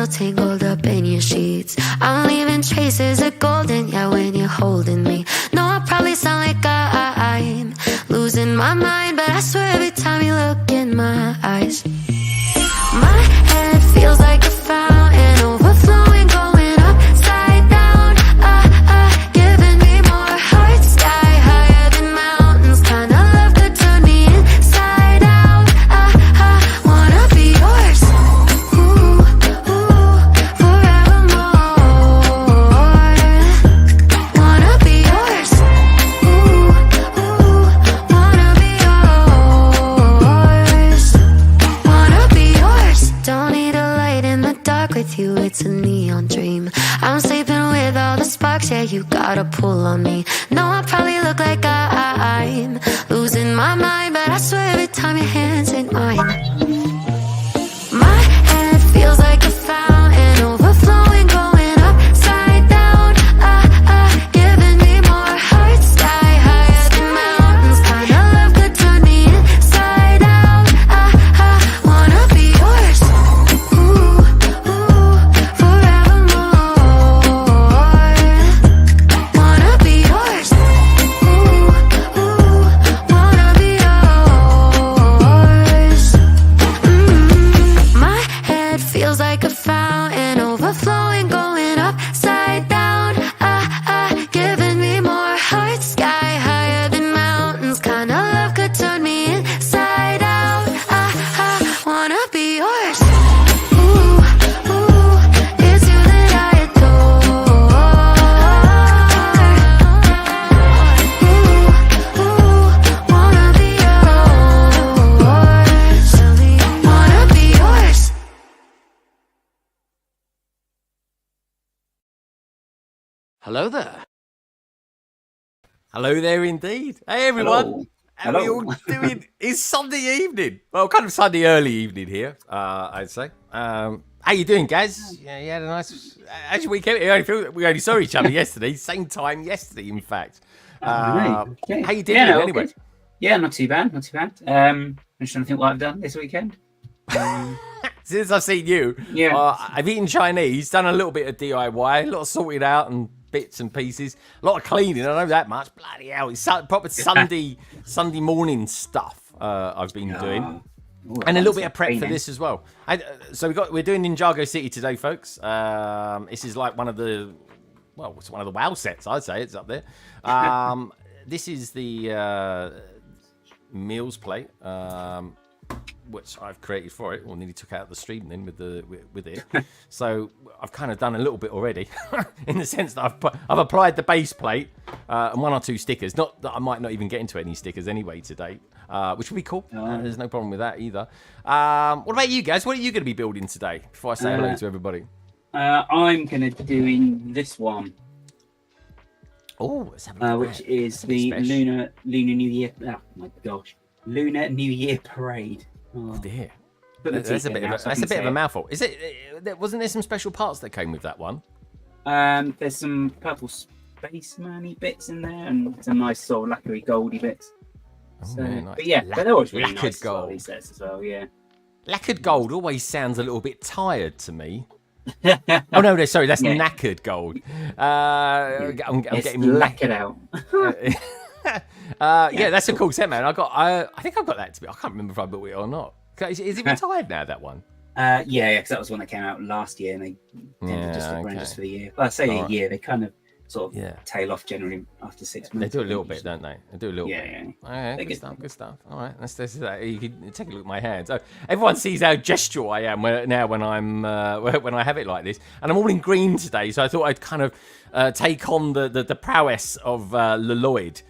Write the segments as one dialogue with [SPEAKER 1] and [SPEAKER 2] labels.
[SPEAKER 1] still tangled up in your sheets. I'm leaving traces of golden, yeah, when you're holding me. No, I probably sound like I'm losing my mind, but I swear every time you look in my eyes, my head feels like a fountain overflowing, going upside down, giving me more heart, sky higher than mountains, kind of love could turn me inside out. Wanna be yours, ooh, forevermore. Wanna be yours, ooh, wanna be yours. Wanna be yours. Don't need a light in the dark with you, it's a neon dream. I'm sleeping with all the sparks, yeah, you got a pull on me. No, I probably look like I'm losing my mind, but I swear every time your hands in mine, my head feels like a fountain overflowing, going upside down, giving me more heart, sky higher than mountains, kind of love could turn me inside out. Wanna be yours, ooh, forevermore. Wanna be yours, ooh, wanna be yours. My head feels like a fountain overflowing, going upside down, giving me more heart, sky higher than mountains, kind of love could turn me inside out. Wanna be yours, ooh, it's you that I adore. Wanna be yours, wanna be yours.
[SPEAKER 2] Hello there. Hello there indeed. Hey everyone. How are you all doing? It's Sunday evening. Well, kind of Sunday early evening here, I'd say. How you doing, guys? Yeah, you had a nice... How's your weekend? We only saw each other yesterday. Same time yesterday, in fact.
[SPEAKER 3] Okay.
[SPEAKER 2] How you doing
[SPEAKER 3] Yeah, all
[SPEAKER 2] anyway?
[SPEAKER 3] good. Yeah, not too bad, not too bad. I'm just trying to think what I've done this weekend.
[SPEAKER 2] Since I've seen you,
[SPEAKER 3] Yeah.
[SPEAKER 2] I've eaten Chinese, done a little bit of DIY, a lot of sorting out and bits and pieces, a lot of cleaning. I know that much. Bloody hell, it's proper Sunday morning stuff I've been doing,
[SPEAKER 3] Ooh,
[SPEAKER 2] and a little bit of prep for
[SPEAKER 3] training.
[SPEAKER 2] this as well. So we're doing Ninjago City today, folks. This is like one of the it's one of the WoW sets. I'd say it's up there. This is the meals plate. Which I've created for it, or nearly took out the stream then with it. So I've kind of done a little bit already, in the sense that I've applied the base plate and one or two stickers. Not that I might not even get into any stickers anyway today, which would be cool. There's no problem with that either. What about you guys? What are you going to be building today? Before I say hello to everybody.
[SPEAKER 3] I'm gonna doing this one.
[SPEAKER 2] Oh, let's have a look.
[SPEAKER 3] Which is the Lunar New Year. Oh my gosh, Lunar New Year Parade.
[SPEAKER 2] Oh dear.
[SPEAKER 3] That's
[SPEAKER 2] a bit of a mouthful. Is it? Wasn't there some special parts that came with that one?
[SPEAKER 3] There's some purple space money bits in there, and some nice sort of lacquery goldy bits. So,
[SPEAKER 2] nice.
[SPEAKER 3] But yeah, they're always really
[SPEAKER 2] lacquered
[SPEAKER 3] nice.
[SPEAKER 2] Gold.
[SPEAKER 3] These sets as well, yeah.
[SPEAKER 2] Lacquered gold always sounds a little bit tired to me. Oh no, sorry, that's knackered gold. I'm getting
[SPEAKER 3] lacquered out.
[SPEAKER 2] Yeah, that's a cool set, man. I think I've got that to be. I can't remember if I bought it or not. Is it retired now, that one?
[SPEAKER 3] Yeah, because that was one that came out last year, and they tend to just run just for the year. Well, I say a year, they kind of sort of tail off generally after 6 months.
[SPEAKER 2] They do a little bit, don't they? They do a little bit.
[SPEAKER 3] Yeah.
[SPEAKER 2] Okay, good stuff. All right, let's do that. You can take a look at my hands. So everyone sees how gestural I am now when I have it like this, and I'm all in green today. So I thought I'd kind of take on the prowess of Lloyd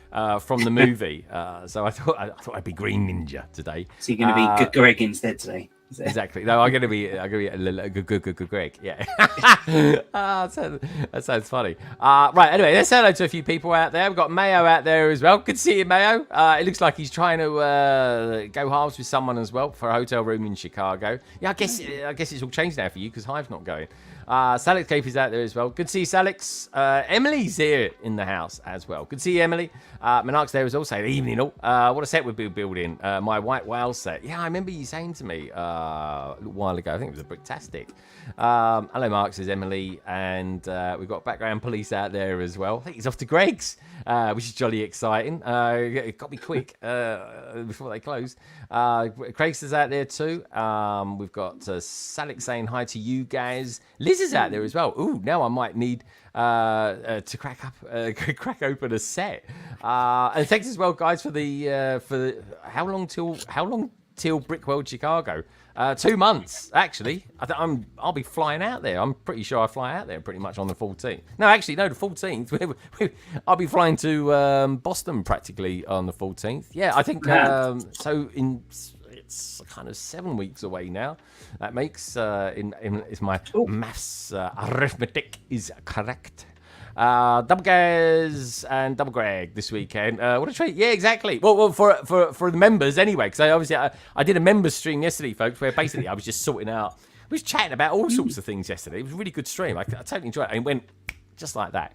[SPEAKER 2] from the movie. So I thought I'd be Green Ninja today.
[SPEAKER 3] So you're going to be good Greg instead today.
[SPEAKER 2] Exactly. No, I'm gonna be a good Greg. Yeah. That sounds funny. Right. Anyway, let's say hello to a few people out there. We've got Mayo out there as well. Good to see you, Mayo. It looks like he's trying to go halves with someone as well for a hotel room in Chicago. Yeah, I guess it's all changed now for you because Hive's not going. Salix Cape is out there as well. Good to see you, Salix. Emily's here in the house as well. Good to see you, Emily. Monarch's there as well. Say evening all. What a set we've been building. My White Whale set. Yeah, I remember you saying to me a little while ago. I think it was a Bricktastic. Hello, Mark, says Emily. And we've got background police out there as well. I think he's off to Greg's, which is jolly exciting. It got to be quick before they close. Craig's is out there too. We've got Salik saying hi to you guys. Liz is out there as well. Ooh, now I might need to crack open a set. And thanks as well, guys, for how long till Brickworld Chicago? 2 months, actually. I'll be flying out there. I'm pretty sure I fly out there pretty much on the 14th. No, actually, no, the 14th. I'll be flying to Boston practically on the 14th. Yeah, I think so. It's kind of 7 weeks away now. That makes if my maths arithmetic is correct. Double Gaz and Double Greg this weekend. What a treat! Yeah, exactly. Well, for the members anyway, because obviously I did a members stream yesterday, folks, where basically I was just sorting out. We was chatting about all sorts of things yesterday. It was a really good stream. I totally enjoyed it, and it went just like that.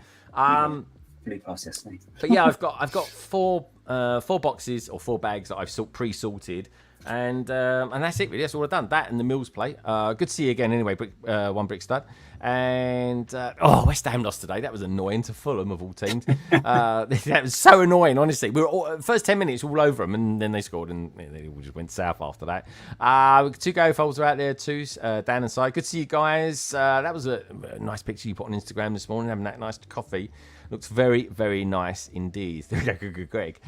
[SPEAKER 3] Really fast yesterday.
[SPEAKER 2] But yeah, I've got four boxes or 4 bags that I've pre-sorted. And that's it, really. That's all I've done. That and the Mills plate. Good to see you again, anyway, One Brick Stud. And, West Ham lost today. That was annoying to Fulham, of all teams. That was so annoying, honestly. We were first 10 minutes all over them, and then they scored, and they all just went south after that. 2 Go Folds are out there, too, Dan and Si. Good to see you guys. That was a nice picture you put on Instagram this morning, having that nice coffee. Looks very, very nice indeed. Greg.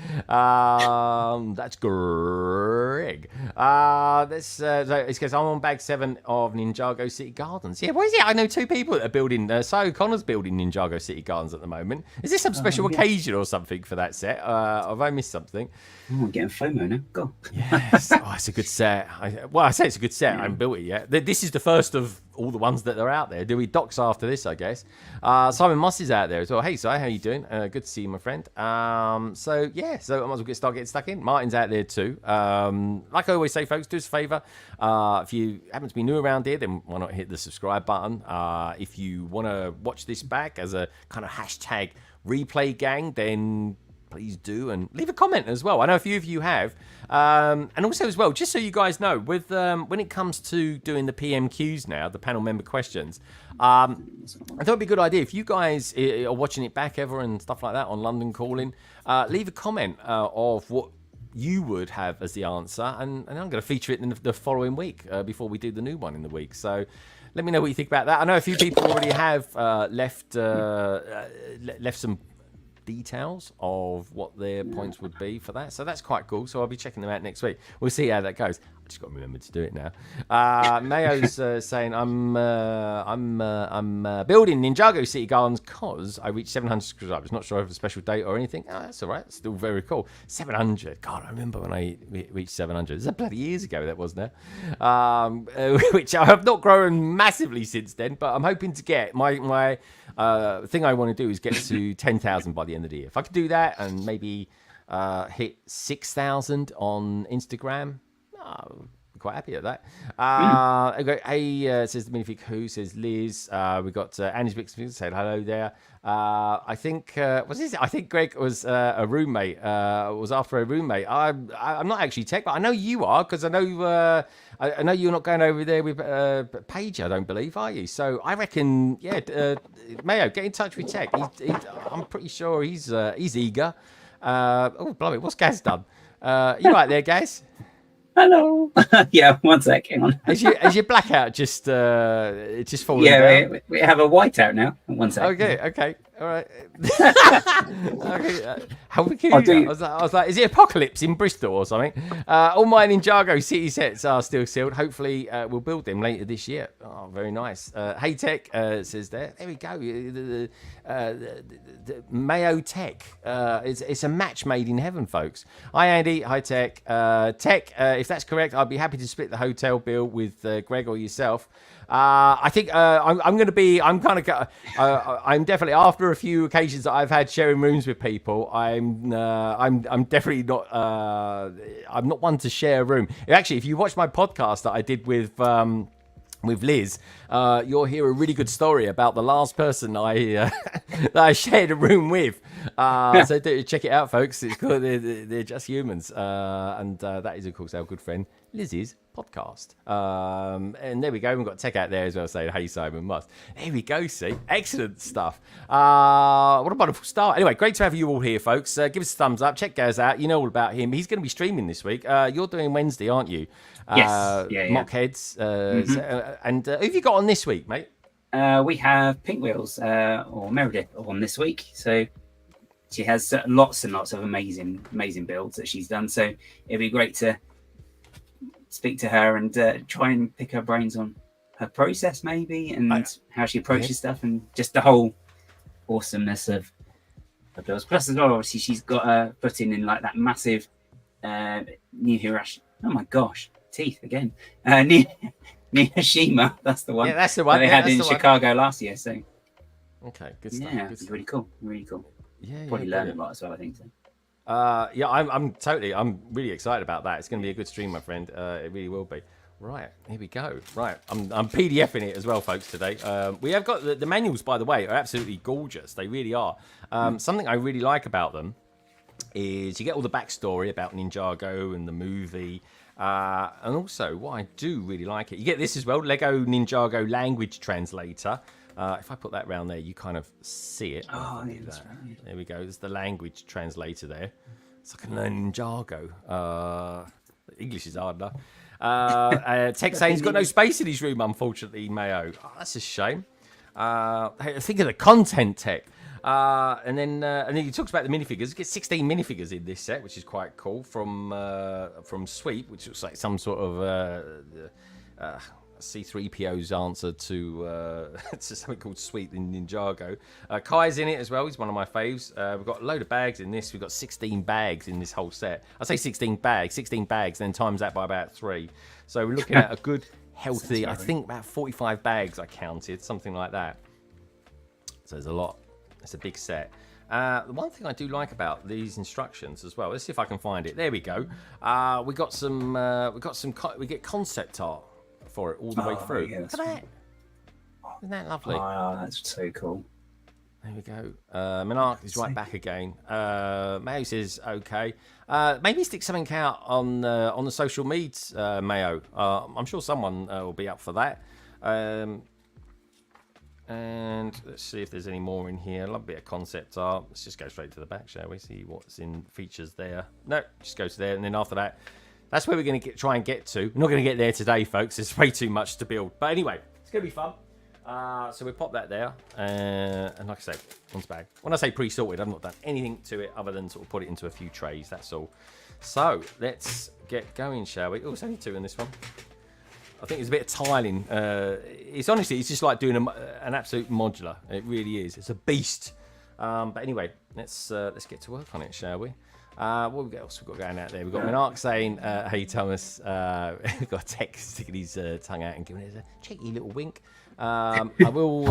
[SPEAKER 2] That's Greg. It says, I'm on bag 7 of Ninjago City Gardens. Yeah, what is it? I know 2 people that are building. Si O'Connor's building Ninjago City Gardens at the moment. Is this some special occasion or something for that set? Have I missed something?
[SPEAKER 3] Oh, I'm getting FOMO now. Go.
[SPEAKER 2] Yes. It's a good set. I say it's a good set. I haven't built it yet. This is the first of all the ones that are out there. Do we docs after this, I guess? Simon Moss is out there as well. Hey, Si, how you doing? Good to see you, my friend. So I might as well get stuck in. Martin's out there too. Like I always say, folks, do us a favour. If you happen to be new around here, then why not hit the subscribe button? If you want to watch this back as a kind of hashtag replay gang, then please do, and leave a comment as well. I know a few of you have. And also as well, just so you guys know, with when it comes to doing the PMQs now, the panel member questions, I thought it'd be a good idea if you guys are watching it back ever and stuff like that on London Calling, leave a comment of what you would have as the answer, and I'm going to feature it in the following week before we do the new one in the week. So let me know what you think about that. I know a few people already have left some details of what their points would be for that, so that's quite cool. So I'll be checking them out next week. We'll see how that goes. I just got to remember to do it now. Mayo's saying I'm building Ninjago City Gardens because I reached 700 subscribers. Not sure of a special date or anything. That's all right. It's still very cool. 700. God, I remember when I reached 700. This is bloody years ago that was now. Which I have not grown massively since then, but I'm hoping to get my thing I want to do is get to 10,000 by the end of the year. If I could do that and maybe hit 6,000 on Instagram, I'll be quite happy at that. Hey, says the minifig who, says Liz. We got Annie's Bixby said hello there. I think I think Greg was a roommate. Was after a roommate. I'm not actually tech, but I know you are, because I know you're not going over there with Paige, I don't believe, are you? So I reckon, Mayo, get in touch with Tech. I'm pretty sure he's eager. Oh, blimey, what's Gaz done? You right there, Gaz?
[SPEAKER 3] Hello. Yeah, 1 sec. Hang on.
[SPEAKER 2] Is your blackout just falling down?
[SPEAKER 3] Yeah, we have a whiteout now. 1 sec.
[SPEAKER 2] Okay. All right. Okay. How we can I was like, is it apocalypse in Bristol or something? All my Ninjago City sets are still sealed. Hopefully, we'll build them later this year. Oh, very nice. Hey Tech says there. There we go. The Mayo Tech. It's a match made in heaven, folks. Hi Andy. Hi Tech. Tech. If that's correct, I'd be happy to split the hotel bill with Greg or yourself. I think I'm definitely, after a few occasions that I've had sharing rooms with people, I'm definitely not I'm not one to share a room. Actually, if you watch my podcast that I did with Liz, you'll hear a really good story about the last person that I shared a room with. So check it out, folks. It's called They're Just Humans. And that is, of course, our good friend Lizzie's podcast. And there we go. We've got Tech out there as well saying, hey, Simon Must. There we go, see? Excellent stuff. What a wonderful start. Anyway, great to have you all here, folks. Give us a thumbs up. Check Gaz out. You know all about him. He's going to be streaming this week. You're doing Wednesday, aren't you?
[SPEAKER 3] Yes.
[SPEAKER 2] Mock Heads. And who have you got on this week, mate?
[SPEAKER 3] We have Pink Wheels, or Meredith, on this week. So she has lots and lots of amazing builds that she's done. So it'd be great to speak to her and try and pick her brains on her process, maybe, and how she approaches stuff, and just the whole awesomeness of her builds. Plus, as well, obviously, she's got her foot in like that massive New Hirash. Oh my gosh, teeth again. Nihishima, that's the one.
[SPEAKER 2] Yeah, that's the one
[SPEAKER 3] that they had in Chicago last year. So
[SPEAKER 2] okay, good stuff.
[SPEAKER 3] Yeah,
[SPEAKER 2] good
[SPEAKER 3] it's
[SPEAKER 2] stuff.
[SPEAKER 3] really cool. Really cool.
[SPEAKER 2] Yeah,
[SPEAKER 3] probably learn a lot as well, I think. So.
[SPEAKER 2] Yeah, I'm really excited about that. It's going to be a good stream, my friend. It really will be. Right, here we go. Right, I'm PDFing it as well, folks, today. We have got the manuals, by the way, are absolutely gorgeous. They really are. Something I really like about them is you get all the backstory about Ninjago and the movie. And also, what I do really like it, you get this as well, Lego Ninjago language translator. If I put that round there, you kind of see it.
[SPEAKER 3] Oh, yeah, that's right.
[SPEAKER 2] There we go. There's the language translator there. So I can learn Ninjago. English is hard enough. Tech saying he's got no space in his room, unfortunately, Mayo. Oh, that's a shame. Think of the content, Tech. And then he talks about the minifigures. You get 16 minifigures in this set, which is quite cool, from Sweep, which looks like some sort of C3PO's answer to something called Sweep in Ninjago. Kai's in it as well. He's one of my faves. We've got a load of bags in this. We've got 16 bags in this whole set. I say 16 bags, and then times that by about 3. So we're looking at a good, healthy, I think about 45 bags I counted, something like that. So there's a lot. It's a big set. The one thing I do like about these instructions as well. Let's see if I can find it. There we go. We get concept art for it all the way through.
[SPEAKER 3] Yeah,
[SPEAKER 2] look at that. Isn't that lovely?
[SPEAKER 3] Oh, that's so cool.
[SPEAKER 2] There we go. Minark is right back again. Mayo says okay. Maybe stick something out on the social medias, Mayo. I'm sure someone will be up for that. And let's see if there's any more in here. I love a bit of concept art. Let's just go straight to the back, shall we? See what's in features there. No, just go to there. And then after that, that's where we're going to try and get to. We're not going to get there today, folks. There's way too much to build. But anyway, it's going to be fun. So we pop that there. And like I say, once bag. When I say pre-sorted, I've not done anything to it other than sort of put it into a few trays. That's all. So let's get going, shall we? Oh, it's only 2 in this one. I think there's a bit of tiling. It's just like doing an absolute modular. It really is. It's a beast. But anyway, let's get to work on it, shall we? What else we've got going out there? We've got Minark saying, "Hey Thomas." We've got Tech sticking his tongue out and giving it a cheeky little wink. I will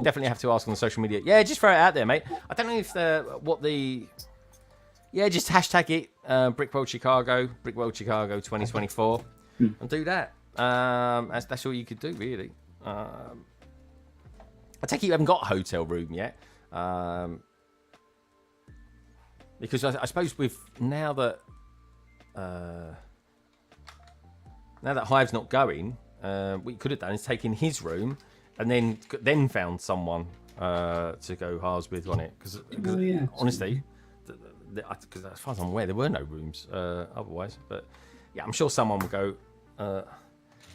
[SPEAKER 2] definitely have to ask on the social media. Yeah, just throw it out there, mate. I don't know if just hashtag it Brickworld Chicago 2024 and do that. That's all you could do, really. I take it you haven't got a hotel room yet, because I suppose with now that Hive's not going, what you could have done is taken his room and then found someone to go halves with on it. Because honestly, because as far as I'm aware, there were no rooms otherwise. But yeah, I'm sure someone would go.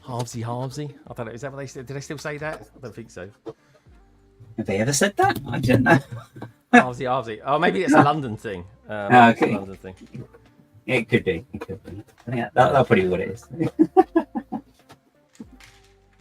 [SPEAKER 2] Halvesy. I don't know. Is that what they said? Did they still say that? I don't think so.
[SPEAKER 3] Have they ever said that? I don't know.
[SPEAKER 2] Halvesy. Oh, maybe it's a London thing.
[SPEAKER 3] Okay.
[SPEAKER 2] It's a London thing.
[SPEAKER 3] Yeah, it could be. I think that'll probably be what it is.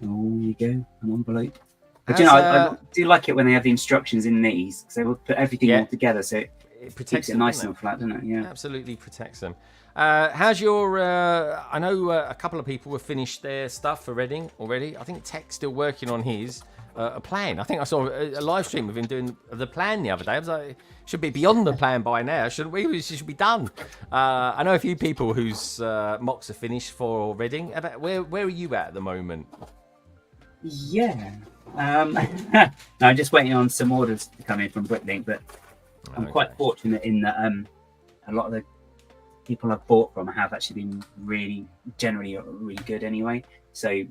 [SPEAKER 3] Oh, there you go. An envelope. But I do like it when they have the instructions in these, because they will put everything all together, so it protects it nice and flat, doesn't it? Yeah.
[SPEAKER 2] Absolutely protects them. How's your? I know a couple of people have finished their stuff for Reading already. I think Tech's still working on his a plan. I think I saw a live stream of him doing the plan the other day. I was like, should be beyond the plan by now, shouldn't we? It should be done. I know a few people whose mocks are finished for Reading. Where are you at the moment?
[SPEAKER 3] Yeah. No, I'm just waiting on some orders to come in from Bricklink, but I'm quite fortunate in that a lot of the people I've bought from have actually been generally really good anyway. So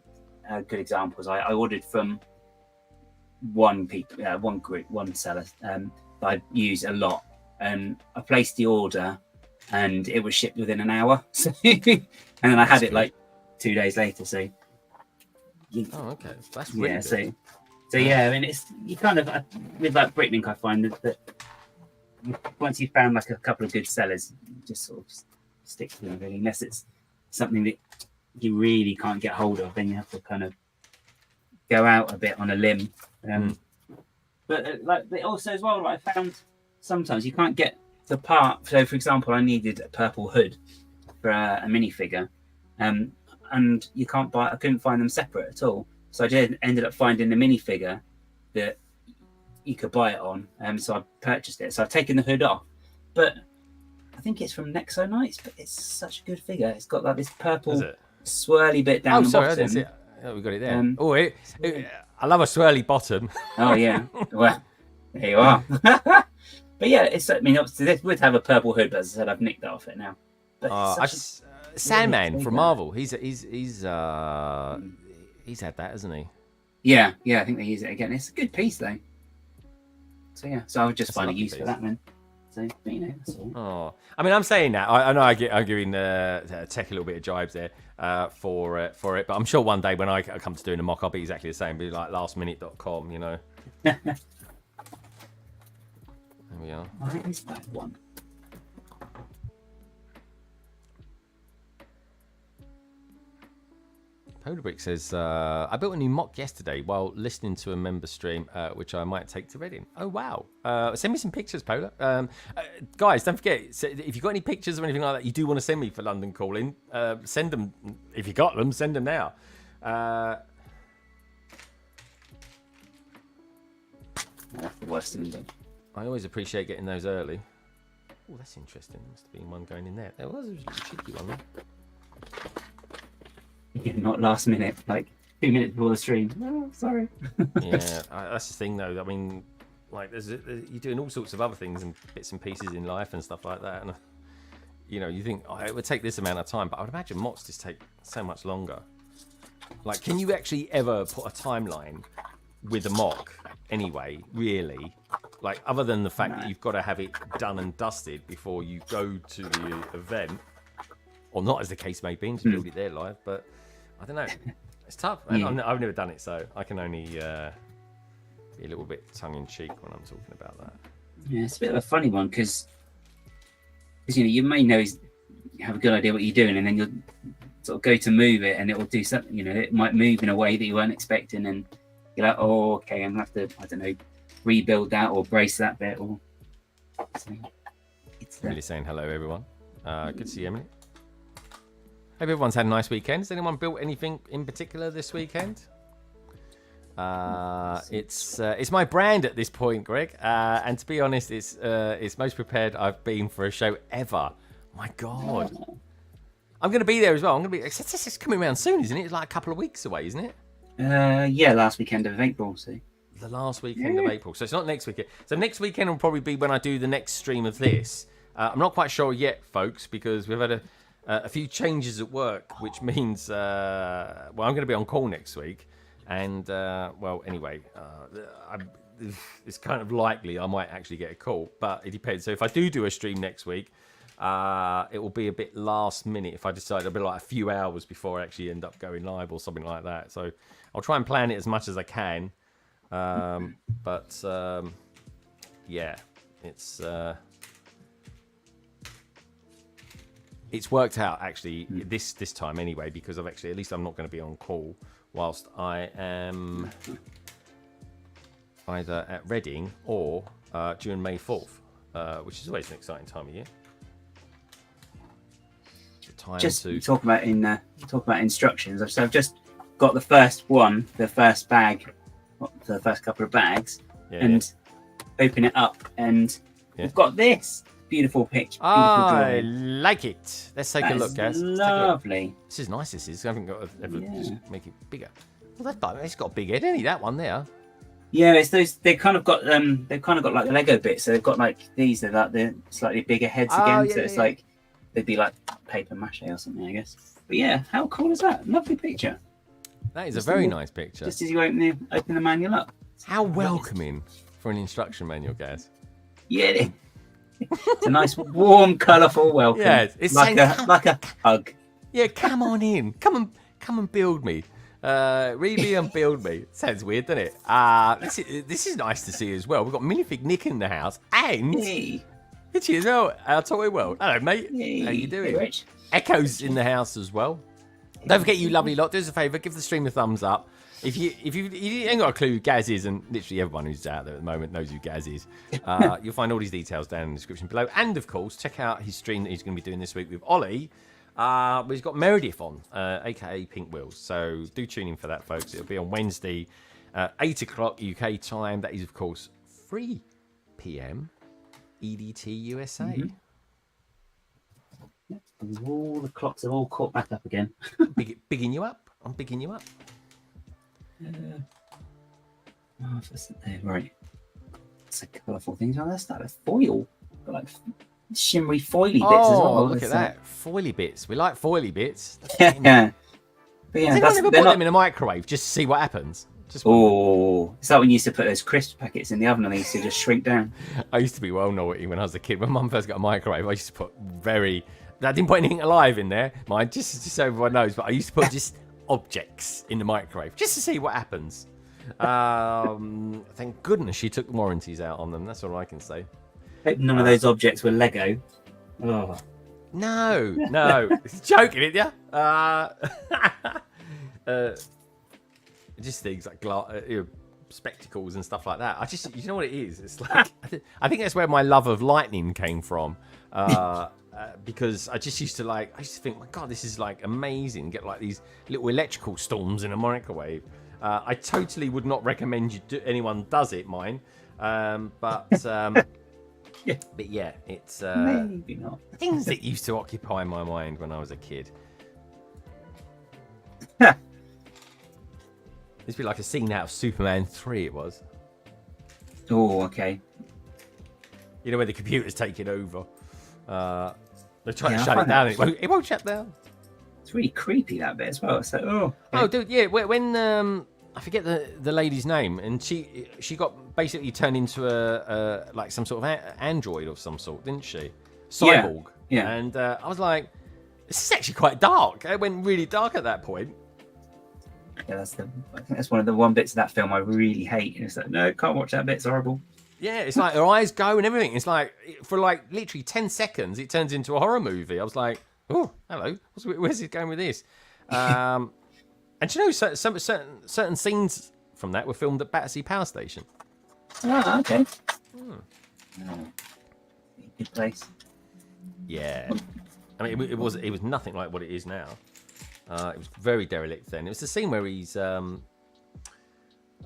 [SPEAKER 3] good examples. I ordered from one seller that I use a lot, and I placed the order and it was shipped within an hour. So, and then I had it like 2 days later. So
[SPEAKER 2] okay, that's really good.
[SPEAKER 3] So yeah, I mean, it's you kind of with like Bricklink, I find that once you've found like a couple of good sellers, you just sort of stick to them really, unless it's something that you really can't get hold of, then you have to kind of go out a bit on a limb. But like also as well, like, I found sometimes you can't get the part. So for example, I needed a purple hood for a minifigure, and you can't buy. I couldn't find them separate at all. So I ended up finding the minifigure that you could buy it on. So I purchased it. So I've taken the hood off, but I think it's from Nexo Knights. But it's such a good figure. It's got like this purple swirly bit down the bottom. I didn't see it.
[SPEAKER 2] Oh, we got it there. I love a swirly bottom.
[SPEAKER 3] Oh yeah. Well, there you are. But yeah, I mean, obviously this would have a purple hood, but as I said, I've nicked that off it now. But
[SPEAKER 2] Sandman from Marvel. He's had that, hasn't he?
[SPEAKER 3] Yeah, I think they use it again. It's a good piece though. So yeah, so I'll just find a use for that then. So, but, you know, that's all.
[SPEAKER 2] Oh, I mean, I'm saying that. I know I'm giving Tech a little bit of jibes there for it, but I'm sure one day when I come to doing a mock, I'll be exactly the same. Be like lastminute.com, you know. There we are.
[SPEAKER 3] Where is that one?
[SPEAKER 2] Polarbrick says, I built a new mock yesterday while listening to a member stream, which I might take to Reading. Oh, wow. Send me some pictures, Polar. Guys, don't forget, if you've got any pictures or anything like that you do want to send me for London Calling, send them. If you got them, send them now.
[SPEAKER 3] That's the worst thing.
[SPEAKER 2] I always appreciate getting those early. Oh, that's interesting. There must have been one going in there. There was a cheeky one there.
[SPEAKER 3] Yeah, not last minute, like 2 minutes before the stream. Oh, sorry.
[SPEAKER 2] Yeah, that's the thing though. I mean, like, you're doing all sorts of other things and bits and pieces in life and stuff like that. And, you know, you think, it would take this amount of time, but I would imagine mocks just take so much longer. Like, can you actually ever put a timeline with a mock anyway, really? Like, other than the fact that you've got to have it done and dusted before you go to the event, or not, as the case may be, to build it there live, but I don't know. It's tough. Yeah. I've never done it, so I can only be a little bit tongue-in-cheek when I'm talking about that.
[SPEAKER 3] Yeah, it's a bit of a funny one, because you know, you may know you have a good idea what you're doing, and then you'll sort of go to move it, and it will do something. You know, it might move in a way that you weren't expecting, and you're like, oh, okay, I'm gonna have to, I don't know, rebuild that or brace that bit. Or so it's
[SPEAKER 2] really saying hello, everyone. Good to see you, Emily. Hope everyone's had a nice weekend. Has anyone built anything in particular this weekend? It's my brand at this point, Greg. And to be honest, it's most prepared I've been for a show ever. My God, I'm going to be there as well. It's coming around soon, isn't it? It's like a couple of weeks away, isn't it?
[SPEAKER 3] Yeah, last weekend of April. So
[SPEAKER 2] the last weekend of April. So it's not next weekend. So next weekend will probably be when I do the next stream of this. I'm not quite sure yet, folks, because we've had a few changes at work, which means, I'm going to be on call next week. And, anyway, it's kind of likely I might actually get a call, but it depends. So if I do a stream next week, it will be a bit last minute. If I decide, it'll be like a few hours before I actually end up going live or something like that. So I'll try and plan it as much as I can. Yeah, it's worked out actually this time anyway, because I've actually, at least I'm not going to be on call whilst I am either at Reading or during May 4th, which is always an exciting time of year.
[SPEAKER 3] Just talk about instructions. So I've just got the first bag, the first couple of bags, open it up, and we've got this beautiful picture.
[SPEAKER 2] I like it. Let's take a look, guys.
[SPEAKER 3] Lovely.
[SPEAKER 2] This is nice. I haven't got to ever just make it bigger. Well, it's got a big head, hasn't he? That one there.
[SPEAKER 3] Yeah, it's those. They've kind of got like the Lego bits. So they've got like these. They're like the slightly bigger heads again.
[SPEAKER 2] Yeah,
[SPEAKER 3] So it's
[SPEAKER 2] yeah.
[SPEAKER 3] like they'd be like paper mache or something, I guess. But yeah, how cool is that? Lovely picture.
[SPEAKER 2] That is a very nice picture.
[SPEAKER 3] Just as you open the manual up.
[SPEAKER 2] How welcoming for an instruction manual, Gaz.
[SPEAKER 3] Yeah, it's a nice, warm, colourful welcome.
[SPEAKER 2] Yeah, it's
[SPEAKER 3] like a hug.
[SPEAKER 2] Yeah, come on in. Come and build me. Read me and build me. Sounds weird, doesn't it? This is nice to see as well. We've got minifig Nick in the house, and
[SPEAKER 3] Hey.
[SPEAKER 2] Itchy as well. Our toy world. Hello, mate.
[SPEAKER 3] Hey.
[SPEAKER 2] How you doing?
[SPEAKER 3] Hey, Rich.
[SPEAKER 2] Echo's in the house as well. Don't forget, you lovely lot. Do us a favour. Give the stream a thumbs up. If you ain't got a clue who Gaz is, and literally everyone who's out there at the moment knows who Gaz is, you'll find all these details down in the description below. And of course, check out his stream that he's going to be doing this week with Ollie. But he's got Meredith on, aka Pink Wheels. So do tune in for that, folks. It'll be on Wednesday, 8 o'clock UK time. That is, of course, 3 p.m. EDT USA.
[SPEAKER 3] Mm-hmm. All the clocks are all caught back up again.
[SPEAKER 2] Bigging you up. I'm bigging you up.
[SPEAKER 3] Right. It's a colourful things like that. That's foil. Got like shimmery foily bits as well.
[SPEAKER 2] Oh, look at that. Foily bits. We like foily bits.
[SPEAKER 3] Yeah. But yeah,
[SPEAKER 2] Does anyone ever put them in a microwave just to see what happens?
[SPEAKER 3] Oh, it's like when you used to put those crisp packets in the oven and they used to just shrink down.
[SPEAKER 2] I used to be well naughty when I was a kid. When Mum first got a microwave, I used to put I didn't put anything alive in there, mind, just so everyone knows, but I used to put just objects in the microwave just to see what happens. Thank goodness she took the warranties out on them. That's all I can say.
[SPEAKER 3] Hope none of those objects were Lego. Oh.
[SPEAKER 2] No. Joking, it ya? Just things like spectacles and stuff like that. You know what it is? It's like I think that's where my love of lightning came from. Because I used to think, my God, this is like amazing. Get like these little electrical storms in a microwave. I totally would not recommend anyone does it, mine. But yeah, it's
[SPEAKER 3] maybe not.
[SPEAKER 2] things that used to occupy my mind when I was a kid. This would be like a scene out of Superman 3. It was.
[SPEAKER 3] Oh, okay.
[SPEAKER 2] You know, where the computer's taking over. They're trying to shut it down. It won't shut down.
[SPEAKER 3] It's really creepy, that bit as well. It's like,
[SPEAKER 2] oh, dude, yeah. When I forget the lady's name, and she got basically turned into a like some sort of android of some sort, didn't she? Cyborg.
[SPEAKER 3] Yeah.
[SPEAKER 2] And I was like, this is actually quite dark. It went really dark at that point.
[SPEAKER 3] Yeah, I think that's one of the bits of that film I really hate. And it's like, no, can't watch that bit. It's horrible. Yeah,
[SPEAKER 2] it's like her eyes go and everything. It's like for like literally 10 seconds, it turns into a horror movie. I was like, oh, hello, where's it going with this? And you know, certain scenes from that were filmed at Battersea Power Station.
[SPEAKER 3] Ah, okay. Good place.
[SPEAKER 2] Yeah, I mean, it was nothing like what it is now. It was very derelict then. It was the scene where he's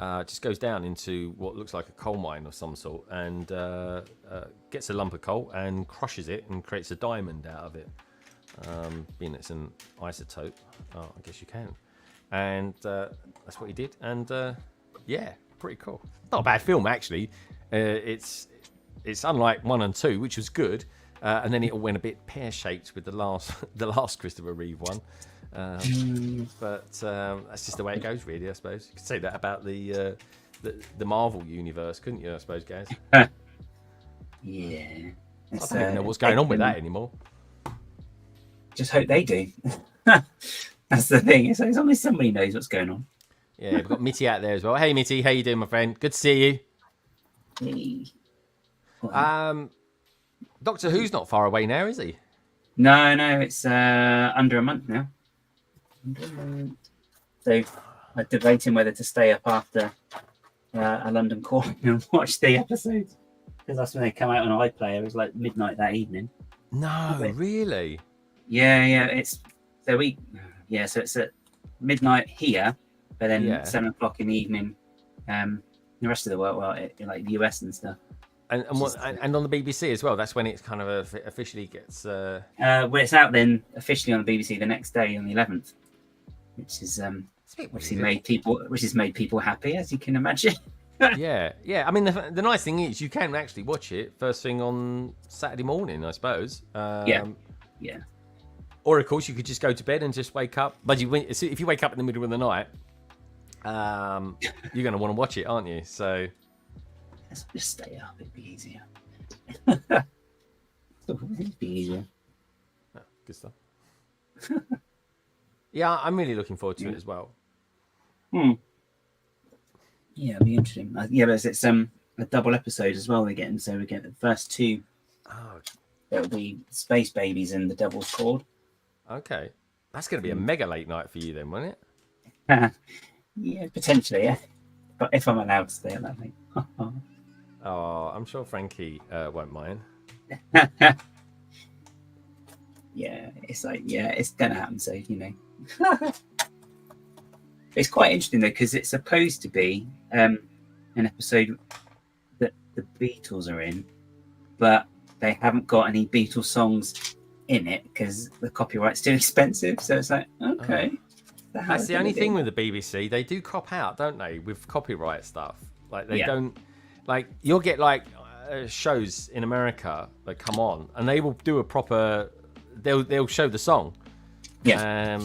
[SPEAKER 2] just goes down into what looks like a coal mine of some sort and gets a lump of coal and crushes it and creates a diamond out of it. Being it's an isotope, I guess you can. And that's what he did. And yeah, pretty cool. Not a bad film, actually. It's unlike 1 and 2, which was good. And then it all went a bit pear-shaped with the last Christopher Reeve one. But that's just the way it goes, really, I suppose. You could say that about the Marvel universe, couldn't you, I suppose, guys?
[SPEAKER 3] Yeah.
[SPEAKER 2] I don't even know what's going on with that anymore.
[SPEAKER 3] Just hope they do. That's the thing. It's only somebody knows what's going on.
[SPEAKER 2] Yeah, we've got Mitty out there as well. Hey, Mitty, how you doing, my friend? Good to see you.
[SPEAKER 3] Hey.
[SPEAKER 2] Doctor Who's not far away now, is he?
[SPEAKER 3] No, it's under a month now. So I'm debating whether to stay up after a London call and watch the episodes, because that's when they come out on iPlayer. It was like midnight that evening.
[SPEAKER 2] No, really?
[SPEAKER 3] Yeah. So it's at midnight here, but then 7 o'clock in the evening. The rest of the world, like the US and stuff. And
[SPEAKER 2] on the BBC as well. That's when it's kind of officially gets.
[SPEAKER 3] Well, it's out then officially on the BBC the next day on the 11th, which is obviously made people happy, as you can imagine.
[SPEAKER 2] Yeah. I mean, the nice thing is you can actually watch it first thing on Saturday morning, I suppose.
[SPEAKER 3] Yeah.
[SPEAKER 2] Or of course you could just go to bed and just wake up. But if you wake up in the middle of the night, you're going to want to watch it, aren't you? So
[SPEAKER 3] Let's just stay up. It'd be easier. It'd be easier.
[SPEAKER 2] Oh, good stuff. Yeah, I'm really looking forward to it as well.
[SPEAKER 3] Yeah, it'll be interesting. Yeah, but it's a double episode as well again. So we get the first two.
[SPEAKER 2] Oh,
[SPEAKER 3] It'll be Space Babies and the Devil's Cord.
[SPEAKER 2] okay. That's going to be a mega late night for you then, won't it?
[SPEAKER 3] Yeah, potentially, yeah. But if I'm allowed to stay at that late.
[SPEAKER 2] Oh, I'm sure Frankie won't mind.
[SPEAKER 3] Yeah, it's like, it's going to happen. So, It's quite interesting, though, because it's supposed to be an episode that the Beatles are in, but they haven't got any Beatles songs in it because the copyright's too expensive. So it's like, okay.
[SPEAKER 2] That's the only thing with the BBC. They do cop out, don't they, with copyright stuff? Like, they don't... Like, you'll get, like, shows in America that come on, and they will do a proper... They'll show the song. Yeah.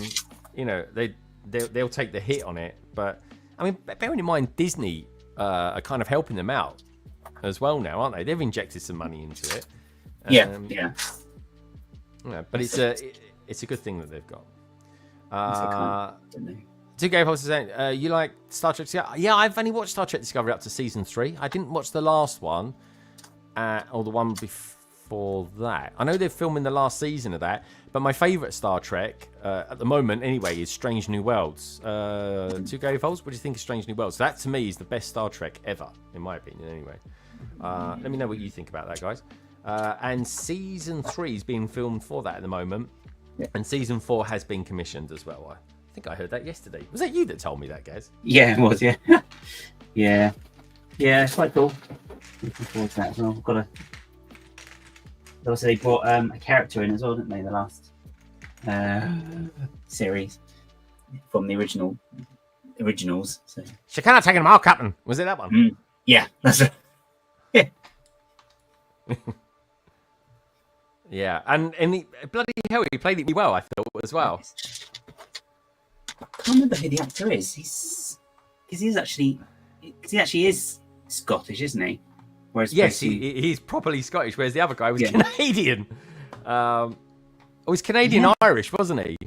[SPEAKER 2] They'll take the hit on it. But, I mean, bearing in mind, Disney are kind of helping them out as well now, aren't they? They've injected some money into it.
[SPEAKER 3] Yeah,
[SPEAKER 2] but it's a good thing that they've got. Two Gay Pulse is saying, you like Star Trek Discovery? Yeah, I've only watched Star Trek Discovery up to season 3. I didn't watch the last one, or the one before that. I know they're filming the last season of that, but my favourite Star Trek, at the moment anyway, is Strange New Worlds. Two Gay Pulse, what do you think of Strange New Worlds? That, to me, is the best Star Trek ever, in my opinion, anyway. Let me know what you think about that, guys. And season 3 is being filmed for that at the moment, and season 4 has been commissioned as well. I think I heard that yesterday. Was that you that told me that, Gaz?
[SPEAKER 3] Yeah, it was. Yeah, it's quite cool. Looking forward to that as well. I've got a. Also, they brought a character in as well, didn't they? The last series from the originals. So
[SPEAKER 2] she cannot take them out, Captain. Was it that one?
[SPEAKER 3] Yeah, that's it.
[SPEAKER 2] Yeah, and bloody hell, he played it really well, I thought, as well.
[SPEAKER 3] I can't remember who the actor is. He actually is Scottish, isn't he? Whereas
[SPEAKER 2] yes, he's properly Scottish, whereas the other guy was Canadian. He's Canadian-Irish, wasn't he?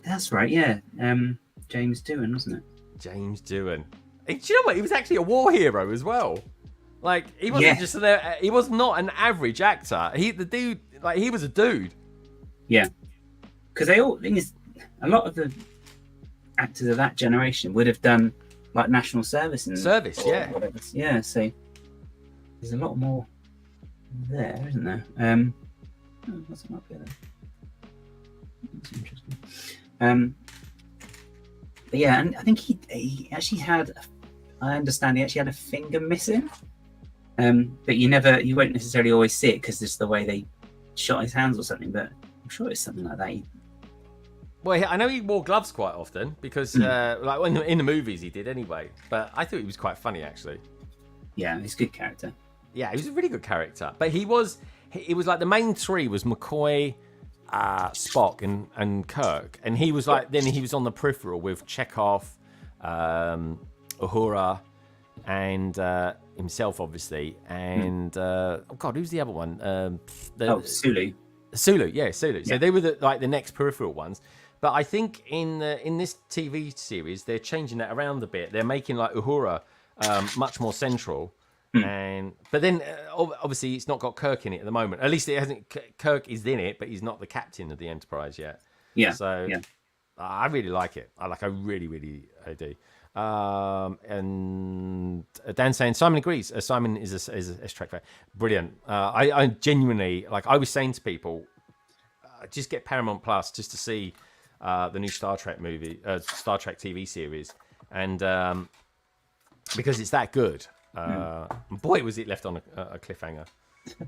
[SPEAKER 3] That's right, yeah. James Doohan, wasn't it?
[SPEAKER 2] James Doohan. Do you know what? He was actually a war hero as well. Like, he wasn't just there. He was not an average actor. He was a dude. Yeah.
[SPEAKER 3] Because a lot of the actors of that generation would have done like national service and whatever. Yeah, so there's a lot more there, isn't there? What's it up there? That's interesting. But yeah, and I think he actually had. I understand he actually had a finger missing. But you won't necessarily always see it because it's the way they shot his hands or something. But I'm sure it's something like that.
[SPEAKER 2] Well, I know he wore gloves quite often because, like in the movies, he did anyway. But I thought he was quite funny, actually.
[SPEAKER 3] Yeah, he's a good character.
[SPEAKER 2] Yeah, he was a really good character. But it was like the main three was McCoy, Spock, and Kirk, and he was like then he was on the peripheral with Chekhov, Uhura, and himself, obviously, and who's the other one?
[SPEAKER 3] Sulu.
[SPEAKER 2] Sulu, yeah, Sulu.
[SPEAKER 3] Yeah.
[SPEAKER 2] So they were the next peripheral ones. But I think in this TV series, they're changing that around a bit. They're making like Uhura much more central, but then obviously it's not got Kirk in it at the moment. At least it hasn't. Kirk is in it, but he's not the captain of the Enterprise yet.
[SPEAKER 3] Yeah.
[SPEAKER 2] So I really like it. I really do. And Dan saying Simon agrees. Simon is a Trek fan. Brilliant. I genuinely I was saying to people, just get Paramount Plus just to see the new Star Trek movie, Star Trek TV series, and because it's that good. Boy, was it left on a cliffhanger.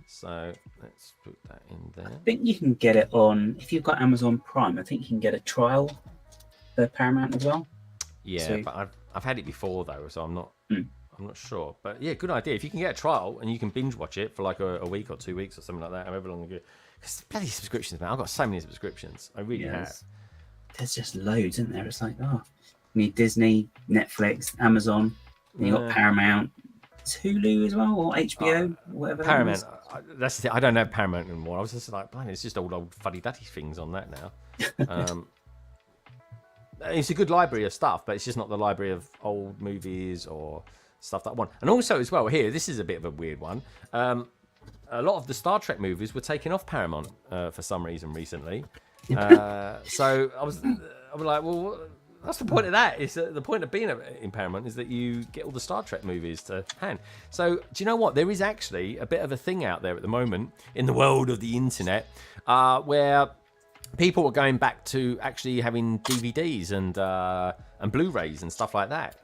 [SPEAKER 2] So let's put that in there.
[SPEAKER 3] I think you can get it on if you've got Amazon Prime. I think you can get a trial for Paramount as well.
[SPEAKER 2] Yeah, so, but I've had it before though, so I'm I'm not sure, but yeah, good idea. If you can get a trial and you can binge watch it for like a week or 2 weeks or something like that, however long you go. Because bloody subscriptions, man. I've got so many subscriptions. I really have.
[SPEAKER 3] There's just loads, isn't there? It's like, you need Disney, Netflix, Amazon, then you got Paramount, Hulu as well, or HBO, whatever.
[SPEAKER 2] Paramount. That's the thing. I don't have Paramount anymore. I was just like, man, it's just all old fuddy-duddy things on that now. It's a good library of stuff, but it's just not the library of old movies or stuff that I want. And also as well, here, this is a bit of a weird one. A lot of the Star Trek movies were taken off Paramount for some reason recently. So I was like, well, what's the point of that? Is the point of being in Paramount is that you get all the Star Trek movies to hand. So do you know what? There is actually a bit of a thing out there at the moment in the world of the internet where people are going back to actually having DVDs and Blu-rays and stuff like that.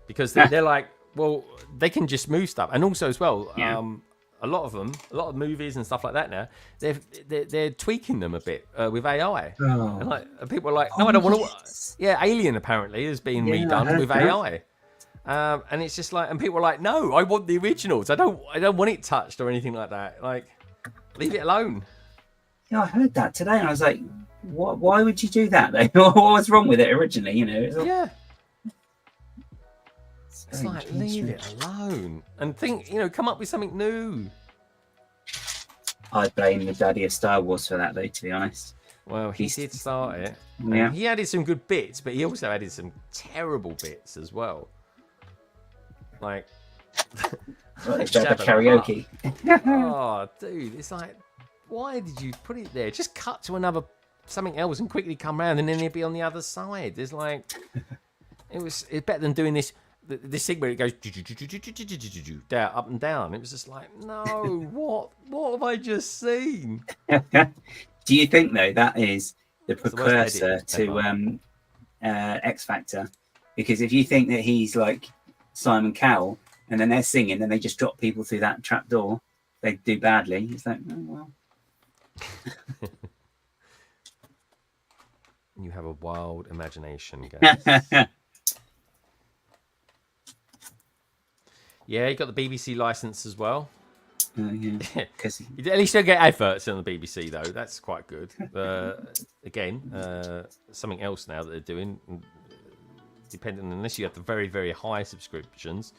[SPEAKER 2] Because they're like, well, they can just move stuff. And also as well, a lot of movies and stuff like that now, they're tweaking them a bit with AI. And people are like, no, I don't want to. Yeah, Alien apparently is being redone with AI. And it's just like, and people are like, no, I want the originals. I don't want it touched or anything like that. Like, leave it alone.
[SPEAKER 3] Yeah, I heard that today, and I was like, "What? Why would you do that? Though, what was wrong with it originally? You know?"
[SPEAKER 2] Yeah. It's like, leave it alone and think, come up with something new.
[SPEAKER 3] I blame the daddy of Star Wars for that, though, to be honest.
[SPEAKER 2] Well, he did start it.
[SPEAKER 3] Yeah.
[SPEAKER 2] He added some good bits, but he also added some terrible bits as well. Like,
[SPEAKER 3] karaoke.
[SPEAKER 2] Oh, dude, it's like, why did you put it there? Just cut to something else and quickly come around, and then it'd be on the other side. There's like, it's better than doing this thing where it goes down, up and down. It was just like, no, what have I just seen?
[SPEAKER 3] Do you think though that is the precursor to X Factor? Because if you think that he's like Simon Cowell, and then they're singing, and they just drop people through that trap door, they do badly. It's like, oh well.
[SPEAKER 2] You have a wild imagination, guys. Yeah, you got the BBC license as well.
[SPEAKER 3] Yeah.
[SPEAKER 2] At least you don't get adverts on the BBC, though. That's quite good. Again, something else now that they're doing, depending unless you have the very, very high subscriptions,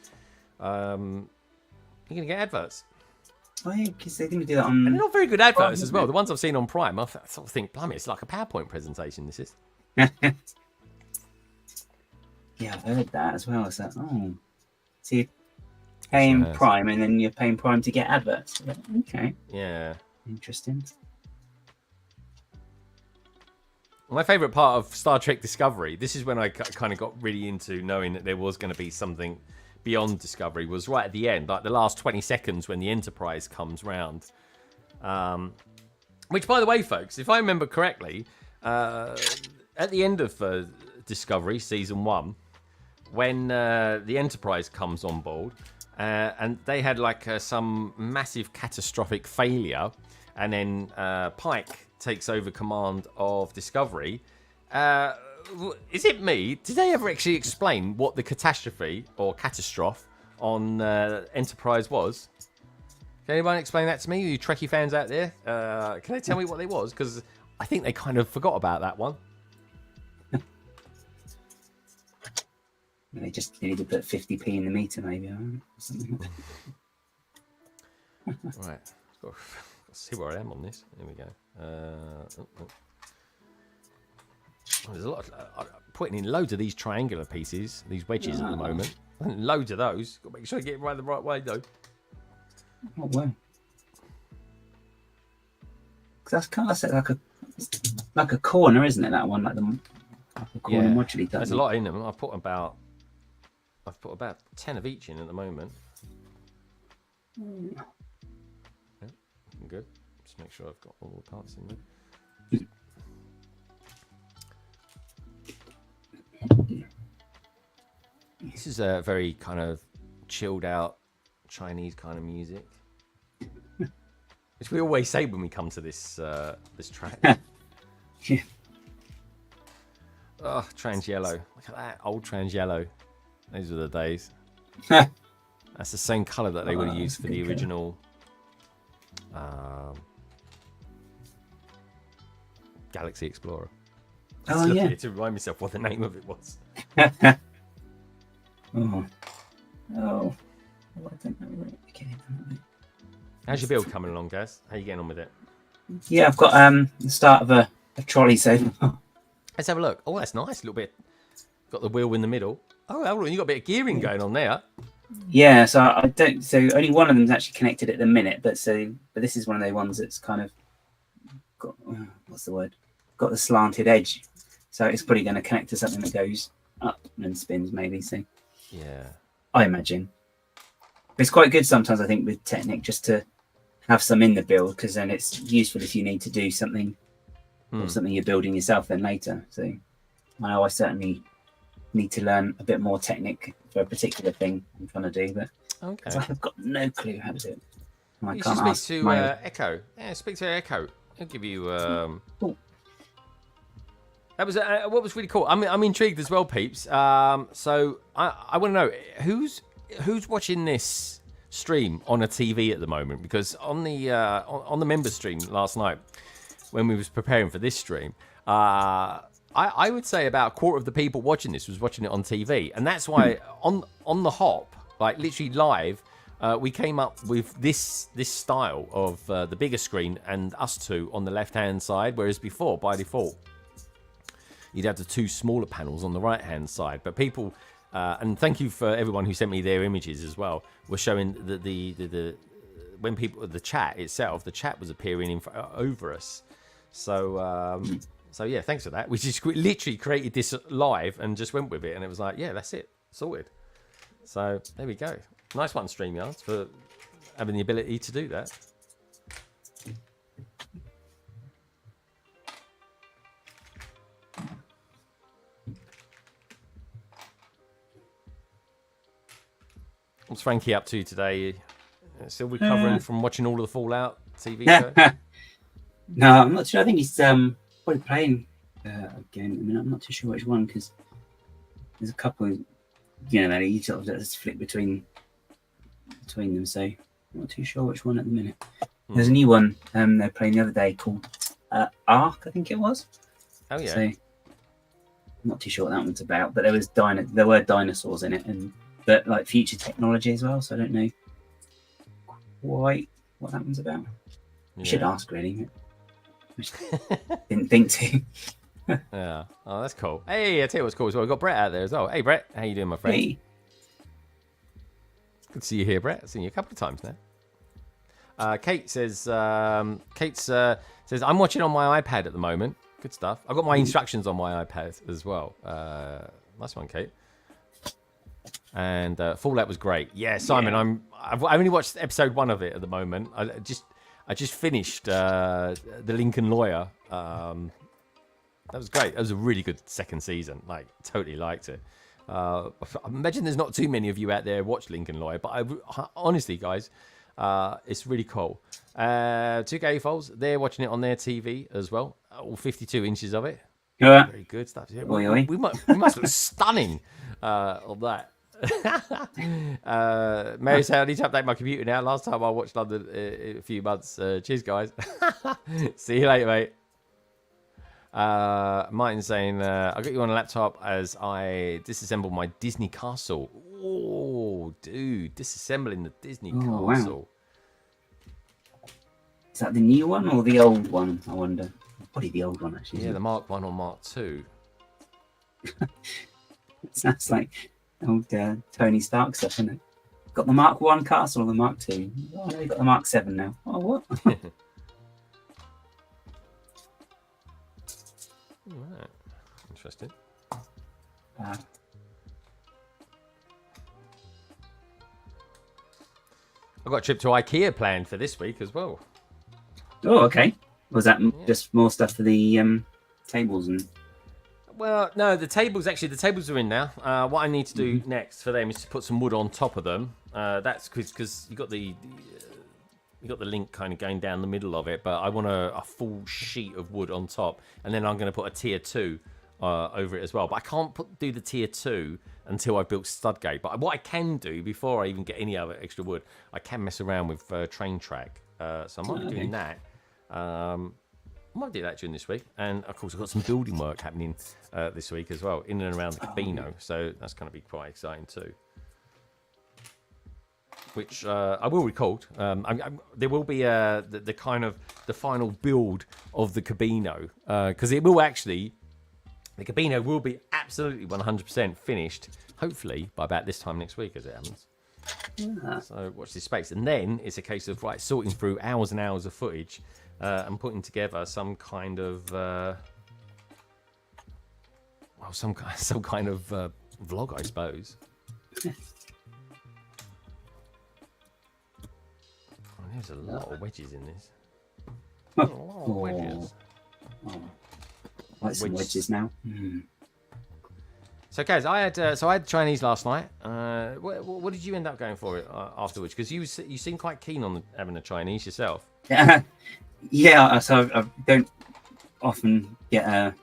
[SPEAKER 2] you're going to get adverts.
[SPEAKER 3] Oh, yeah, because they didn't do that on...
[SPEAKER 2] And they're not very good adverts as well. The ones I've seen on Prime, I sort of think, blimey, it's like a PowerPoint presentation, this is.
[SPEAKER 3] Yeah, I've heard that as well. It's like, oh... So you're paying Prime, and then you're paying Prime to get adverts. Okay.
[SPEAKER 2] Yeah.
[SPEAKER 3] Interesting.
[SPEAKER 2] My favourite part of Star Trek Discovery, this is when I kind of got really into knowing that there was going to be something beyond Discovery, was right at the end, like the last 20 seconds when the Enterprise comes round. Which, by the way, folks, if I remember correctly, at the end of Discovery Season 1, when the Enterprise comes on board, and they had like some massive catastrophic failure, and then Pike takes over command of Discovery. Is it me? Did they ever actually explain what the catastrophe or catastrophe on Enterprise was? Can anyone explain that to me? You Trekkie fans out there? Can they tell me what it was? Because I think they kind of forgot about that one.
[SPEAKER 3] They just need to put 50p in the meter, maybe, or something.
[SPEAKER 2] Right. Let's see where I am on this. Here we go. There's a lot. I'm putting in loads of these triangular pieces, these wedges at the moment. Loads of those. Got to make sure I get it right the right way, though.
[SPEAKER 3] Oh, wow. That's kind of like a corner, isn't it? That one, like a corner modulator.
[SPEAKER 2] There's a lot in them. I've put about 10 of each in at the moment. Yeah, good. Just make sure I've got all the parts in there. This is a very kind of chilled out Chinese kind of music, which we always say when we come to this track.
[SPEAKER 3] Yeah.
[SPEAKER 2] Oh, Trans Yellow. Look at that. Old Trans Yellow. Those were the days. That's the same colour that they would have used for the original Galaxy Explorer.
[SPEAKER 3] Oh yeah.
[SPEAKER 2] To remind myself what the name of it was.
[SPEAKER 3] Oh. Oh. I don't know. Okay.
[SPEAKER 2] How's your build coming along, Gaz? How are you getting on with it?
[SPEAKER 3] Yeah, I've got the start of a trolley so far.
[SPEAKER 2] Let's have a look. Oh, that's nice. A little bit. Got the wheel in the middle. Oh, hold on. You got a bit of gearing going on there.
[SPEAKER 3] Yeah, so I don't. So only one of them's actually connected at the minute, but this is one of the ones that's kind of got what's the word? Got the slanted edge. So it's probably going to connect to something that goes up and spins, maybe. So
[SPEAKER 2] yeah,
[SPEAKER 3] I imagine it's quite good sometimes. I think with Technic just to have some in the build, because then it's useful if you need to do something or something you're building yourself then later. So I know I certainly need to learn a bit more Technic for a particular thing I'm trying to do, but
[SPEAKER 2] okay.
[SPEAKER 3] I've got no clue how to do it. I
[SPEAKER 2] You
[SPEAKER 3] can't
[SPEAKER 2] should
[SPEAKER 3] ask
[SPEAKER 2] speak to Echo. Yeah, speak to Echo. He'll give you. That was what was really cool. I'm intrigued as well, peeps. So I want to know who's watching this stream on a TV at the moment, because on the member stream last night when we was preparing for this stream, I would say about a quarter of the people watching this was watching it on TV, and that's why on the hop, like literally live, we came up with this style of the bigger screen and us two on the left hand side, whereas before by default you'd have the two smaller panels on the right hand side. But people, and thank you for everyone who sent me their images as well, were showing the when people, the chat itself, the chat was appearing over us. So so yeah, thanks for that. We just literally created this live and just went with it, and it was like, yeah, that's it, sorted. So there we go. Nice one, StreamYard, for having the ability to do that. What's Frankie up to today? Still recovering from watching all of the Fallout TV show?
[SPEAKER 3] No, I'm not sure. I think he's probably playing a game. I mean, I'm not too sure which one, because there's a couple, that you sort of just flip between them. So I'm not too sure which one at the minute. There's a new one they're playing the other day called Ark, I think it was.
[SPEAKER 2] Oh yeah.
[SPEAKER 3] So I'm not too sure what that one's about, but there were dinosaurs in it, but like future technology as well. So I don't know quite what that one's about. You should ask, really. Didn't think to.
[SPEAKER 2] Yeah. Oh, that's cool. Hey, I tell you what's cool as well. We've got Brett out there as well. Hey, Brett. How you doing, my friend?
[SPEAKER 3] Hey.
[SPEAKER 2] Good to see you here, Brett. I've seen you a couple of times now. Kate says, I'm watching on my iPad at the moment. Good stuff. I've got my instructions on my iPad as well. Nice one, Kate. And Fallout was great. Yeah, Simon, yeah. I've only watched episode 1 of it at the moment. I just finished the Lincoln Lawyer. That was great. That was a really good second season. Like, totally liked it. I imagine there's not too many of you out there who watch Lincoln Lawyer, but honestly, guys, it's really cool. 2K Foles, they're watching it on their TV as well. All 52 inches of it.
[SPEAKER 3] Yeah.
[SPEAKER 2] Very good stuff. Yeah,
[SPEAKER 3] we
[SPEAKER 2] must look stunning on that. Mary said, I need to update my computer now. Last time I watched London in a few months. Cheers, guys. See you later, mate. Martin saying, I got you on a laptop as I disassemble my Disney castle. Oh, dude, disassembling the Disney castle.
[SPEAKER 3] Wow. Is that the new one or the old one? I wonder. Probably the old one, actually.
[SPEAKER 2] Yeah, the Mark 1 or Mark 2.
[SPEAKER 3] It sounds like old Tony Stark stuff, isn't it? Got the Mark 1 castle or the Mark 2? Oh, no, you've got the Mark 7 now. Oh, what?
[SPEAKER 2] Right. Interesting. I've got a trip to IKEA planned for this week as well.
[SPEAKER 3] Oh, okay. Was that just more stuff for the tables and?
[SPEAKER 2] Well, no, the tables are in now. What I need to do next for them is to put some wood on top of them. That's because you got the link kind of going down the middle of it, but I want a full sheet of wood on top, and then I'm going to put a tier 2 over it as well. But I can't do the tier 2 until I've built Studgate. But what I can do before I even get any other extra wood, I can mess around with train track. So I might be doing that. I might do that during this week. And of course, I've got some building work happening this week as well, in and around the Cabino. So that's going to be quite exciting too. Which I will record. There will be the kind of the final build of the Cabino, because it will actually, the Cabino will be absolutely 100% finished, hopefully by about this time next week, as it happens. Yeah. So watch this space, and then it's a case of sorting through hours and hours of footage and putting together some kind of some kind of vlog, I suppose. There's a lot of wedges in this. A lot of wedges.
[SPEAKER 3] Like some wedges now. Mm.
[SPEAKER 2] So, guys, I had Chinese last night. What did you end up going for it afterwards? Because you seem quite keen on having a Chinese yourself.
[SPEAKER 3] Yeah. So I don't often get a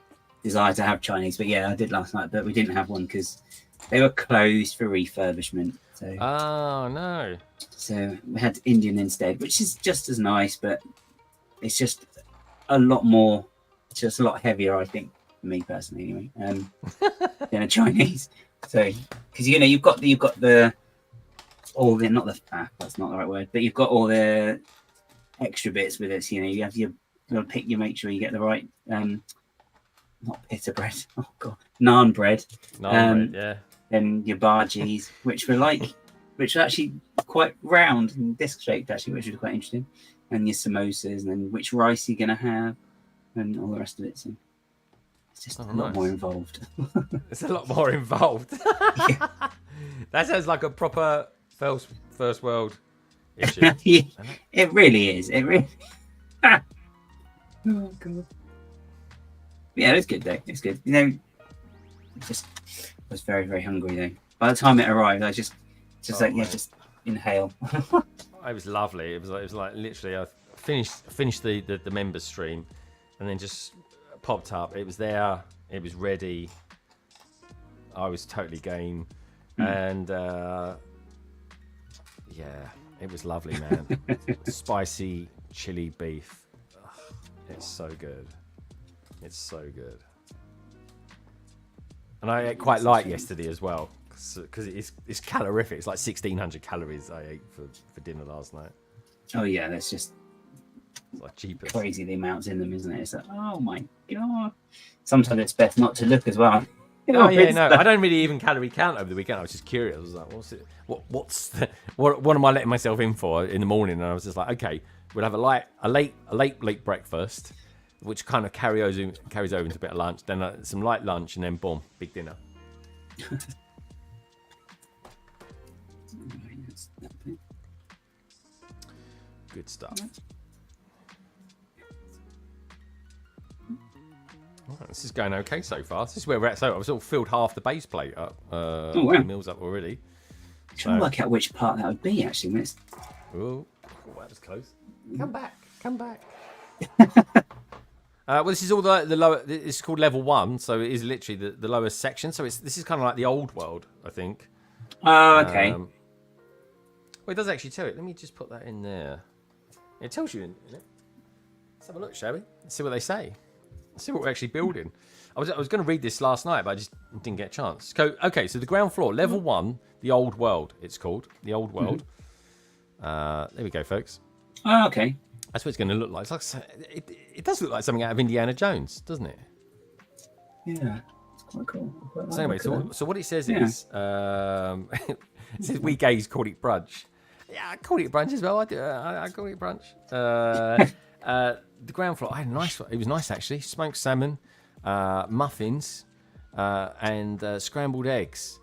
[SPEAKER 3] desire to have Chinese, but yeah, I did last night. But we didn't have one because they were closed for refurbishment. So. Oh
[SPEAKER 2] no.
[SPEAKER 3] So we had Indian instead, which is just as nice, but it's just a lot more, just a lot heavier, I think, for me personally, anyway, than a Chinese. So, because you've got all the not the that's not the right word, but you've got all the extra bits with it. You have your pick. You make sure you get the right, not pita bread. Oh god, naan bread.
[SPEAKER 2] Naan bread, yeah.
[SPEAKER 3] And your bhajis, which were actually quite round and disc shaped, actually, which was quite interesting. And your samosas, and then which rice you're gonna have, and all the rest of it. So it's just a lot more involved.
[SPEAKER 2] It's a lot more involved.
[SPEAKER 3] Yeah.
[SPEAKER 2] That sounds like a proper first world issue.
[SPEAKER 3] Yeah, it really is. It really. Oh god. Yeah, it's good though. It's good. I was very, very hungry though. By the time it arrived, I just just inhale.
[SPEAKER 2] It was lovely. It was like literally I finished the members stream, and then just popped up. It was there. It was ready. I was totally game, and yeah, it was lovely, man. Spicy chili beef. Ugh, it's so good. It's so good. And I ate quite light yesterday as well, because it's calorific. It's like 1,600 calories I ate for dinner last night.
[SPEAKER 3] Oh yeah, that's just
[SPEAKER 2] like cheapest.
[SPEAKER 3] Crazy the amounts in them, isn't it? It's like, oh my god. Sometimes it's best not to look as well.
[SPEAKER 2] Oh yeah, no, I don't really even calorie count over the weekend. I was just curious. I was like, what am I letting myself in for in the morning? And I was just like, okay, we'll have a late breakfast, which kind of carries over into a bit of lunch, then some light lunch, and then boom, big dinner. Good stuff. Right, this is going okay so far. This is where we're at. So I've sort of filled half the base plate up. The meal's up already.
[SPEAKER 3] Trying to work out which part that would be actually. When it's...
[SPEAKER 2] Oh, that was close. Come back. Well, this is all the lower. It's called level 1, so it is literally the lowest section. So this is kind of like the old world, I think.
[SPEAKER 3] Oh, okay.
[SPEAKER 2] Well, it does actually tell it. Let me just put that in there. It tells you in it. Let's have a look, shall we? Let's see what they say. Let's see what we're actually building. I was going to read this last night, but I just didn't get a chance. Okay, so the ground floor, level 1, the old world. It's called the old world. There we go, folks.
[SPEAKER 3] Oh, okay.
[SPEAKER 2] That's what it's going to look like. It's like it does look like something out of Indiana Jones, doesn't it?
[SPEAKER 3] Yeah, it's quite cool.
[SPEAKER 2] So anyway, so what it says is, it says we gays called it brunch. Yeah, I called it brunch as well. I do. I called it brunch. The ground floor, I had a nice one. It was nice actually. Smoked salmon, muffins, and scrambled eggs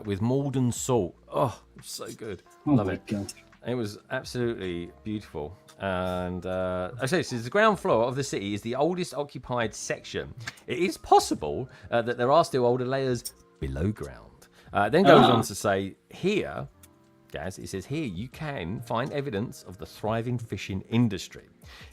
[SPEAKER 2] with Maldon salt. Oh, it was so good. Love it.
[SPEAKER 3] God.
[SPEAKER 2] It was absolutely beautiful. And so the ground floor of the city is the oldest occupied section. It is possible that there are still older layers below ground. Then goes on to say here, Gaz, it says here you can find evidence of the thriving fishing industry,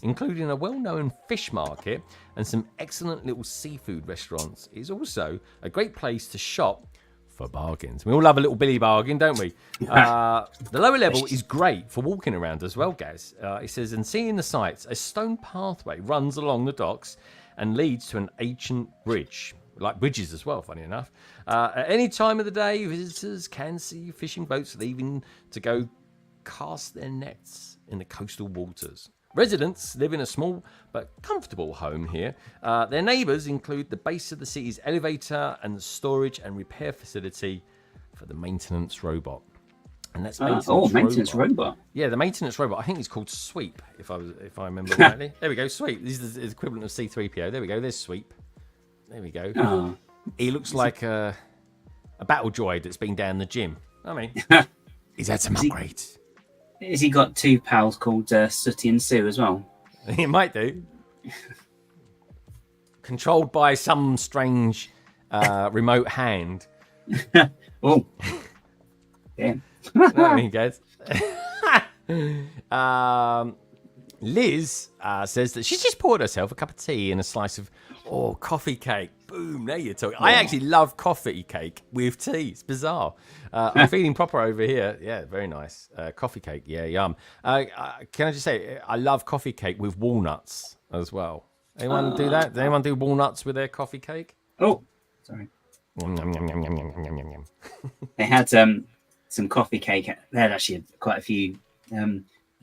[SPEAKER 2] including a well-known fish market and some excellent little seafood restaurants. It's also a great place to shop for bargains. We all love a little Billy bargain, don't we? The lower level is great for walking around as well, Gaz. It says, and seeing the sights, a stone pathway runs along the docks and leads to an ancient bridge. Like bridges as well, funny enough. At any time of the day, visitors can see fishing boats leaving to go cast their nets in the coastal waters. Residents live in a small but comfortable home here. Their neighbours include the base of the city's elevator and the storage and repair facility for the maintenance robot. And that's
[SPEAKER 3] maintenance robot.
[SPEAKER 2] Yeah, the maintenance robot. I think it's called Sweep, if I remember rightly. There we go, Sweep. This is the equivalent of C-3PO. There we go. There's Sweep. There we go.
[SPEAKER 3] Oh.
[SPEAKER 2] He looks like a battle droid that's been down the gym. I mean, he's had some upgrades.
[SPEAKER 3] Has he got two pals called Sooty and Sue as well?
[SPEAKER 2] He might do. Controlled by some strange remote hand.
[SPEAKER 3] Oh. Yeah.
[SPEAKER 2] I mean, guys. Liz says that she's just poured herself a cup of tea and a slice of coffee cake. Boom, there you're talking. I actually love coffee cake with tea. It's bizarre. I'm feeling proper over here. Yeah, very nice. Coffee cake, yeah, yum. Can I just say, I love coffee cake with walnuts as well. Anyone do that? Does anyone do walnuts with their coffee cake?
[SPEAKER 3] Oh, sorry.
[SPEAKER 2] Yum, yum, yum, yum, yum, yum, yum, yum.
[SPEAKER 3] They had some coffee cake. They had actually quite a few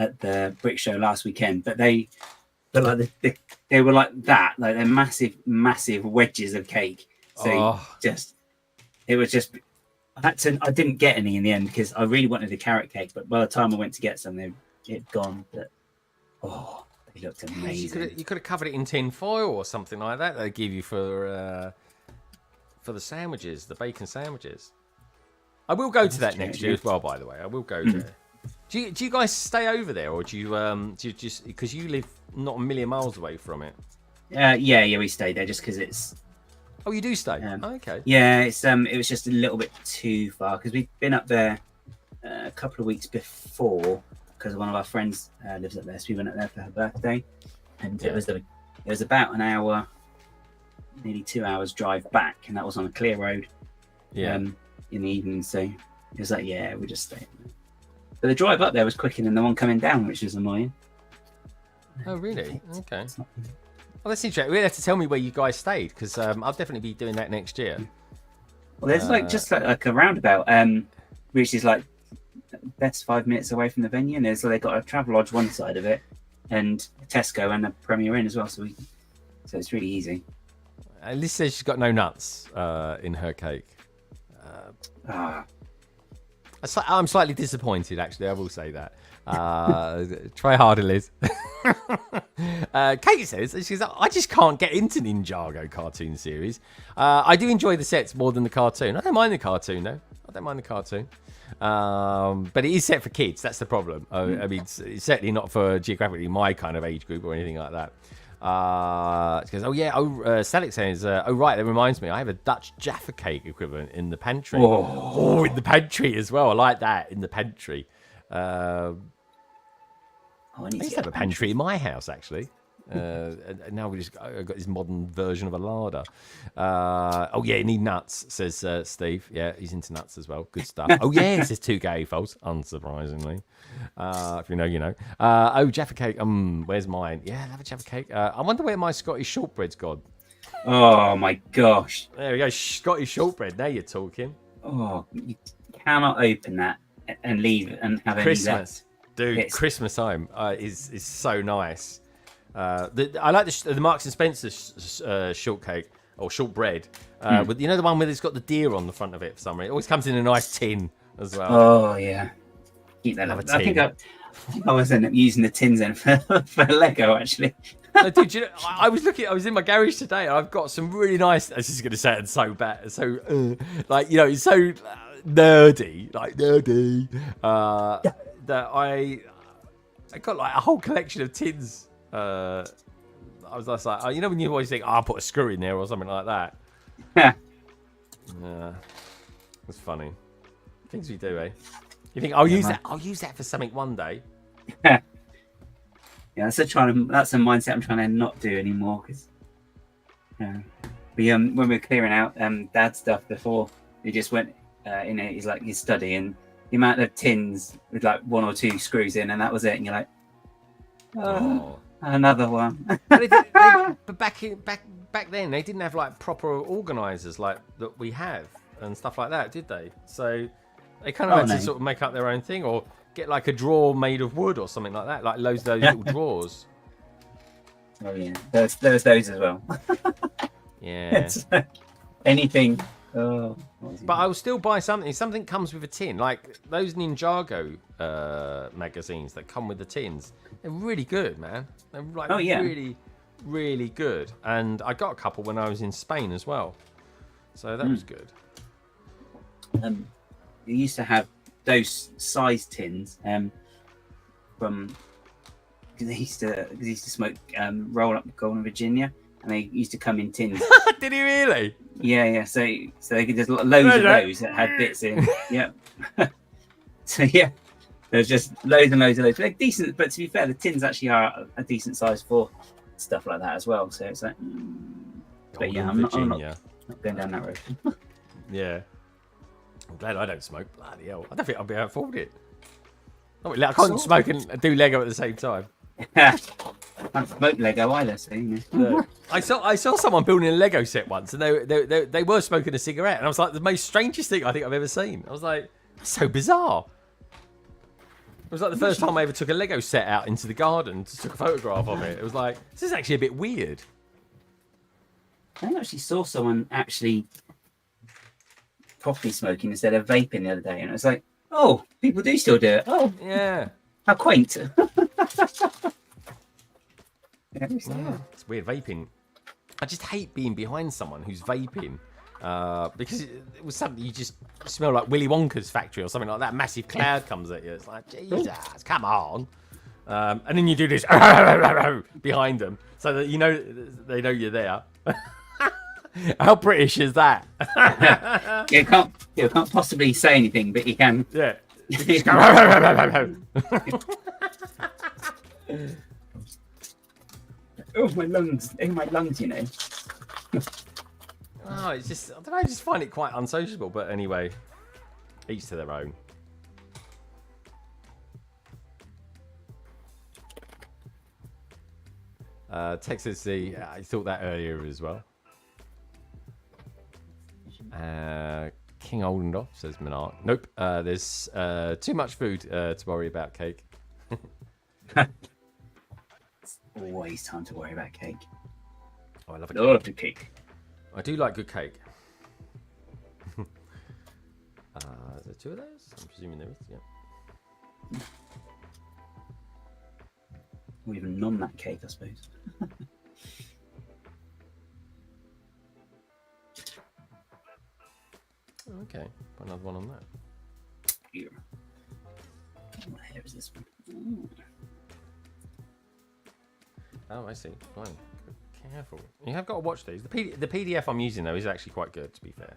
[SPEAKER 3] at the Brick Show last weekend, but they were like that, like they're massive wedges of cake. So it was just I didn't get any in the end because I really wanted a carrot cake, but by the time I went to get some, it'd gone. But they looked amazing.
[SPEAKER 2] You could have covered it in tin foil or something like that. They give you for the sandwiches, the bacon sandwiches. I will go to that next year as well. By the way, I will go there. Do you guys stay over there, or do you just because you live not a million miles away from it?
[SPEAKER 3] Yeah, we stayed there just because it's.
[SPEAKER 2] Oh, you do stay? Okay.
[SPEAKER 3] Yeah, it was just a little bit too far because we've been up there a couple of weeks before because one of our friends lives up there, so we went up there for her birthday, and it was about an hour, nearly 2 hours drive back, and that was on a clear road. Yeah. In the evening, so it was like, yeah, we just stayed. But the drive up there was quicker than the one coming down, which is annoying.
[SPEAKER 2] Oh, really? Okay. Well, that's interesting. We'll have to tell me where you guys stayed, because I'll definitely be doing that next year.
[SPEAKER 3] Well, there's just like a roundabout, which is like best 5 minutes away from the venue, and they've got a Travelodge one side of it, and a Tesco and a Premier Inn as well. So it's really easy.
[SPEAKER 2] Liz says she's got no nuts in her cake. I'm slightly disappointed, actually. I will say that. Try harder, Liz. Kate says, I just can't get into Ninjago cartoon series. I do enjoy the sets more than the cartoon. I don't mind the cartoon, though. But it is set for kids. That's the problem. I mean, it's certainly not for geographically my kind of age group or anything like that. Stalik says, right, that reminds me, I have a Dutch Jaffa cake equivalent in the pantry. Oh, in the pantry as well. I like that, in the pantry. I used to have a pantry in my house, actually. And now we just got this modern version of a larder. You need nuts, says Steve. Yeah, he's into nuts as well. Good stuff. Says 2 gay folks, unsurprisingly. If you know, you know. Jaffa cake. Where's mine? Yeah, I love a Jaffa cake. I wonder where my Scottish shortbread's gone.
[SPEAKER 3] Oh my gosh.
[SPEAKER 2] There we go. Scottish shortbread. Now you're talking.
[SPEAKER 3] Oh, you cannot open that and leave and have
[SPEAKER 2] Christmas.
[SPEAKER 3] Any left.
[SPEAKER 2] Dude, Christmas time is so nice. I like the Marks and Spencer shortcake or shortbread. With the one where it's got the deer on the front of it for some reason. It always comes in a nice tin as well.
[SPEAKER 3] Oh yeah, keep that. I think I was ending up using the tins then for Lego actually.
[SPEAKER 2] No, dude, I was in my garage today, and I've got some really nice. I was just going to say it so bad, it's so nerdy, that I got like a whole collection of tins. I was just like, when you always think, I'll put a screw in there or something like that. Yeah, it's funny. Things we do, eh? You think I'll use that? I'll use that for something one day.
[SPEAKER 3] Yeah, that's a mindset I'm trying to not do anymore. Because when we were clearing out Dad's stuff before, he just went in his study, and the amount of tins with like 1 or 2 screws in, and that was it. And you're like, oh. Another one.
[SPEAKER 2] But back then they didn't have like proper organisers like that we have and stuff like that, did they? So they kind of had to sort of make up their own thing, or get like a drawer made of wood or something like that, like loads of those little drawers.
[SPEAKER 3] Oh yeah, there's those as well.
[SPEAKER 2] Yeah.
[SPEAKER 3] Anything. Oh.
[SPEAKER 2] But I will still buy something. Something comes with a tin, like those Ninjago magazines that come with the tins. They're really good, man. They're like really, really good. And I got a couple when I was in Spain as well, so that was good.
[SPEAKER 3] You used to have those size tins from because they used to smoke roll up Golden Virginia, and they used to come in tins.
[SPEAKER 2] Did he really?
[SPEAKER 3] Yeah. So they could just loads of those that had bits in. Yeah. So yeah, there's just loads and loads of those. They're decent, but to be fair, the tins actually are a decent size for stuff like that as well. So it's like, but yeah, I'm not going down that road.
[SPEAKER 2] Yeah. I'm glad I don't smoke. Bloody hell. I don't think I'll be able to afford it. I can't smoke and do Lego at the same time.
[SPEAKER 3] I can't smoke Lego either, so
[SPEAKER 2] No. I saw someone building a Lego set once, and they were smoking a cigarette, and I was like, the most strangest thing I think I've ever seen. I was like, that's so bizarre. It was like the first time I ever took a Lego set out into the garden, took a photograph of it. It was like, this is actually a bit weird.
[SPEAKER 3] I actually saw someone actually properly smoking instead of vaping the other day, and it was like, oh, people do still do it. Oh,
[SPEAKER 2] yeah,
[SPEAKER 3] how quaint.
[SPEAKER 2] Yeah, it's weird vaping. I just hate being behind someone who's vaping because it was something you just smell like Willy Wonka's factory or something like that. Massive cloud comes at you. It's like, Jesus, come on. And then you do this behind them so that they know you're there. How British is that?
[SPEAKER 3] You can't possibly say anything, but you can.
[SPEAKER 2] Yeah.
[SPEAKER 3] Oh, my lungs,
[SPEAKER 2] Oh, it's just, I don't know, I just find it quite unsociable. But anyway, each to their own. Texas, I thought that earlier as well. King Oldendorf says Menard. Nope, there's too much food to worry about, Cake.
[SPEAKER 3] It's always time to worry about cake.
[SPEAKER 2] Oh, I love it.
[SPEAKER 3] Love the cake.
[SPEAKER 2] I do like good cake. Is there 2 of those? I'm presuming there is, yeah.
[SPEAKER 3] Or even non-nut cake, I suppose.
[SPEAKER 2] Okay, put another one on that.
[SPEAKER 3] Here. What hair is this one? Ooh.
[SPEAKER 2] Oh, I see. Fine. Careful. You have got to watch these. The PDF I'm using, though, is actually quite good, to be fair.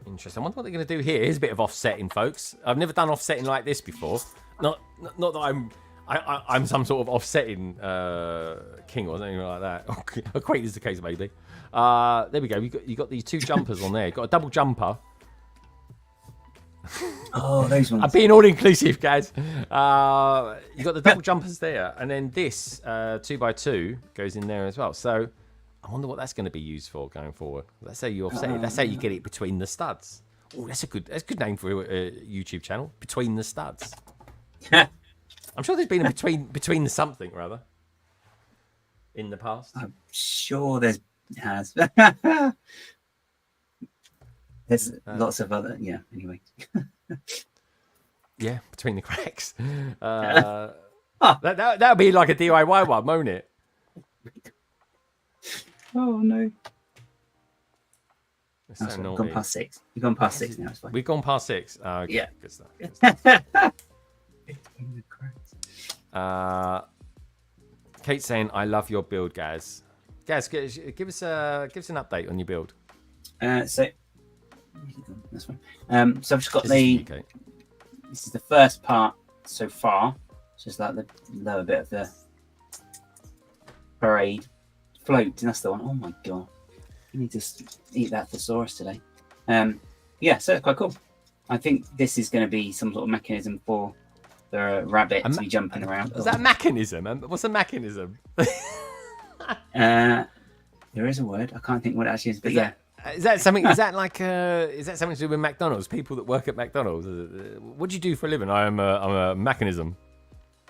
[SPEAKER 2] Interesting. I wonder what they're going to do here. Here's a bit of offsetting, folks. I've never done offsetting like this before. Not that I'm some sort of offsetting king or something like that. Or quite is the case, maybe. There we go. You got these 2 jumpers on there. You've got a double jumper.
[SPEAKER 3] Oh, those ones.
[SPEAKER 2] I'm being all inclusive, guys. You got the double jumpers there, and then this 2x2 goes in there as well. So I wonder what that's going to be used for going forward. Let's say you offset it. That's how you get it between the studs. Oh, that's a good name for a YouTube channel. Between the studs. I'm sure there's been a between the something rather in the past.
[SPEAKER 3] I'm sure there has. There's lots of other, anyway.
[SPEAKER 2] Yeah, between the cracks. That would be like a DIY one, won't it?
[SPEAKER 3] Oh, no.
[SPEAKER 2] So
[SPEAKER 3] we've gone past 6. We've gone past 6 now, it's fine.
[SPEAKER 2] We've gone past 6. Okay,
[SPEAKER 3] yeah.
[SPEAKER 2] Good stuff. Good stuff. Kate's saying, I love your build, Gaz. Gaz, give us an update on your build.
[SPEAKER 3] So That's fine. So I've just got
[SPEAKER 2] Okay.
[SPEAKER 3] This is the first part so far. It's just like the lower bit of the parade float. That's the one. Oh my god! You need to eat that thesaurus today. Yeah, so it's quite cool. I think this is going to be some sort of mechanism for the rabbit to be jumping around.
[SPEAKER 2] Is that a mechanism? What's a mechanism?
[SPEAKER 3] There is a word. I can't think what it actually is, but yeah.
[SPEAKER 2] Is that something? Is that like? Is that something to do with McDonald's? People that work at McDonald's. What do you do for a living? I'm a mechanism.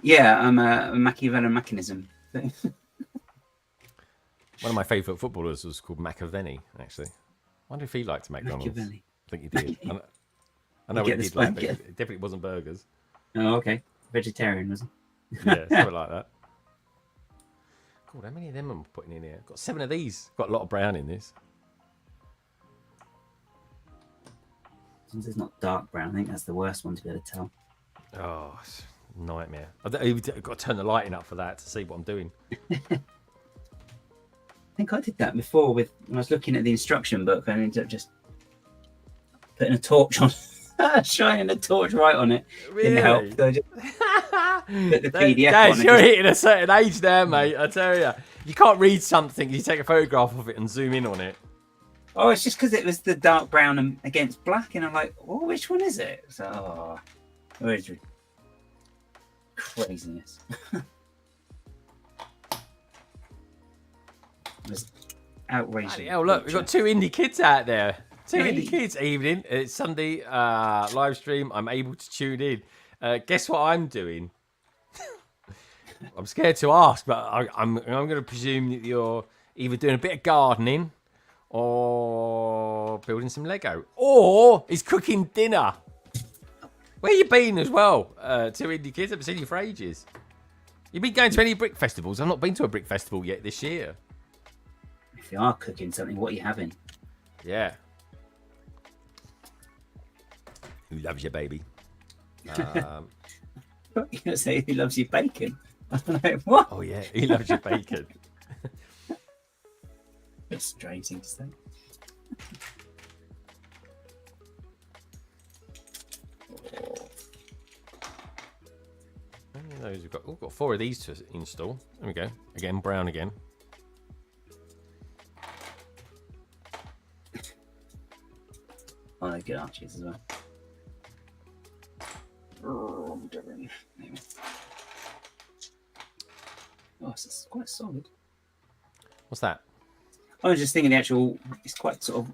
[SPEAKER 3] Yeah, I'm a Machiavellian mechanism.
[SPEAKER 2] One of my favourite footballers was called Machiavelli. Actually, I wonder if he liked McDonald's.
[SPEAKER 3] Machiavelli.
[SPEAKER 2] I think he did. I know what he did like, but it definitely wasn't burgers.
[SPEAKER 3] Oh, okay. Vegetarian, was he?
[SPEAKER 2] Yeah, something like that. God, how many of them am I putting in here? Got 7 of these. Got a lot of brown in this.
[SPEAKER 3] As long as it's not dark brown, I think that's the worst one to be able to tell.
[SPEAKER 2] Oh, nightmare. I've got to turn the lighting up for that to see what I'm doing.
[SPEAKER 3] I think I did that before when I was looking at the instruction book. I ended up just putting a torch on, shining a torch right on it.
[SPEAKER 2] Really?
[SPEAKER 3] Didn't help. So I just put the PDF
[SPEAKER 2] Guys,
[SPEAKER 3] on
[SPEAKER 2] you're
[SPEAKER 3] it.
[SPEAKER 2] hitting a certain age there, mate. I tell you. You can't read something. You take a photograph of it and zoom in on it.
[SPEAKER 3] Oh, it's just because it was the dark brown and against black, and I'm like, oh, which one is it? So, where's your craziness? It was outrageous.
[SPEAKER 2] Oh, look, we've got 2 indie kids out there. 2 indie kids evening. It's Sunday live stream. I'm able to tune in. Guess what I'm doing? I'm scared to ask, but I'm going to presume that you're either doing a bit of gardening or building some Lego, or he's cooking dinner. Where you been as well? 2 indie kids. I haven't seen you for ages. You been going to any brick festivals? I've not been to a brick festival yet this year.
[SPEAKER 3] If you are cooking something, what are you having?
[SPEAKER 2] Yeah. Who loves your baby?
[SPEAKER 3] You're going to say who loves your bacon? I'm like, what?
[SPEAKER 2] Oh yeah, he loves your bacon.
[SPEAKER 3] That's a strange thing to say.
[SPEAKER 2] How many of those we've got? Oh, we've got 4 of these to install. There we go. Again, brown again.
[SPEAKER 3] Oh, they're good arches as well. Oh, it's quite solid.
[SPEAKER 2] What's that?
[SPEAKER 3] I was just thinking the actual, it's quite sort of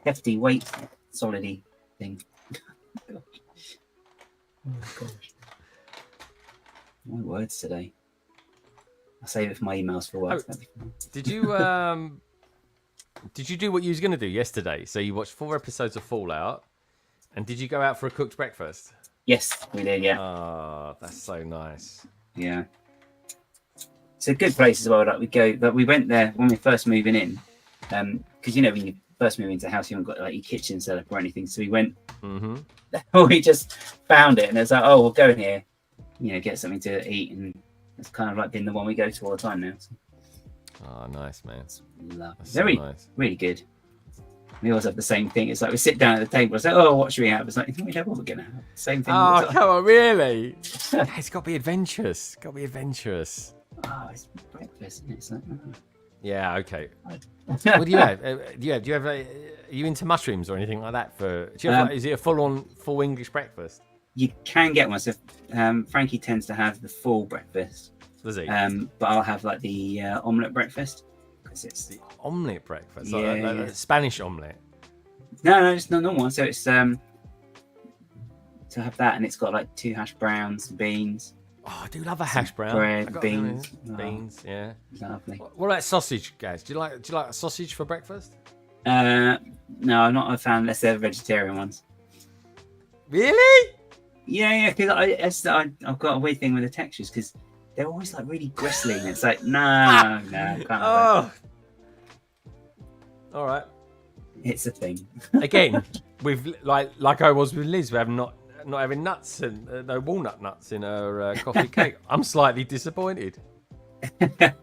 [SPEAKER 3] hefty weight, solidy thing. Oh gosh. My words today. I'll save it for my emails for work.
[SPEAKER 2] Oh, did you do what you was going to do yesterday? So you watched 4 episodes of Fallout, and did you go out for a cooked breakfast?
[SPEAKER 3] Yes, we did, yeah.
[SPEAKER 2] Oh, that's so nice.
[SPEAKER 3] Yeah. It's a good place as well that we go. But we went there when we first moving in, because you know when you first move into a house, you haven't got like your kitchen set up or anything. So we went.
[SPEAKER 2] Mm-hmm.
[SPEAKER 3] We just found it, and it's like, oh, we'll go in here, you know, get something to eat, and it's kind of like been the one we go to all the time now. So.
[SPEAKER 2] Oh, nice, man.
[SPEAKER 3] That's
[SPEAKER 2] so
[SPEAKER 3] very,
[SPEAKER 2] nice.
[SPEAKER 3] Really good. We always have the same thing. It's like we sit down at the table. It's like, oh, what should we have? It's like, we know what we're gonna have. Same thing.
[SPEAKER 2] Oh, come on, really? It's got to be adventurous. It's got to be adventurous.
[SPEAKER 3] Oh, it's breakfast, isn't it? It's like, oh.
[SPEAKER 2] Yeah, okay. What do you have? Do you have? Are you into mushrooms or anything like that? Is it a full English breakfast?
[SPEAKER 3] You can get one. So Frankie tends to have the full breakfast.
[SPEAKER 2] Does he?
[SPEAKER 3] But I'll have like the omelette breakfast because it's
[SPEAKER 2] the omelette breakfast.
[SPEAKER 3] Yeah,
[SPEAKER 2] like Spanish omelette.
[SPEAKER 3] No, it's not normal one. So it's to have that, and it's got like 2 hash browns, beans.
[SPEAKER 2] Oh, I do love a hash brown.
[SPEAKER 3] Bread, beans.
[SPEAKER 2] Beans, yeah.
[SPEAKER 3] Lovely.
[SPEAKER 2] What about sausage, guys? Do you like sausage for breakfast?
[SPEAKER 3] No, I'm not a fan unless they're vegetarian ones.
[SPEAKER 2] Really?
[SPEAKER 3] Yeah, because I've got a weird thing with the textures because they're always like really bristly, and it's like no, can't have that.
[SPEAKER 2] All right.
[SPEAKER 3] It's a thing.
[SPEAKER 2] Again, with like I was with Liz, we have not having nuts and no walnut nuts in her coffee cake. I'm slightly disappointed.
[SPEAKER 3] But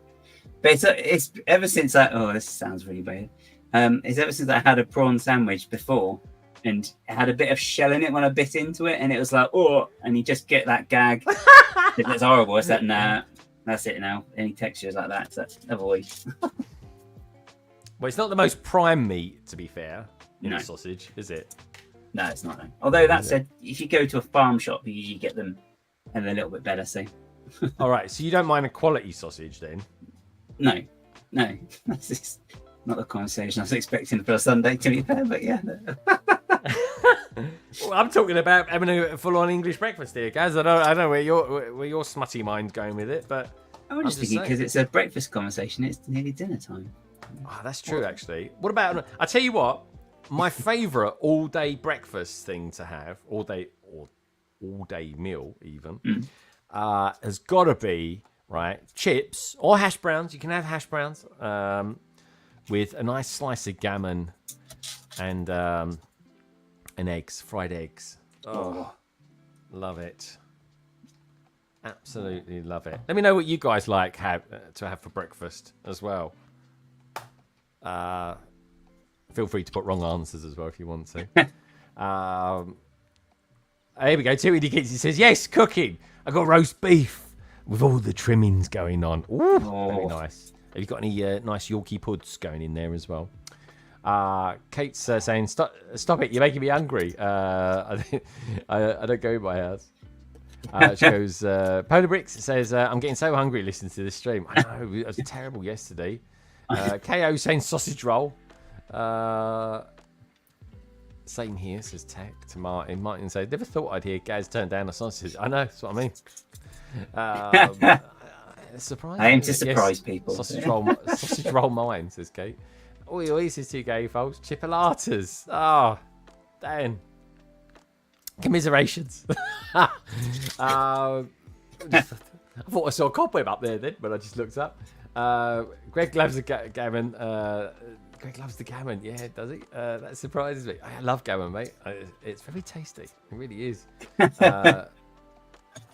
[SPEAKER 3] it's ever since that. Oh, this sounds really bad. is ever since I had a prawn sandwich before, and it had a bit of shell in it when I bit into it, and it was like, oh, and you just get that gag. It's horrible. It's that, nah, that's it now. Any textures like that, so avoid.
[SPEAKER 2] Well, it's not the most prime meat, to be fair, in
[SPEAKER 3] No.
[SPEAKER 2] the sausage, is it?
[SPEAKER 3] No, it's not. No. Although that said, if you go to a farm shop, you usually get them and they're a little bit better. So,
[SPEAKER 2] All right, so you don't mind a quality sausage then?
[SPEAKER 3] no, that's just not the conversation I was expecting for a Sunday, to be fair. But yeah,
[SPEAKER 2] Well, I'm talking about having a full-on English breakfast here, guys. I don't know where your smutty mind's going with it, but
[SPEAKER 3] I'm just thinking because it's a breakfast conversation. It's nearly dinner time.
[SPEAKER 2] oh, that's true, actually. What about? I tell you what, my favourite all-day breakfast thing to have, all-day meal even, has got to be right chips or hash browns. You can have hash browns with a nice slice of gammon and eggs, fried eggs. Oh, love it. Absolutely love it. Let me know what you guys like to have for breakfast as well. Feel free to put wrong answers as well if you want to. Here we go. Too Easy Kids. He says, yes, cooking. I got roast beef with all the trimmings going on. Ooh, very nice. Have you got any nice Yorkie puds going in there as well? Kate's saying, stop it, you're making me hungry. I don't go in my house. She goes, Polar Bricks says, I'm getting so hungry listening to this stream. I know, it was terrible yesterday. KO saying sausage roll. Same here, says Tech to Martin. Martin says, never thought I'd hear Gaz turn down a sausage. I know, that's what I mean. Surprising.
[SPEAKER 3] I aim to surprise people.
[SPEAKER 2] Sausage roll mine, says Kate. Oi, oi, says 2K folks. Chipolatas. Oh, Dan. Commiserations. I thought I saw a cobweb up there then, but I just looked up. Greg loves the gammon. Greg loves the gammon. Yeah, does he? That surprises me. I love gammon, mate. It's very tasty. It really is.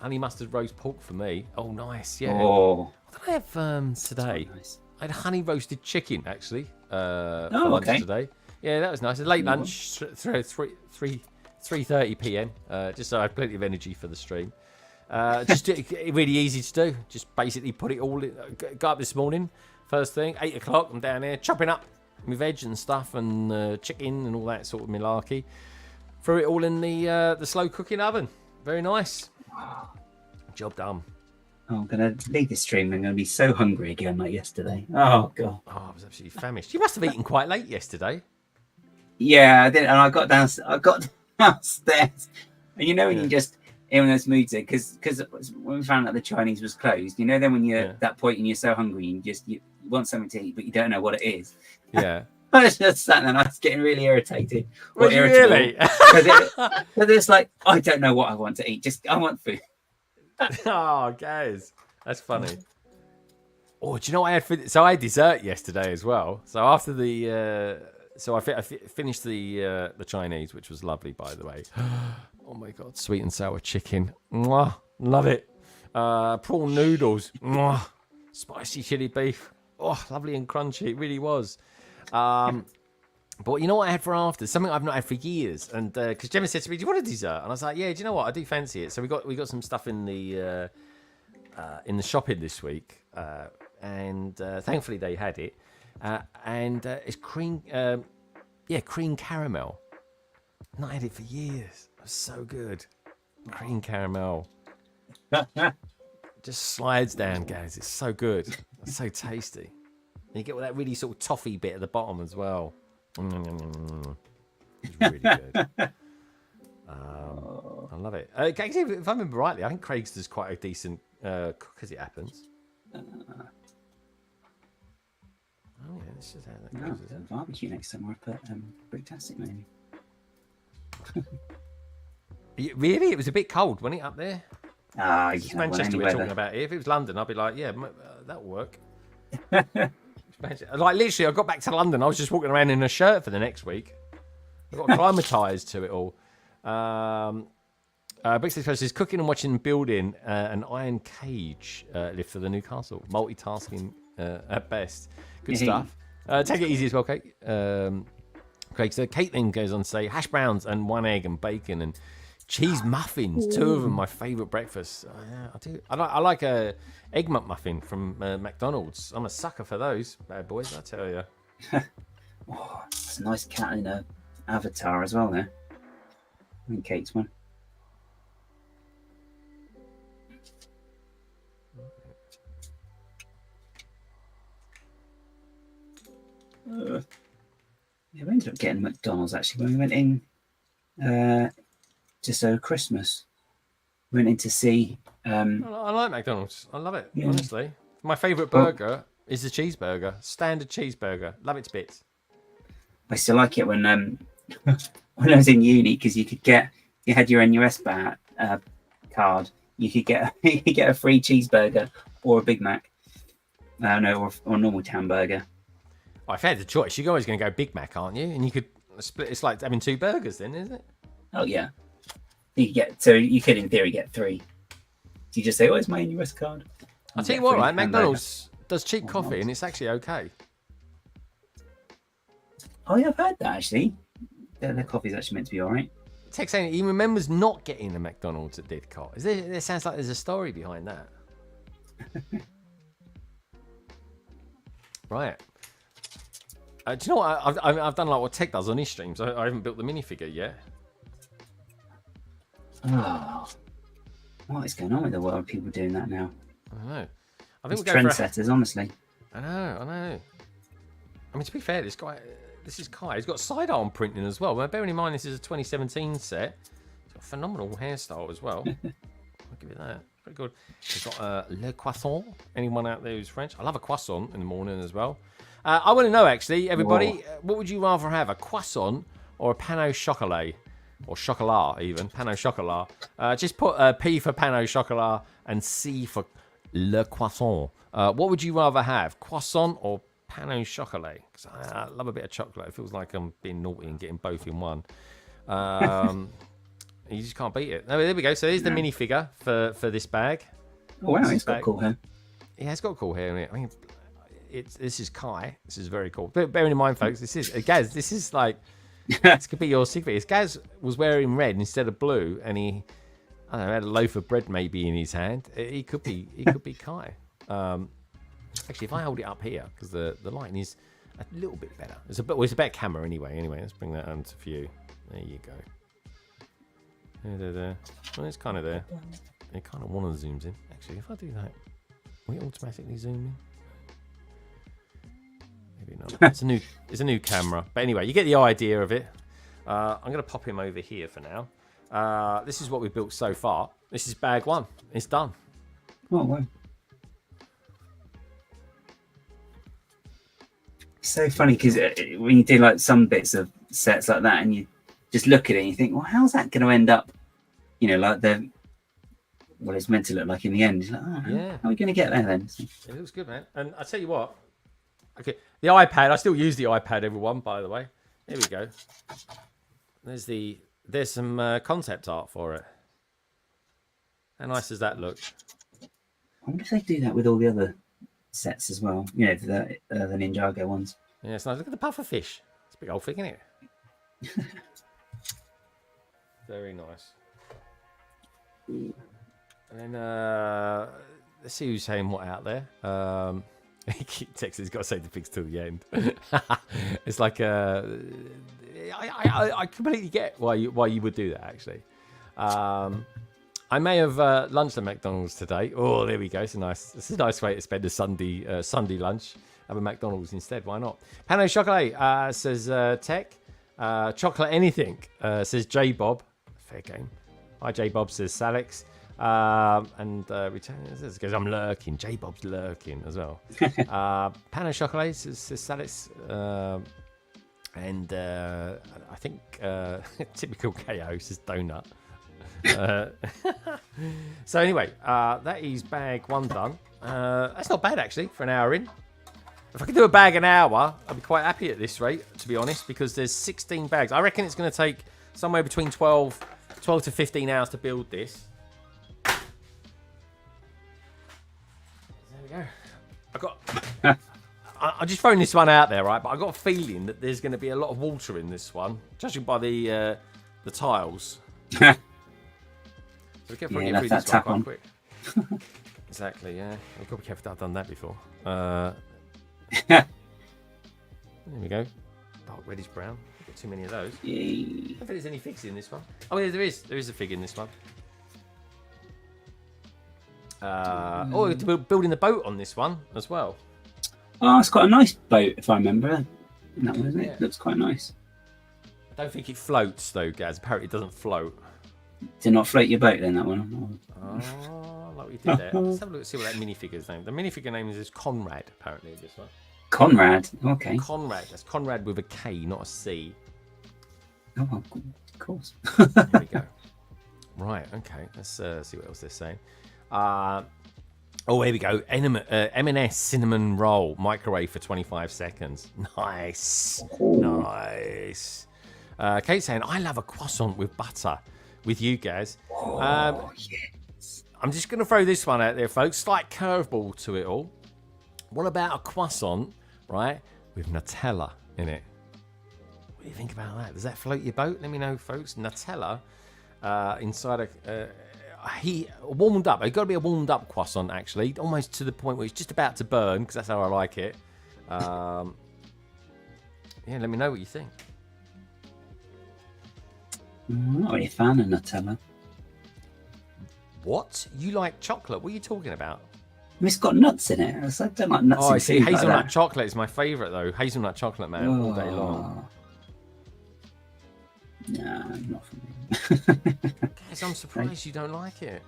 [SPEAKER 2] Honey mustard roast pork for me. Oh, nice. Yeah.
[SPEAKER 3] Oh.
[SPEAKER 2] What did I have today?
[SPEAKER 3] Nice.
[SPEAKER 2] I had honey roasted chicken actually for
[SPEAKER 3] Oh,
[SPEAKER 2] lunch
[SPEAKER 3] okay.
[SPEAKER 2] today. Yeah, that was nice. A late lunch, 3:30 p.m. Just so I had plenty of energy for the stream. Just really easy to do. Just basically put it all in. Got up this morning, first thing, 8 o'clock. I'm down here chopping up my veg and stuff and chicken and all that sort of malarkey. Threw it all in the slow cooking oven. Very nice. Job done.
[SPEAKER 3] Oh, I'm going to leave this stream. I'm going to be so hungry again like yesterday. Oh, God.
[SPEAKER 2] Oh, I was absolutely famished. You must have eaten quite late yesterday.
[SPEAKER 3] Yeah, I did. And I got downstairs. And you know when you just in those moods, because when we found out the Chinese was closed, you know, then when you're at that point and you're so hungry, you want something to eat, but you don't know what it is.
[SPEAKER 2] Yeah.
[SPEAKER 3] I was just sat there and I was getting really irritated.
[SPEAKER 2] Was you really?
[SPEAKER 3] Because it's like, I don't know what I want to eat. I want food.
[SPEAKER 2] Oh, guys, that's funny. Oh, do you know what I had? So I had dessert yesterday as well. So after I finished the Chinese, which was lovely, by the way. Oh my God, sweet and sour chicken. Mwah, love it. Prawn noodles. Mwah, spicy chili beef. Oh, lovely and crunchy. It really was. But you know what I had for after? Something I've not had for years. And because Gemma said to me, "Do you want a dessert?" And I was like, "Yeah, do you know what? I do fancy it." So we got some stuff in the shopping this week, and thankfully they had it. And it's cream caramel. I've not had it for years. It was so good. Cream caramel. Just slides down, guys. It's so good. It's so tasty. And you get all that really sort of toffee bit at the bottom as well. It's really good. I love it. Actually, if I remember rightly, I think Craig's does quite a decent cook as it happens. Oh yeah, this is how that goes. Isn't it?
[SPEAKER 3] Barbecue next time I put Bricktastic maybe.
[SPEAKER 2] Really? It was a bit cold, wasn't it, up there?
[SPEAKER 3] It's
[SPEAKER 2] Manchester we're talking about here. If it was London, I'd be like, yeah, that'll work. Like literally, I got back to London. I was just walking around in a shirt for the next week. I got acclimatised to it all. Brixton Express is cooking and watching building an iron cage lift for the new castle. Multitasking at best. Good stuff. Take it easy as well, Kate. Craig, so Kate then goes on to say hash browns and 1 egg and bacon and cheese muffins. 2 of them, my favourite breakfast. Yeah, I do. I like a egg McMuffin from McDonald's. I'm a sucker for those bad boys, I tell you.
[SPEAKER 3] Oh, that's a nice cat in a avatar as well there. I think Kate's one. Yeah, we ended up getting McDonald's actually when we went in just over Christmas. We went in to see.
[SPEAKER 2] I like McDonald's. I love it,
[SPEAKER 3] Yeah.
[SPEAKER 2] honestly. My favourite burger is the cheeseburger. Standard cheeseburger. Love it to bits.
[SPEAKER 3] I still like it when when I was in uni because you had your NUS card. You could get a free cheeseburger or a Big Mac. No, or a normal town burger.
[SPEAKER 2] Well, if you had the choice, you're always going to go Big Mac, aren't you? And you could split. It's like having 2 burgers, then, isn't it?
[SPEAKER 3] Oh yeah. You could in theory get 3. So you just say, "Oh, it's my NUS card."
[SPEAKER 2] I'll tell you what, right? McDonald's does cheap coffee, and it's actually okay.
[SPEAKER 3] Oh yeah, I've heard that actually. Their coffee's actually meant to be all right.
[SPEAKER 2] Tex saying he remembers not getting the McDonald's at Didcot. There sounds like there's a story behind that. Right. Do you know what? I've done like what Tech does on his streams. I haven't built the minifigure yet.
[SPEAKER 3] Oh, what is going on with the world? People doing that now.
[SPEAKER 2] I don't know. I
[SPEAKER 3] It's
[SPEAKER 2] think we're going
[SPEAKER 3] trendsetters, honestly.
[SPEAKER 2] I know. I mean, to be fair, this is Kai. He's got sidearm printing as well. Well, bearing in mind this is a 2017 set. He's got a phenomenal hairstyle as well. I'll give it that. Pretty good. He's got Le Croissant. Anyone out there who's French? I love a croissant in the morning as well. I want to know, actually, everybody, what would you rather have, a croissant or a pain au chocolat? Or chocolat, even. Pain au chocolat. Just put P for pain au chocolat and C for Le Croissant. What would you rather have, croissant or pain au chocolat? Because I love a bit of chocolate. It feels like I'm being naughty and getting both in one. You just can't beat it. Oh, there we go. So there's the minifigure for this bag.
[SPEAKER 3] Oh wow, it's got cool hair.
[SPEAKER 2] Yeah, it's got cool hair in it. I mean, this is Kai. This is very cool. But bearing in mind, folks, this is Gaz. This is like this could be your secret. If Gaz was wearing red instead of blue, and he, I don't know, had a loaf of bread maybe in his hand, he could be Kai. Actually, if I hold it up here, because the lighting is a little bit better. It's a better camera anyway. Anyway, let's bring that onto view. There you go. There. Well, it's kind of there. It kind of one of the zooms in. Actually, if I do that, will it automatically zoom in? Maybe not. It's a new camera. But anyway, you get the idea of it. I'm going to pop him over here for now. This is what we've built so far. This is bag 1. It's done.
[SPEAKER 3] Oh wow. It's so funny because when you do like some bits of sets like that and you just look at it and you think, well, how's that going to end up, like what it's meant to look like in the end? Like, how are we going to get there then?
[SPEAKER 2] It looks good, man. And I tell you what, okay, the iPad, I still use the iPad, everyone, by the way. There we go. There's some concept art for it. How nice does that look?
[SPEAKER 3] I wonder if they do that with all the other sets as well. The Ninjago ones.
[SPEAKER 2] Yeah, it's nice. Look at the puffer fish. It's a big old thing, isn't it? Very nice. And then let's see who's saying what out there. Texas got to save the pigs till the end. It's like I completely get why you would do that. Actually, I may have lunched at McDonald's today. Oh, there we go. It's a nice way to spend a Sunday lunch. Have a McDonald's instead. Why not? Pan au chocolat says Tech. Chocolate anything says J Bob. Fair game. Hi J Bob says Salix. And return because I'm lurking. J Bob's lurking as well. Pan au chocolat says Salix. And I think typical KO says donut. So anyway, that is bag 1 done. That's not bad actually for an hour in. If I could do a bag an hour, I'd be quite happy at this rate, to be honest, because there's 16 bags. I reckon it's going to take somewhere between 12 to 15 hours to build this. There we go. I'm just throwing this one out there, right? But I got a feeling that there's going to be a lot of water in this one, judging by the tiles. So we can probably get through this one quite quick. Exactly, yeah. I've got to be careful that I've done that before. There we go. Dark reddish brown. Got too many of those. I don't think there's any figs in this one. Oh, yeah, there is. There is a fig in this one. Oh, building the boat on this one as well.
[SPEAKER 3] Oh, it's quite a nice boat, if I remember. That one, isn't it? It looks quite nice.
[SPEAKER 2] I don't think it floats, though, Gaz. Apparently it doesn't float.
[SPEAKER 3] Did not float your boat, then, that one?
[SPEAKER 2] Oh, like we did there. Let's have a look, see what that minifigure's name. The minifigure name is Conrad, apparently, this one.
[SPEAKER 3] Conrad? Okay.
[SPEAKER 2] Conrad. That's Conrad with a K, not a C.
[SPEAKER 3] Oh, of course.
[SPEAKER 2] Here we go. Right, okay. Let's see what else they're saying. Oh, here we go. M&S cinnamon roll, microwave for 25 seconds. Nice. Nice. Kate's saying, I love a croissant with butter with you guys.
[SPEAKER 3] Yes.
[SPEAKER 2] I'm just going to throw this one out there, folks. Slight curveball to it all. What about a croissant, right, with Nutella in it? What do you think about that? Does that float your boat? Let me know, folks. Nutella inside a... warmed up. It's got to be a warmed up croissant, actually, almost to the point where it's just about to burn, because that's how I like it. Yeah, let me know what you think.
[SPEAKER 3] I'm not really a fan of Nutella.
[SPEAKER 2] What? You like chocolate? What are you talking about?
[SPEAKER 3] It's got nuts in it. I don't like nuts in
[SPEAKER 2] I see.
[SPEAKER 3] food
[SPEAKER 2] Hazelnut
[SPEAKER 3] like that.
[SPEAKER 2] chocolate is my favourite, though. Hazelnut chocolate, man, all day long.
[SPEAKER 3] Nah, not for me.
[SPEAKER 2] Guys, I'm surprised you don't like it.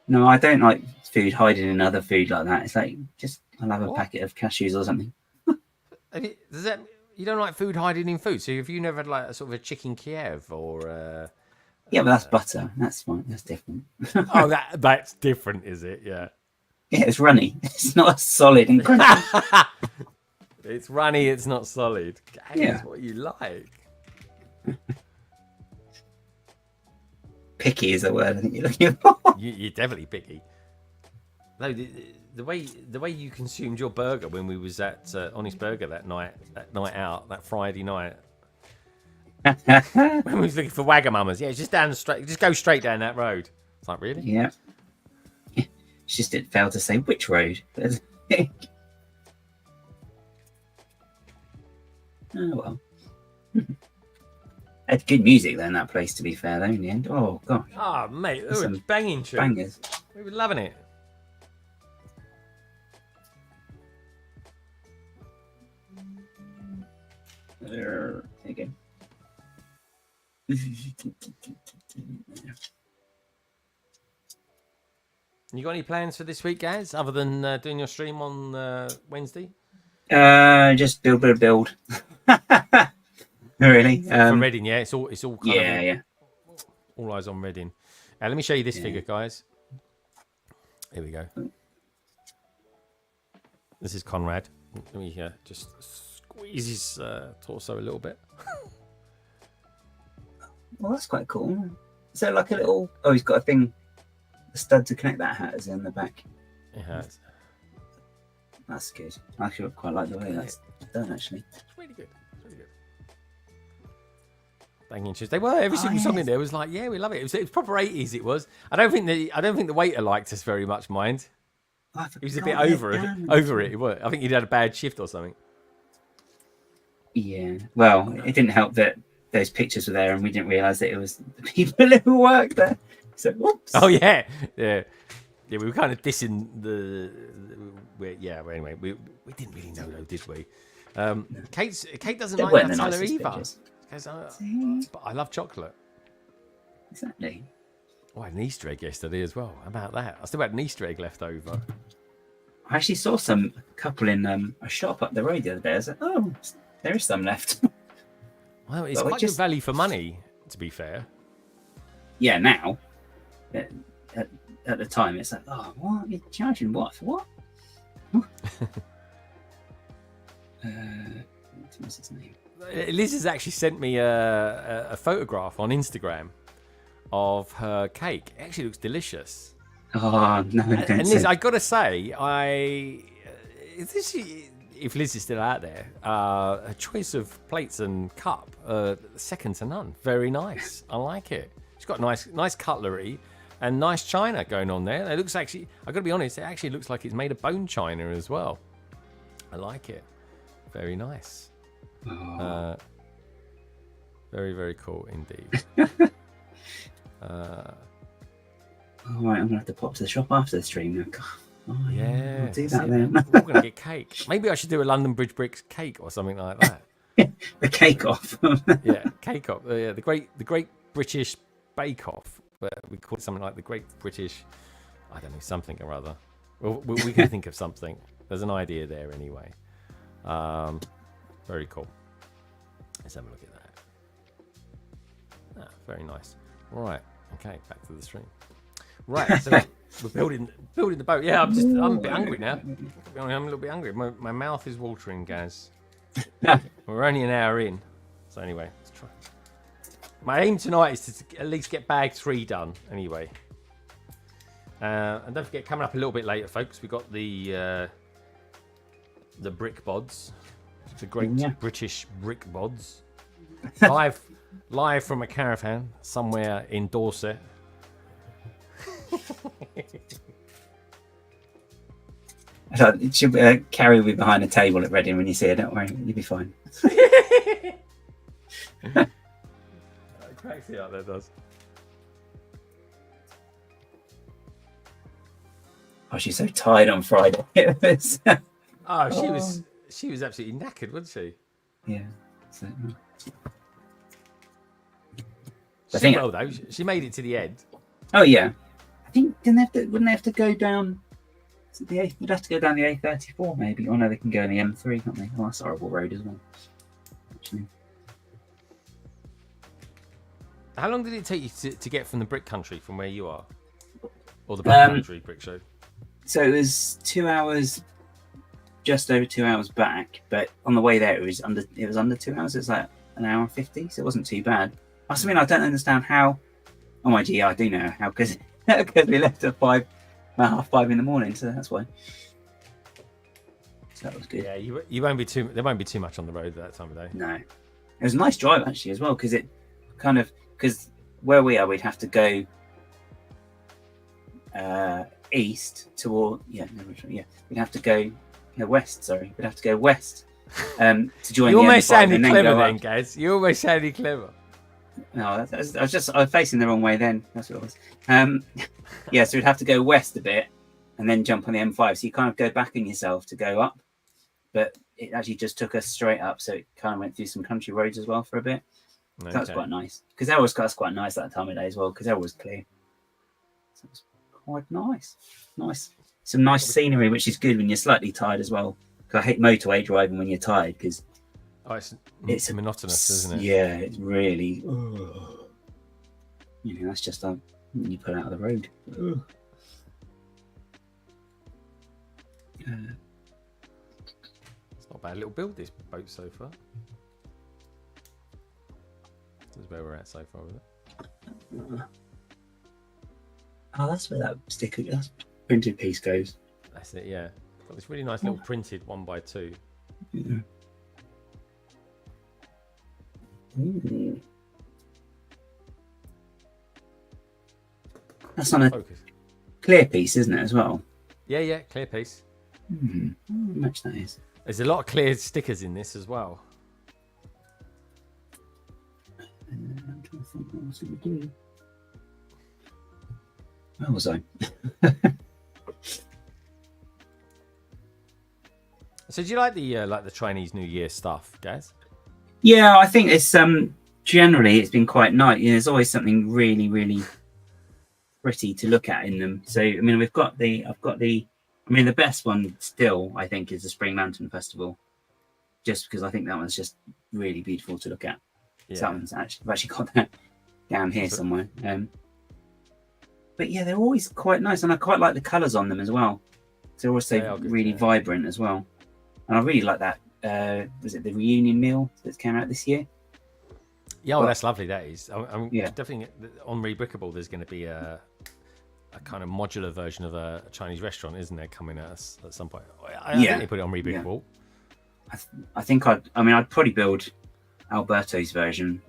[SPEAKER 3] No, I don't like food hiding in other food like that. It's like, just, I'll have a packet of cashews or something.
[SPEAKER 2] Does that... You don't like food hiding in food? So have you never had like a sort of a chicken Kiev or...
[SPEAKER 3] Yeah, but that's butter. That's fine. That's different.
[SPEAKER 2] Oh, that's different, is it? Yeah.
[SPEAKER 3] Yeah, it's runny. It's not solid and crunchy.
[SPEAKER 2] It's runny, it's not solid. That's what you like.
[SPEAKER 3] Picky is the word I think you're looking for.
[SPEAKER 2] You're definitely picky. No, the way you consumed your burger when we was at Honest Burger that night out, that Friday night. When we was looking for Wagamamas. Yeah, just go straight down that road. It's like, really?
[SPEAKER 3] Yeah. It's just it failed to say which road. Oh, well. Had good music there in that place, to be fair, though, in the end. Oh, gosh.
[SPEAKER 2] Oh, mate, they were banging tunes.
[SPEAKER 3] Bangers.
[SPEAKER 2] We were loving it.
[SPEAKER 3] There you go.
[SPEAKER 2] You got any plans for this week, guys, other than doing your stream on Wednesday?
[SPEAKER 3] Just build. Really?
[SPEAKER 2] For Reading, yeah. It's all kind of all eyes on Reading. Let me show you this figure, guys. Here we go. This is Conrad. Let me just squeeze his torso a little bit.
[SPEAKER 3] Well, that's quite cool. Is there like a little... Oh, he's got a stud to connect that hat is in the back.
[SPEAKER 2] It has.
[SPEAKER 3] That's good. I actually quite like the way that's done, actually.
[SPEAKER 2] It's really good. It's really good. Banging tunes. They were. Every single song in there was like, yeah, we love it. It was proper 80s, it was. I don't think the waiter liked us very much, mind. He was a bit over it. I think he'd had a bad shift or something.
[SPEAKER 3] Yeah. Well, it didn't help that those pictures were there and we didn't realise that it was the people who worked there. So, whoops.
[SPEAKER 2] Oh, yeah. Yeah. Yeah, we were kind of dissing well, anyway, we didn't really know, though, did we? Kate doesn't like Nutella either. But I love chocolate.
[SPEAKER 3] Exactly.
[SPEAKER 2] Oh, I had an Easter egg yesterday as well. How about that? I still had an Easter egg left over.
[SPEAKER 3] I actually saw some couple in a shop up the road the other day. I was like, oh, there is some left.
[SPEAKER 2] Well, it's quite good value for money, to be fair.
[SPEAKER 3] Yeah, now. At the time, it's like, oh, what? You're charging what? For what? What's his name?
[SPEAKER 2] Liz has actually sent me a photograph on Instagram of her cake. It actually looks delicious.
[SPEAKER 3] Oh, no.
[SPEAKER 2] And Liz, I got to say, is this, if Liz is still out there, a choice of plates and cup, second to none. Very nice. I like it. She's got nice cutlery and nice china going on there. It looks actually, I've got to be honest, it actually looks like it's made of bone china as well. I like it. Very nice.
[SPEAKER 3] Oh.
[SPEAKER 2] Very, very cool indeed.
[SPEAKER 3] All right, I'm gonna have to pop to the shop after the stream now. God. Oh,
[SPEAKER 2] yeah,
[SPEAKER 3] I'll do that then.
[SPEAKER 2] We're gonna get cake. Maybe I should do a London Bridge Bricks cake or something like that.
[SPEAKER 3] The cake off.
[SPEAKER 2] Yeah, cake off. Yeah, the Great British Bake Off. But we call it something like the Great British, I don't know, something or other. We can think of something. There's an idea there anyway. Very cool. Let's have a look at that. Very nice. Right. Okay, back to the stream. Right, so we're building the boat. Yeah, I'm a bit hungry now. I'm a little bit hungry. My mouth is watering, guys. We're only an hour in. So anyway, let's try. My aim tonight is to at least get bag 3 done. Anyway, and don't forget, coming up a little bit later, folks, we got the brick bods, the Great British Brick Bods, live from a caravan somewhere in Dorset.
[SPEAKER 3] It should Carrie will be behind the table at Reading when you see her. Don't worry, you'll be fine.
[SPEAKER 2] Cracks it up, that does.
[SPEAKER 3] Oh, she's so tired on Friday.
[SPEAKER 2] She was absolutely knackered, wasn't she?
[SPEAKER 3] Yeah. So,
[SPEAKER 2] I think well though, she made it to the end.
[SPEAKER 3] Oh yeah. I think wouldn't they have to go down? They'd have to go down the A34 maybe. Oh no, they can go on the M3, can't they? Oh, that's a horrible road as well. Actually.
[SPEAKER 2] How long did it take you to get from the brick country from where you are, or the brick country brick show?
[SPEAKER 3] So it was 2 hours, just over 2 hours back. But on the way there, it was under 2 hours. It was like an hour and 50, so it wasn't too bad. I mean, I don't understand how. Oh my gee, I do know how, because we left at 4:30 in the morning, so that's why. So that was good.
[SPEAKER 2] Yeah, you won't be too. There won't be too much on the road at that time of day.
[SPEAKER 3] No, it was a nice drive actually as well, because it kind of where we are, we'd have to go east toward we'd have to go west. Sorry, we'd have to go west to join.
[SPEAKER 2] You
[SPEAKER 3] the
[SPEAKER 2] almost
[SPEAKER 3] M5
[SPEAKER 2] sounded
[SPEAKER 3] and
[SPEAKER 2] clever
[SPEAKER 3] go
[SPEAKER 2] then,
[SPEAKER 3] up.
[SPEAKER 2] guys. You almost sounded clever.
[SPEAKER 3] No, I was facing the wrong way then. That's what it was. So we'd have to go west a bit and then jump on the M5. So you kind of go back on yourself to go up, but it actually just took us straight up. So it kind of went through some country roads as well for a bit. Okay. That was quite nice, because that's quite nice that time of day as well, because that was clear. So it was quite nice. Some nice scenery, which is good when you're slightly tired as well. Because I hate motorway driving when you're tired, because
[SPEAKER 2] it's monotonous, isn't it?
[SPEAKER 3] Yeah, it's really. That's just when you pull out of the road.
[SPEAKER 2] It's not a bad little build, this boat so far. This is where we're at so far with it.
[SPEAKER 3] Oh, that's where that printed piece goes.
[SPEAKER 2] That's it, yeah. Got this really nice little printed 1x2.
[SPEAKER 3] Yeah. Ooh. That's on a clear piece, isn't it, as well?
[SPEAKER 2] Yeah, clear piece.
[SPEAKER 3] How much that is.
[SPEAKER 2] There's a lot of clear stickers in this as well.
[SPEAKER 3] I'm trying to think what I was going to do. Where was I?
[SPEAKER 2] So do you like the Chinese New Year stuff, guys?
[SPEAKER 3] Yeah, I think it's generally it's been quite nice. There's always something really, really pretty to look at in them. So I mean, the best one still I think is the Spring Lantern Festival, just because I think that one's just really beautiful to look at. Yeah. So that one's I've actually got that down here somewhere. But yeah, they're always quite nice, and I quite like the colours on them as well. They're also really vibrant as well, and I really like that. Was it the reunion meal that came out this year? Yeah,
[SPEAKER 2] well, that's lovely. That is. I'm definitely on Rebrickable. There's going to be a kind of modular version of a Chinese restaurant, isn't there, coming at us at some point? I
[SPEAKER 3] Yeah.
[SPEAKER 2] think they put it on Really Big Wall.
[SPEAKER 3] I think I'd probably build Alberto's version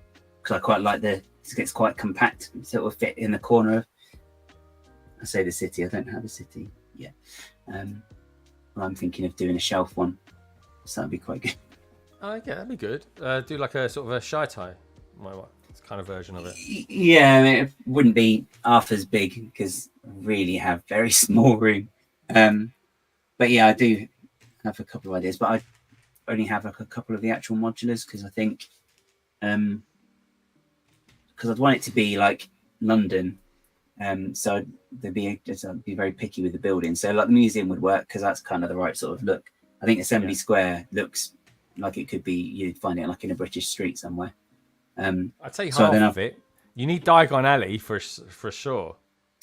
[SPEAKER 3] because I quite like it's quite compact, so it will fit in the corner of, I say the city, I don't have a city yet. Well, I'm thinking of doing a shelf one, so that'd be quite good.
[SPEAKER 2] Oh, yeah, that'd be good. Do like a sort of a shy tie, kind of version of it.
[SPEAKER 3] Yeah, I mean, it wouldn't be half as big because I really have very small room. But yeah, I do have a couple of ideas, but I only have like a couple of the actual modulars because I think because I'd want it to be like London, so I'd be very picky with the building. So like the museum would work because that's kind of the right sort of look. I think Assembly Square looks like it could be, you'd find it like in a British street somewhere.
[SPEAKER 2] I'd say half of it. You need Diagon Alley for sure.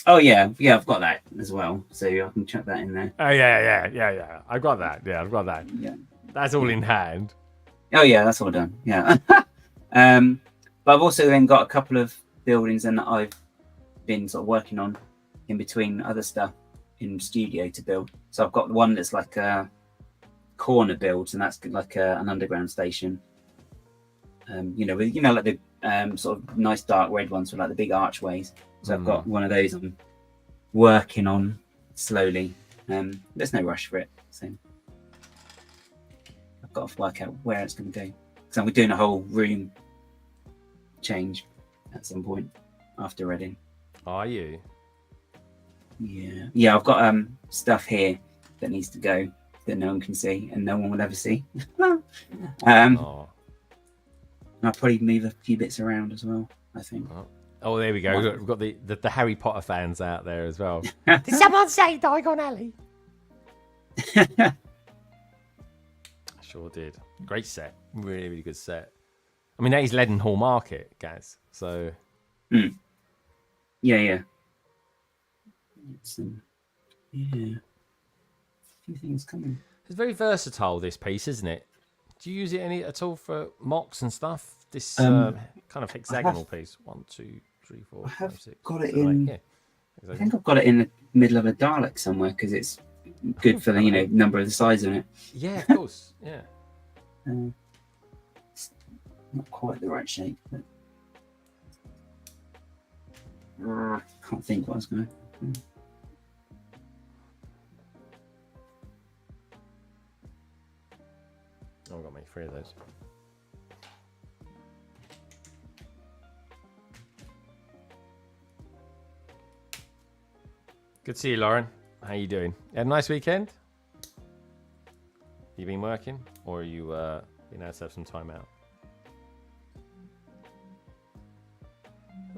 [SPEAKER 3] Oh yeah, I've got that as well, so I can chuck that in there.
[SPEAKER 2] Oh yeah. I've got that. Yeah, I've got that.
[SPEAKER 3] Yeah,
[SPEAKER 2] that's all in hand.
[SPEAKER 3] Oh yeah, that's all done. Yeah. But I've also then got a couple of buildings and that I've been sort of working on in between other stuff in studio to build. So I've got one that's like a corner builds, and that's like an underground station. With like the sort of nice dark red ones with like the big archways. So I've got one of those I'm working on slowly. There's no rush for it, so I've got to work out where it's going to go. So we're doing a whole room change at some point after Reading.
[SPEAKER 2] Are you?
[SPEAKER 3] Yeah. I've got stuff here that needs to go that no one can see and no one will ever see. I'll probably move a few bits around as well, I think.
[SPEAKER 2] Oh, there we go. We've got the Harry Potter fans out there as well. Did someone say Diagon Alley? I sure did. Great set. Really, really good set. I mean, that is Leadenhall Market, guys. So.
[SPEAKER 3] Yeah. It's, yeah. A few things coming.
[SPEAKER 2] It's very versatile, this piece, isn't it? Do you use it at all for mocks and stuff? This kind of hexagonal piece. 1, 2, 3, 4, 5, 6.
[SPEAKER 3] Got it in. Yeah. I think I've got it in the middle of a Dalek somewhere because it's good for the number of the sides on it.
[SPEAKER 2] Yeah, of course. Yeah.
[SPEAKER 3] It's not quite the right shape, but can't think what I was going to.
[SPEAKER 2] I've got to make 3 of those. Good to see you, Lauren. How you doing? You had a nice weekend? You been working, or you been able to have some time out?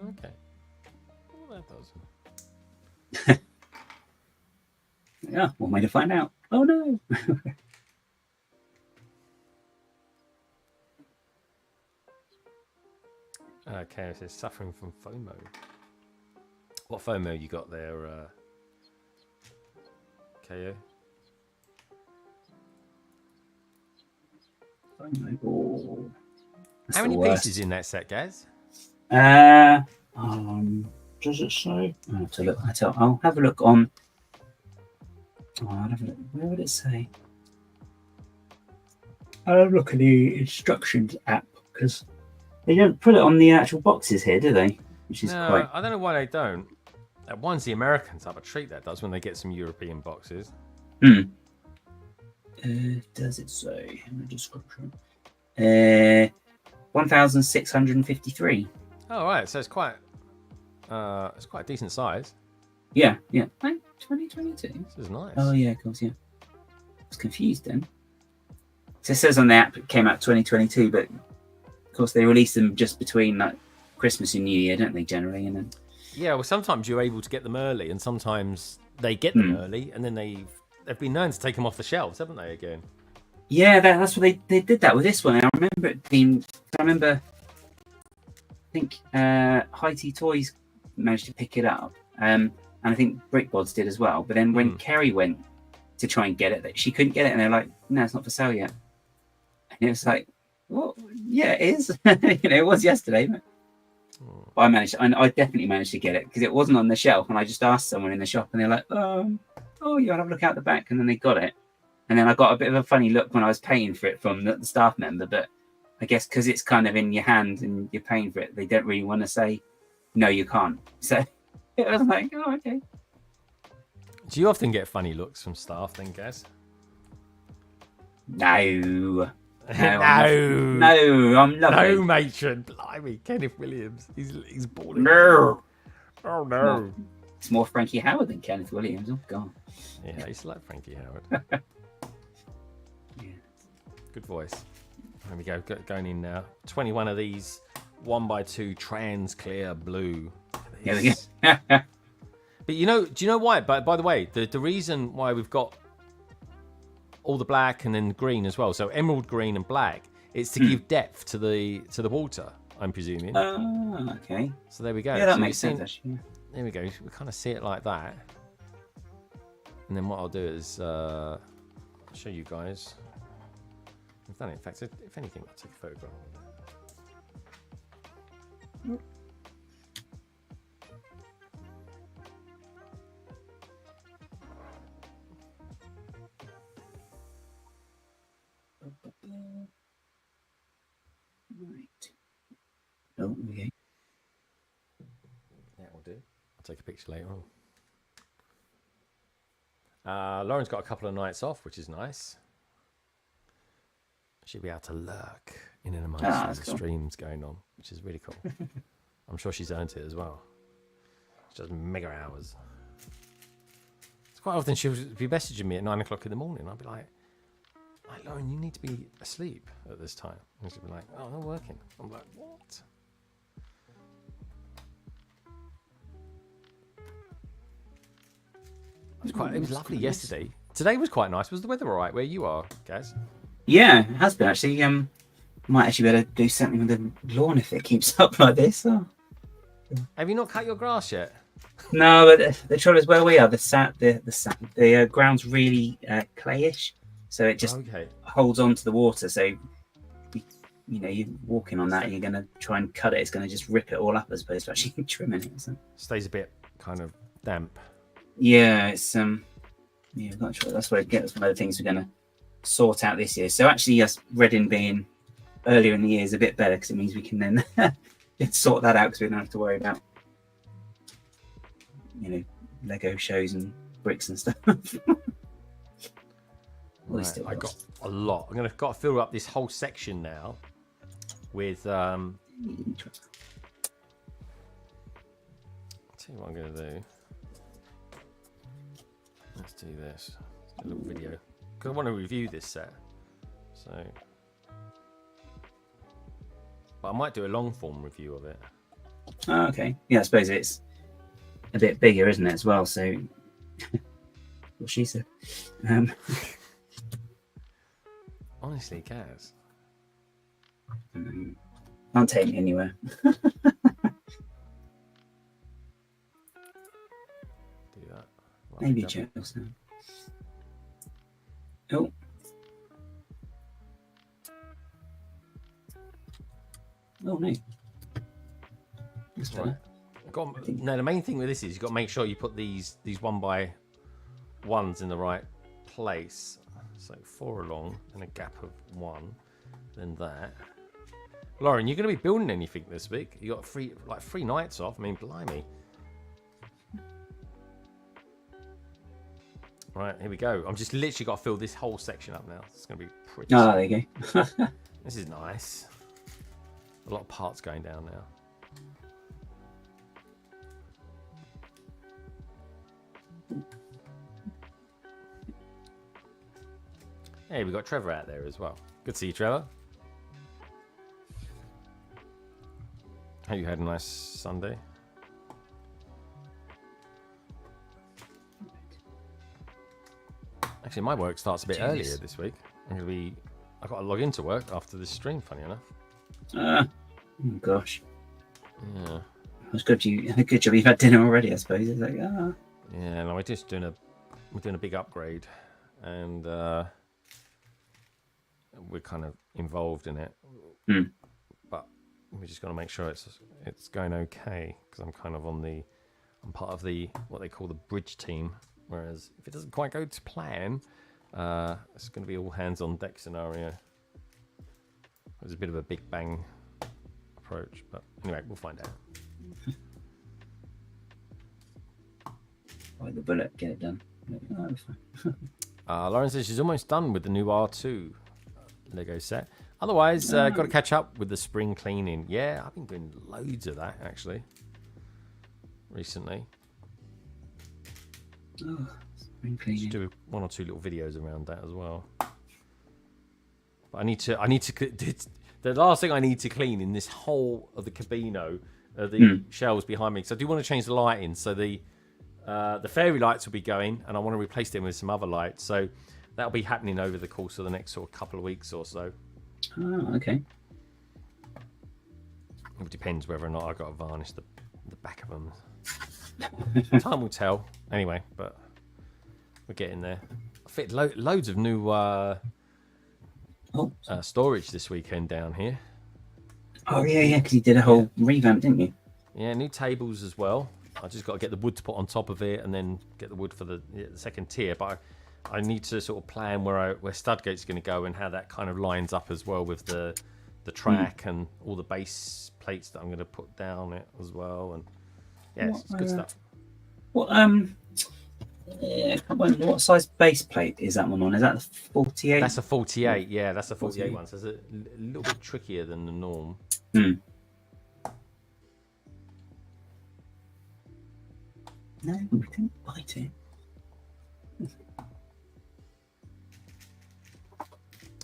[SPEAKER 2] Okay. Well, that does.
[SPEAKER 3] Yeah, one way to find out. Oh no.
[SPEAKER 2] Okay, it says suffering from FOMO. What FOMO you got there, KO?
[SPEAKER 3] FOMO.
[SPEAKER 2] How many pieces in that set, guys?
[SPEAKER 3] Does it say? I'll have to look. I'll have a look on. I'll have a look. Where would it say? I'll have a look at the instructions app because they don't put it on the actual boxes here, do they? Which is quite.
[SPEAKER 2] I don't know why they don't. One's the Americans have a treat that does when they get some European boxes.
[SPEAKER 3] Does it say in the description? 1,653.
[SPEAKER 2] Oh right, so it's quite a decent size.
[SPEAKER 3] Yeah. 2022.
[SPEAKER 2] This is nice.
[SPEAKER 3] Oh yeah, of course, yeah. I was confused then. So it says on the app it came out 2022, but of course they release them just between like Christmas and New Year, don't they? Generally, and then.
[SPEAKER 2] Yeah, well, sometimes you're able to get them early, and sometimes they get them early, and then they've been known to take them off the shelves, haven't they? Again. Yeah,
[SPEAKER 3] that's what they did that with this one. I remember it being. I think High Tea Toys managed to pick it up, and I think Brickbods did as well. But then when Kerry went to try and get it, she couldn't get it, and they're like, "No, it's not for sale yet." And it was like, "Well, yeah, it is." It was yesterday. But... But I definitely managed to get it because it wasn't on the shelf, and I just asked someone in the shop, and they're like, "Oh, you want to have a look out the back?" And then they got it, and then I got a bit of a funny look when I was paying for it from the staff member. But I guess because it's kind of in your hand and you're paying for it, they don't really want to say, "No, you can't." So it was like, "Oh, okay."
[SPEAKER 2] Do you often get funny looks from staff then, Gaz?
[SPEAKER 3] No.
[SPEAKER 2] No,
[SPEAKER 3] I'm lovely.
[SPEAKER 2] no, matron. Blimey, Kenneth Williams. He's balling.
[SPEAKER 3] No.
[SPEAKER 2] Oh no.
[SPEAKER 3] It's more Frankie Howard than Kenneth Williams. Oh god.
[SPEAKER 2] Yeah, I used to like Frankie Howard.
[SPEAKER 3] Yeah.
[SPEAKER 2] Good voice. There we go. Going in now. 21 of these 1x2 trans clear blue.
[SPEAKER 3] Here we go.
[SPEAKER 2] But do you know why? By the way, the reason why we've got all the black and then green as well, so emerald green and black, it's to give depth to the water, I'm presuming.
[SPEAKER 3] Oh, okay.
[SPEAKER 2] So there we go.
[SPEAKER 3] Yeah, that
[SPEAKER 2] so
[SPEAKER 3] makes sense actually. Yeah.
[SPEAKER 2] There we go. We kind of see it like that. And then what I'll do is show you guys. I've done it. In fact, if anything, I'll take a photograph of it.
[SPEAKER 3] Right. Oh, okay.
[SPEAKER 2] Yeah, we'll do. I'll take a picture later on. Lauren's got a couple of nights off, which is nice. She'll be able to lurk in and amongst the streams going on, which is really cool. I'm sure she's earned it as well. She does mega hours. It's quite often she'll be messaging me at 9 o'clock in the morning. I'll be like, Lauren, you need to be asleep at this time. And she'll be like, oh, I'm working. I'm like, what? It was lovely yesterday. Today was quite nice. Was the weather all right where you are, Gaz?
[SPEAKER 3] Yeah, it has been actually. Might actually better do something with the lawn if it keeps up like this. Oh.
[SPEAKER 2] Have you not cut your grass yet?
[SPEAKER 3] No, but the trouble is where we are. The ground's really clayish, so it just holds on to the water. So, you're walking on that, and you're going to try and cut it. It's going to just rip it all up as opposed to actually trimming it. So.
[SPEAKER 2] Stays a bit kind of damp.
[SPEAKER 3] Yeah, it's I'm not sure. That's where that's one of the things we're going to sort out this year. So actually, yes, Reading being earlier in the year is a bit better because it means we can then sort that out because we don't have to worry about Lego shows and bricks and stuff.
[SPEAKER 2] Right, I got a lot. I've got to fill up this whole section now with I'll tell you what I'm going to do. Let's do this. Let's do a little video because I want to review this set. So, but I might do a long form review of it.
[SPEAKER 3] Oh, okay. Yeah, I suppose it's a bit bigger, isn't it, as well? So, what she said.
[SPEAKER 2] Honestly, Kaz.
[SPEAKER 3] Can't take me anywhere.
[SPEAKER 2] Do that.
[SPEAKER 3] Maybe a joke. Oh. Oh no.
[SPEAKER 2] Right. No, the main thing with this is you've got to make sure you put these 1x1s in the right place. So 4 along and a gap of 1, then that. Lauren, you're going to be building anything this week? You got 3 nights off. I mean, blimey. Right, here we go. I'm just literally got to fill this whole section up now. It's going to be pretty.
[SPEAKER 3] Oh, there you go.
[SPEAKER 2] This is nice. A lot of parts going down now. Hey, we got Trevor out there as well. Good to see you, Trevor. Hope you had a nice Sunday. Actually, my work starts a bit earlier this week. I've got to log into work after this stream, funny enough.
[SPEAKER 3] Oh gosh.
[SPEAKER 2] Yeah.
[SPEAKER 3] It's good job you've had dinner already, I suppose. It's like,
[SPEAKER 2] Yeah, no, we're doing a big upgrade, and we're kind of involved in it.
[SPEAKER 3] Mm.
[SPEAKER 2] But we just got to make sure it's going okay, because I'm kind of I'm part of the what they call the bridge team. Whereas if it doesn't quite go to plan, it's going to be all hands on deck scenario. It's a bit of a big bang approach, but anyway, we'll find out.
[SPEAKER 3] Bite the bullet, get it done.
[SPEAKER 2] Lauren says she's almost done with the new R2 Lego set. Otherwise, got to catch up with the spring cleaning. Yeah, I've been doing loads of that actually recently.
[SPEAKER 3] Oh, spring cleaning.
[SPEAKER 2] Just do 1 or 2 little videos around that as well. But I need to. The last thing I need to clean in this whole of the cabino are the shelves behind me. So I do want to change the lighting. So the fairy lights will be going, and I want to replace them with some other lights. So that'll be happening over the course of the next sort of couple of weeks or so.
[SPEAKER 3] Oh, okay.
[SPEAKER 2] It depends whether or not I've got to varnish the back of them. Time will tell. Anyway, but we're getting there. I fit loads of new storage this weekend down here.
[SPEAKER 3] Oh, yeah, because you did a whole revamp, didn't you?
[SPEAKER 2] Yeah, new tables as well. I just got to get the wood to put on top of it, and then get the wood for the second tier. But I need to sort of plan where Studgate's going to go and how that kind of lines up as well with the track and all the base plates that I'm going to put down it as well. And yeah, it's good stuff.
[SPEAKER 3] What what size base plate is that one on? Is that the 48?
[SPEAKER 2] That's a 48. Yeah, that's a 48 one. So it's a little bit trickier than the norm.
[SPEAKER 3] No, we didn't bite it.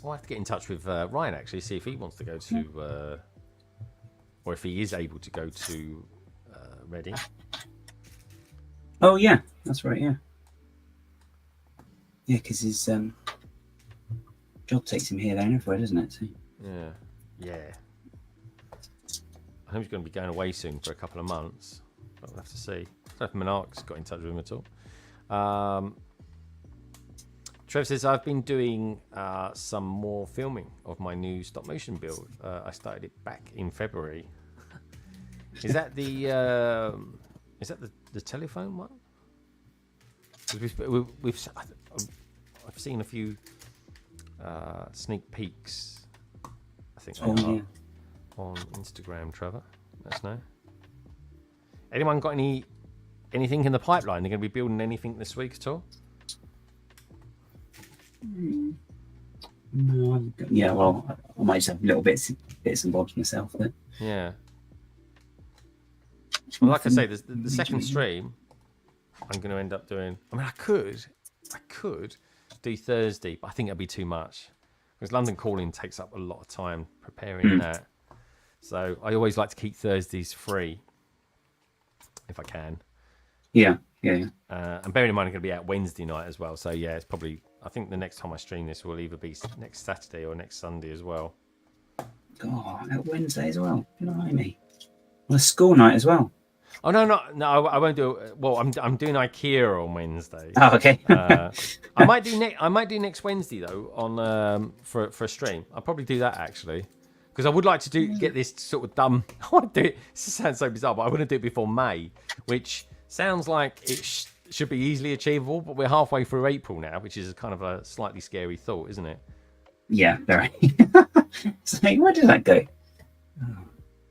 [SPEAKER 2] I'll have to get in touch with Ryan actually, see if he wants to go to, or if he is able to go to Reading.
[SPEAKER 3] Oh yeah, that's right. Yeah, because his job takes him here, there, and everywhere, doesn't it? So.
[SPEAKER 2] Yeah. I think he's going to be going away soon for a couple of months. But we'll have to see. I don't know if Monarch's got in touch with him at all. Trev says, I've been doing some more filming of my new stop motion build. I started it back in February. Is that the telephone one? I've seen a few sneak peeks. I think they are on Instagram. Trevor, let us know. Anyone got anything in the pipeline? They're going to be building anything this week at all?
[SPEAKER 3] No, yeah. Well, I might just have little bits and bobs myself. But
[SPEAKER 2] yeah. Well, like I say, the second stream, I'm going to end up doing. I mean, I could do Thursday, but I think it'd be too much because London Calling takes up a lot of time preparing that. So I always like to keep Thursdays free if I can.
[SPEAKER 3] Yeah.
[SPEAKER 2] And bearing in mind, I'm going to be out Wednesday night as well. So yeah, it's probably. I think the next time I stream this will either be next Saturday or next Sunday as well.
[SPEAKER 3] God, at Wednesday as well. Blimey. On a school night as well.
[SPEAKER 2] Oh no! I won't do it. Well, I'm doing IKEA on Wednesday.
[SPEAKER 3] Oh, okay.
[SPEAKER 2] I might do next Wednesday though on for a stream. I'll probably do that actually because I would like to get this sort of done. I want to do it. This sounds so bizarre, but I want to do it before May, which sounds like it should be easily achievable. But we're halfway through April now, which is kind of a slightly scary thought, isn't it?
[SPEAKER 3] Yeah, very. So where did that go? Oh,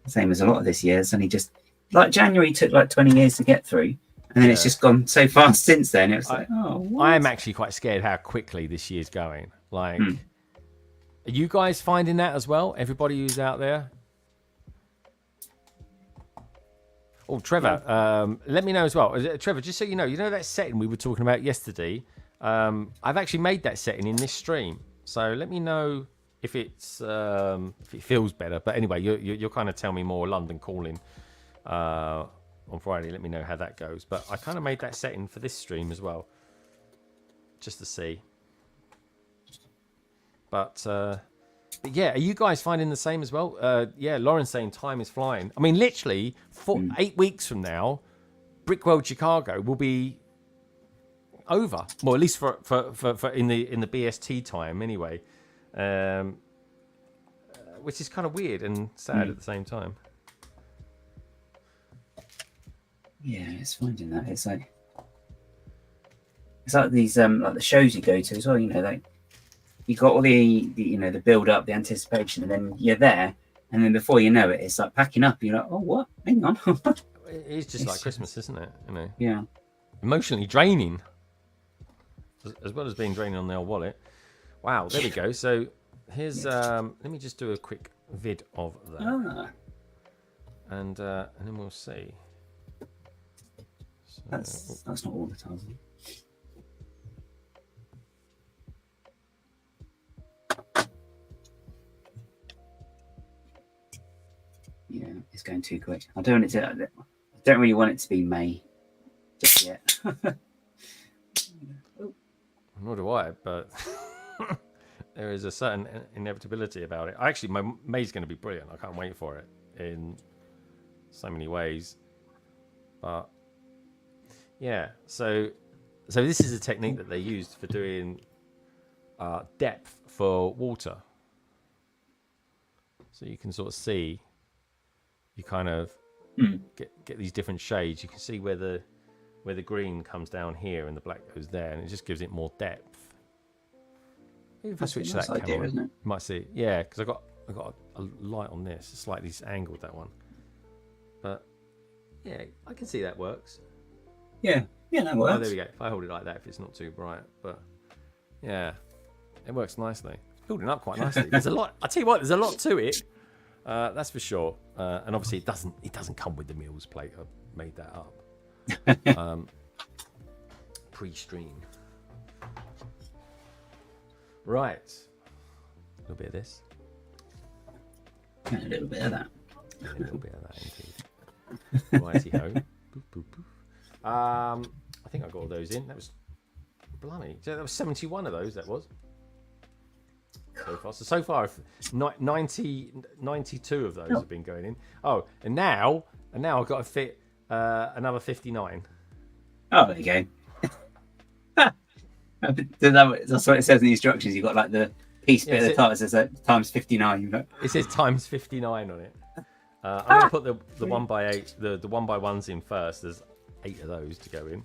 [SPEAKER 3] same as a lot of this year. It's only just like January took like 20 years to get through, and then it's just gone so fast since then. It's like,
[SPEAKER 2] I am actually quite scared how quickly this year's going. Like, are you guys finding that as well? Everybody who's out there. Oh, Trevor, let me know as well. Trevor, just so you know that setting we were talking about yesterday. I've actually made that setting in this stream, so let me know if it's if it feels better. But anyway, you'll kind of tell me more. London Calling on Friday. Let me know how that goes. But I kind of made that setting for this stream as well, just to see. But yeah, are you guys finding the same as well? Yeah, Lauren's saying time is flying. I mean, literally 8 weeks from now, Brickworld Chicago will be over. Well, at least for in the BST time anyway. which is kind of weird and sad at the same time.
[SPEAKER 3] Yeah, it's finding that. It's like these like the shows you go to as well. You know, like you got all the the build up, the anticipation, and then you're there, and then before you know it, it's like packing up. You're like, oh, what? Hang on.
[SPEAKER 2] It is just like Christmas, isn't it? You know.
[SPEAKER 3] Yeah.
[SPEAKER 2] Emotionally draining, as well as being draining on the old wallet. Wow, there we go. So here's let me just do a quick vid of that, and then we'll see. So,
[SPEAKER 3] that's not all the time. Yeah, it's going too quick. I don't really want it to be May just yet.
[SPEAKER 2] Nor do I, but there is a certain inevitability about it. Actually, my May's going to be brilliant. I can't wait for it in so many ways. But yeah, so this is a technique that they used for doing depth for water. So you can sort of see, you kind of get these different shades. You can see where the green comes down here and the black goes there, and it just gives it more depth. Maybe if I switch that camera, you might see. Yeah, because I got a light on this. It's slightly angled, that one. But yeah, I can see that works.
[SPEAKER 3] Yeah, that works.
[SPEAKER 2] Oh, there we go. If I hold it like that, if it's not too bright, but yeah, it works nicely. It's building up quite nicely. There's a lot. I tell you what, there's a lot to it. That's for sure. And obviously, it doesn't come with the meals plate. I made that up. Pre-stream. Right. A little bit of this.
[SPEAKER 3] And a little bit of that.
[SPEAKER 2] A little bit of that, indeed. Righty ho. Boop, boop, boop. I think I got all those in. That was blimey. That was 71 of those. That was. So far, 92 of those have been going in. Oh, and now I've got to fit another 59.
[SPEAKER 3] Oh, there you go. That's what it says in the instructions. You've got like the piece bit of the title says times 59.
[SPEAKER 2] It says times 59 on it. I'm going to put the 1x8, the 1x1s in first. There's 8 of those to go in.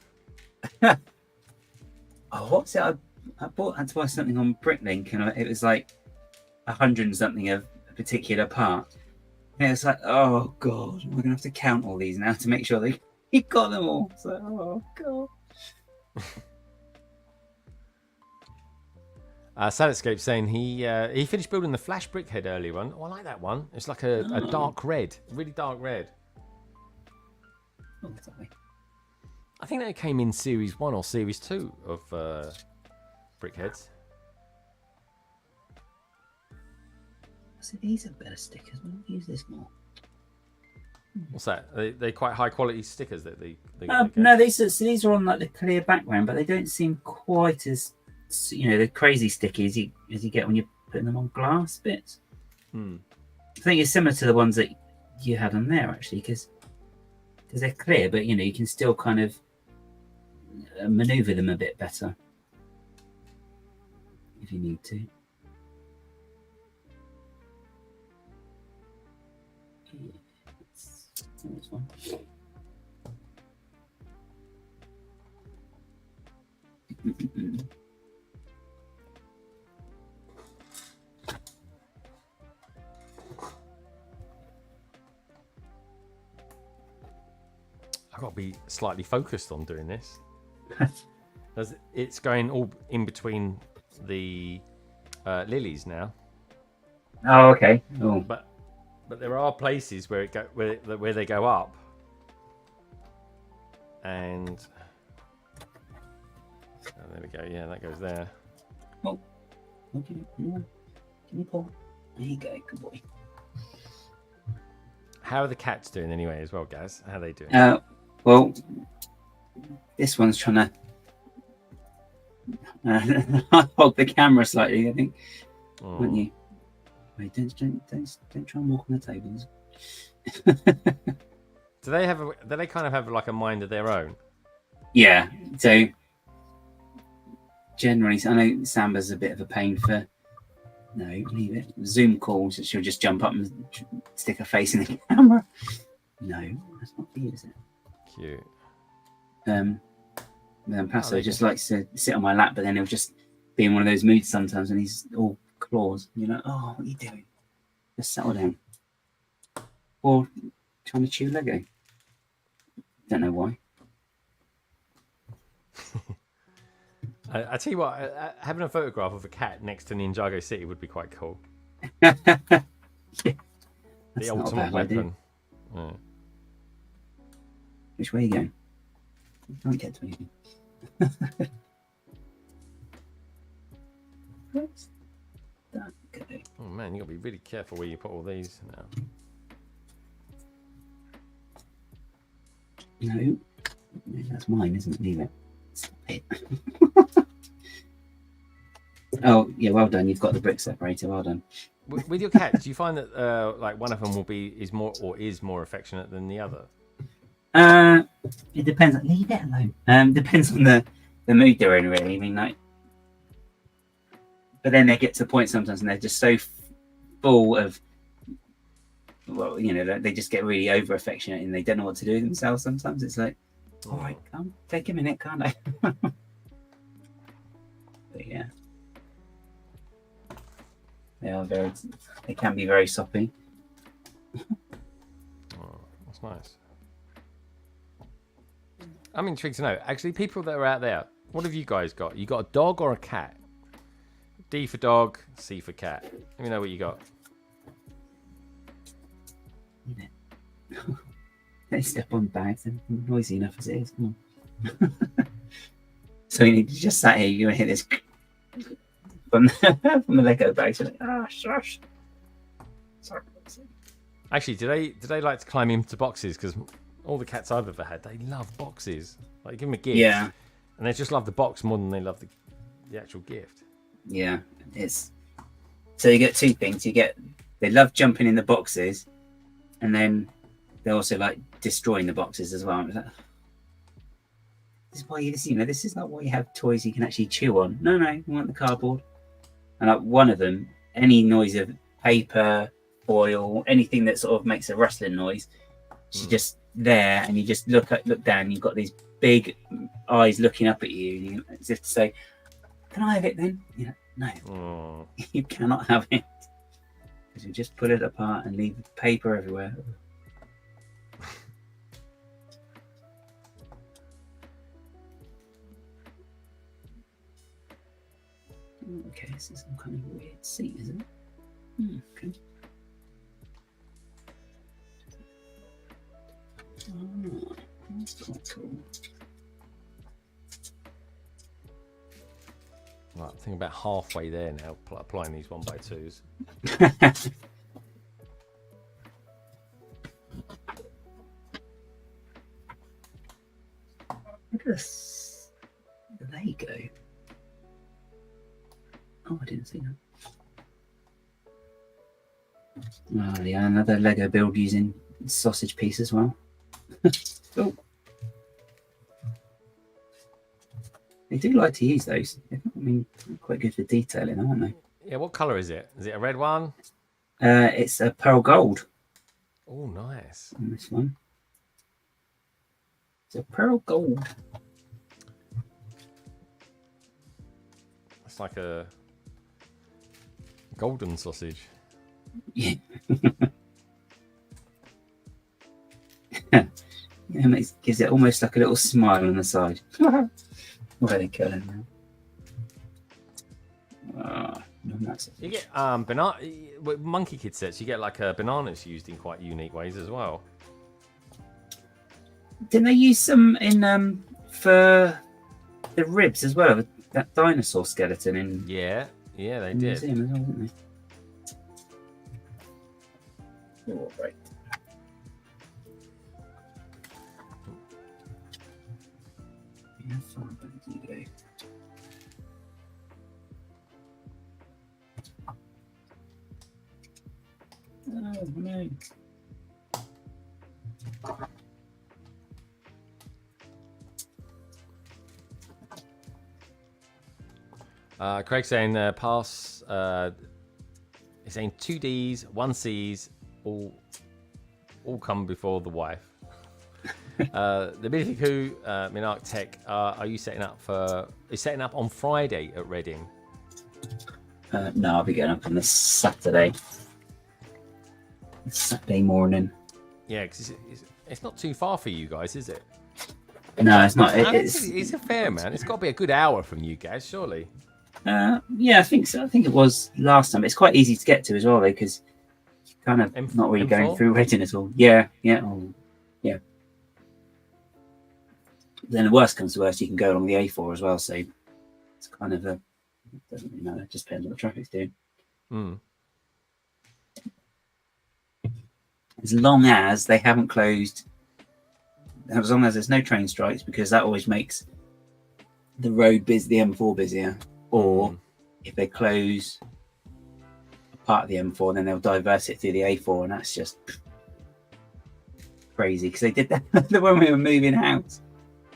[SPEAKER 3] Oh, what's it? I had to buy something on Bricklink, and it was like 100 and something of a particular part. And it's like, oh god, we're gonna have to count all these now to make sure that he got them all. So, oh god.
[SPEAKER 2] Sadescape saying he finished building the flash brick head earlier on. Oh, I like that one. It's like a dark red, really dark red.
[SPEAKER 3] Oh, sorry.
[SPEAKER 2] I think that came in Series 1 or Series 2 of Brickheads.
[SPEAKER 3] So these are better stickers. We'll use this more.
[SPEAKER 2] What's that? They're quite high quality stickers that they
[SPEAKER 3] no, these are on like the clear background, but they don't seem quite as the crazy sticky as you get when you're putting them on glass bits. I think it's similar to the ones that you had on there actually, because they're clear, but you can still kind of maneuver them a bit better if you need to. This one.
[SPEAKER 2] I've got to be slightly focused on doing this. It's going all in between the lilies now.
[SPEAKER 3] Oh, okay. Oh.
[SPEAKER 2] But there are places where they go up, and there we go. Yeah, that goes there.
[SPEAKER 3] Oh, okay. Can you pull? There you go, good boy.
[SPEAKER 2] How are the cats doing anyway, as well, Gaz? How are they doing?
[SPEAKER 3] Well, this one's trying to hog the camera slightly, I think. Wouldn't you? Wait, don't try and walk on the tables.
[SPEAKER 2] Do they kind of have like a mind of their own?
[SPEAKER 3] Yeah. So generally, I know Samba's a bit of a pain for No, leave it. Zoom call, so she'll just jump up and stick her face in the camera. No, that's not for you, is it?
[SPEAKER 2] Cute.
[SPEAKER 3] Then Paso just likes to sit on my lap, but then he'll just be in one of those moods sometimes, and he's all claws. You're like, oh, what are you doing? Just settle down. Or trying to chew Lego. Don't know why.
[SPEAKER 2] I tell you what, having a photograph of a cat next to Ninjago City would be quite cool.
[SPEAKER 3] Yeah.
[SPEAKER 2] The ultimate weapon. Yeah.
[SPEAKER 3] Which way are you going? Don't get to anything. Where's that go?
[SPEAKER 2] Oh man, you gotta be really careful where you put all these now.
[SPEAKER 3] No, that's mine, isn't it? Leave it. Stop it. Oh yeah, well done. You've got the brick separator. Well done.
[SPEAKER 2] With your cat, do you find that like one of them is more affectionate than the other?
[SPEAKER 3] It depends. Leave it alone. Depends on the mood they're in, really. I mean, like, but then they get to the point sometimes, and they're just so full of, well, you know, they just get really over affectionate, and they don't know what to do with themselves. Sometimes it's like, all right, come take a minute, can't I? But yeah, they can be very soppy.
[SPEAKER 2] Oh, that's nice. I'm intrigued to know. Actually, people that are out there, what have you guys got? You got a dog or a cat? D for dog, C for cat. Let me know what you got.
[SPEAKER 3] They step on bags. They're noisy enough as it is. Come on. So you need to just sat here. You're gonna hear this from the Lego bags. You're like, shush. Sorry.
[SPEAKER 2] Actually, do they like to climb into boxes? Because all the cats I've ever had, they love boxes. Like, give them a gift,
[SPEAKER 3] Yeah,
[SPEAKER 2] and they just love the box more than they love the actual gift.
[SPEAKER 3] yeah. It's so you get two things. They love jumping in the boxes, and then they also like destroying the boxes as well. Like, this is why this is not why you have toys you can actually chew on. No, you want the cardboard. And like one of them, any noise of paper, foil, anything that sort of makes a rustling noise, she's just there, and you just look down. You've got these big eyes looking up at you, as if to say, "Can I have it then?" Yeah, no, you cannot have it, because you just pull it apart and leave paper everywhere. Okay, this is some kind of weird seat, isn't it? Okay. Oh, that's quite cool.
[SPEAKER 2] Right, I think about halfway there now, applying these 1x2s.
[SPEAKER 3] Look at this. There you go. Oh, I didn't see that. Oh, yeah, another Lego build using sausage piece as well. Oh. They do like to use those. I mean, quite good for detailing, aren't they?
[SPEAKER 2] Yeah, what colour is it? Is it a red one?
[SPEAKER 3] It's a pearl gold.
[SPEAKER 2] Oh, nice.
[SPEAKER 3] On this one. It's a pearl gold.
[SPEAKER 2] It's like a golden sausage.
[SPEAKER 3] Yeah. Yeah, gives it almost like a little smile on the side. Where are they going now?
[SPEAKER 2] You get banana with Monkey Kid sets. You get like bananas used in quite unique ways as well.
[SPEAKER 3] Didn't they use some in for the ribs as well? That dinosaur skeleton in
[SPEAKER 2] Yeah, they
[SPEAKER 3] the
[SPEAKER 2] did.
[SPEAKER 3] museum as well, didn't they? Oh, right. Yeah, far back you go. Oh no.
[SPEAKER 2] Craig saying pass He's saying 2 Ds, 1 Cs, all come before the wife. The Minifigure Minarch Tech, are you setting up for? Is setting up on Friday at Reading?
[SPEAKER 3] No, I'll be getting up on this Saturday. Saturday morning.
[SPEAKER 2] Yeah, because it's not too far for you guys, is it?
[SPEAKER 3] No, it's not.
[SPEAKER 2] It's a fair, man. It's got to be a good hour from you guys, surely.
[SPEAKER 3] Yeah, I think so. I think it was last time. It's quite easy to get to as well, because you're kind of not really going through Reading at all. Yeah. Yeah. Then the worst comes to worst, you can go along the A4 as well. So it's kind of doesn't really matter. It just depends what the traffic's doing. As long as they haven't closed, as long as there's no train strikes, because that always makes the road the M4 busier. Or if they close a part of the M4, then they'll divert it through the A4, and that's just crazy. Because they did that when we were moving house.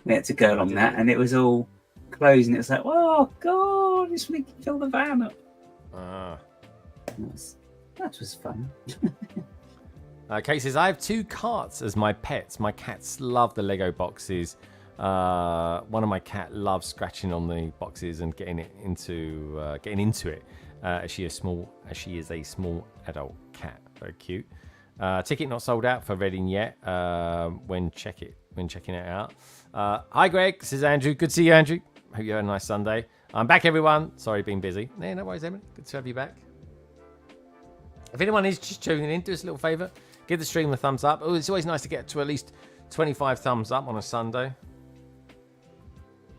[SPEAKER 3] We had to go along that, and it was all closed, and it was like, oh god, just want to fill the van up. That was fun.
[SPEAKER 2] Kate says, I have 2 carts as my pets. My cats love the Lego boxes. One of my cat loves scratching on the boxes and getting into it. She is a small adult cat. Very cute. Ticket not sold out for Reading yet. When checking it out. Hi Greg, this is Andrew. Good to see you, Andrew. Hope you had a nice Sunday. I'm back, everyone. Sorry, being busy. No worries, Emily. Good to have you back. If anyone is just tuning in, do us a little favour. Give the stream a thumbs up. Oh, it's always nice to get to at least 25 thumbs up on a Sunday.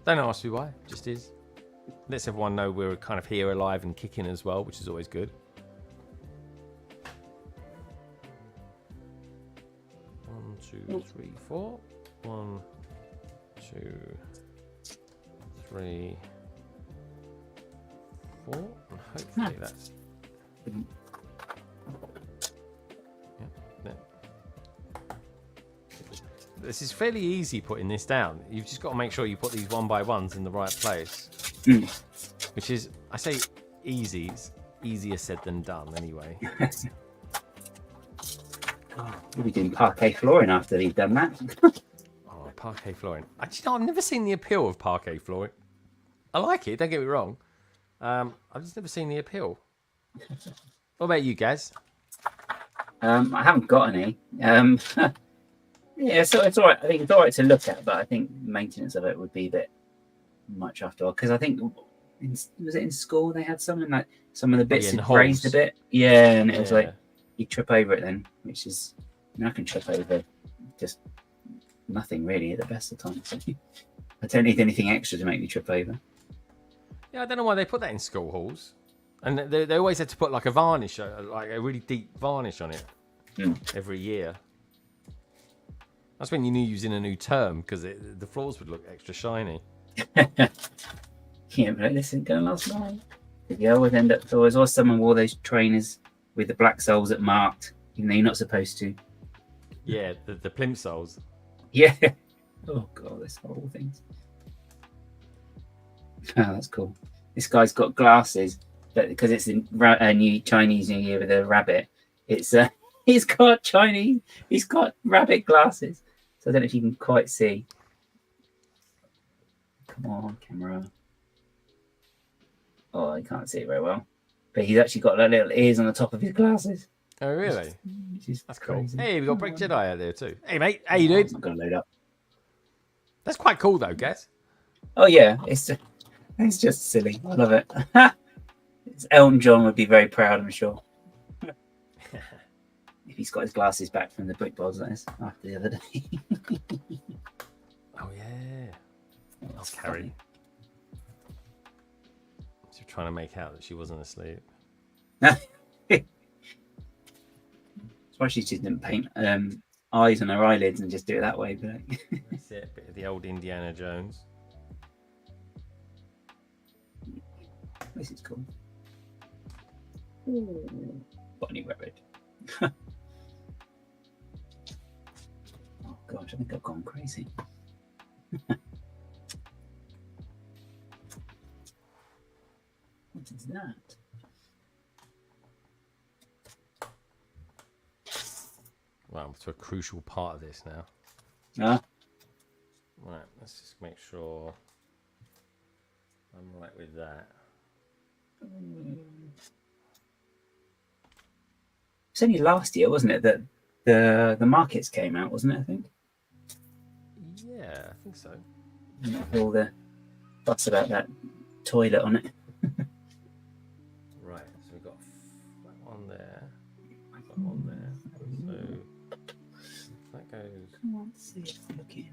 [SPEAKER 2] Don't ask me why, just is. Lets everyone know we're kind of here alive and kicking as well, which is always good. 1, 2, 3, 4. 1, 2, 3, 4. And hopefully that's... This is fairly easy putting this down. You've just got to make sure you put these 1 by 1s in the right place. Which is, I say easy, it's easier said than done anyway.
[SPEAKER 3] We'll be doing parquet flooring after they've done that.
[SPEAKER 2] Oh, parquet flooring. Actually, no, I've never seen the appeal of parquet flooring. I like it, don't get me wrong. I've just never seen the appeal. What about you guys?
[SPEAKER 3] I haven't got any. Yeah, so it's all right. I think it's all right to look at, but I think maintenance of it would be a bit much after all. Because I think, was it in school they had something like some of the bits had raised a bit? Yeah, and it was like you trip over it then, which is, I can trip over just nothing really at the best of times. I don't need anything extra to make me trip over.
[SPEAKER 2] Yeah, I don't know why they put that in school halls. And they always had to put like a varnish, like a really deep varnish on it every year. That's when you knew you was in a new term, because the floors would look extra shiny.
[SPEAKER 3] Yeah, but this isn't going to last long. You always end up, there was always someone wore those trainers with the black soles that marked, even though you're not supposed to.
[SPEAKER 2] Yeah, the plimp soles.
[SPEAKER 3] Yeah. Oh god, those horrible things. Oh, that's cool. This guy's got glasses, but because it's in new Chinese New Year with a rabbit, it's he's got rabbit glasses. So I don't know if you can quite see. Come on, camera. Oh, you can't see it very well. But he's actually got like little ears on the top of his glasses.
[SPEAKER 2] Oh, really?
[SPEAKER 3] That's
[SPEAKER 2] cool. Hey, we've got Break Jedi out there too. Hey, mate. How you doing?
[SPEAKER 3] It's not going to load up.
[SPEAKER 2] That's quite cool, though, guys.
[SPEAKER 3] Oh, yeah. It's just silly. I love it. Elton John would be very proud, I'm sure. If he's got his glasses back from the brick balls, that is, after the other day.
[SPEAKER 2] Oh, yeah. That's Carrie. She's trying to make out that she wasn't asleep.
[SPEAKER 3] That's why she just didn't paint eyes on her eyelids and just do it that way. But
[SPEAKER 2] that's it. Bit of the old Indiana Jones.
[SPEAKER 3] This is cool. Ooh. Bunny rabbit. Oh gosh, I think I've gone crazy. What is that?
[SPEAKER 2] Well, to a crucial part of this now.
[SPEAKER 3] Ah,
[SPEAKER 2] Right, let's just make sure I'm right with that.
[SPEAKER 3] it's only last year, wasn't it, that the markets came out, wasn't it? I think.
[SPEAKER 2] Yeah, I think so.
[SPEAKER 3] All the fuss about that toilet on it.
[SPEAKER 2] Right, so we've got that one there, that one there. So that goes.
[SPEAKER 3] Let's see if I'm looking.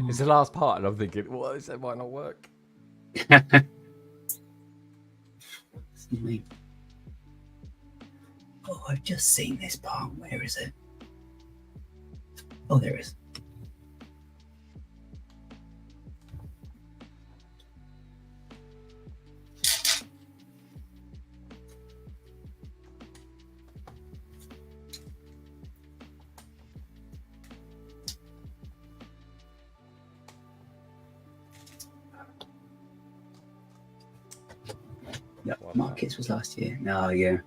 [SPEAKER 2] It's the last part, and I'm thinking, well, this might not work.
[SPEAKER 3] Oh, I've just seen this part. Where is it? Oh, there it is. Yep, markets was last year. Oh, yeah.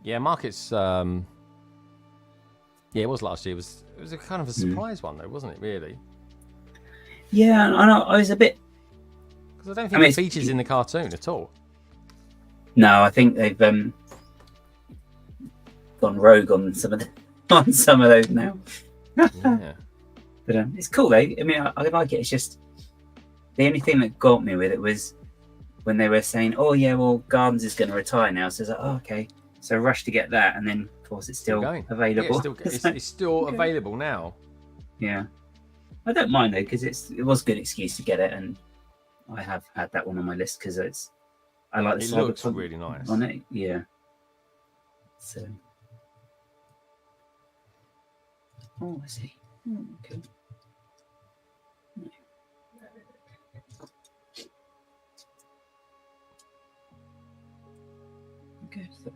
[SPEAKER 2] Yeah, markets. Yeah, it was last year. It was a kind of a surprise one, though, wasn't it? Really?
[SPEAKER 3] Yeah, I know. I was a bit.
[SPEAKER 2] Because I don't think it features in the cartoon at all.
[SPEAKER 3] No, I think they've gone rogue on some of those now.
[SPEAKER 2] Yeah.
[SPEAKER 3] But it's cool though. I mean, I like it. It's just the only thing that got me with it was when they were saying, "Oh yeah, well, Gardens is going to retire now." So it's like, "Oh, okay." So rush to get that, and then of course it's still available.
[SPEAKER 2] Yeah, it's still
[SPEAKER 3] okay.
[SPEAKER 2] Available now.
[SPEAKER 3] Yeah, I don't mind though because it was a good excuse to get it, and I have had that one on my list because I like the
[SPEAKER 2] It looks really nice
[SPEAKER 3] on it. Yeah. So. Oh, I see. Oh, okay. Okay, so.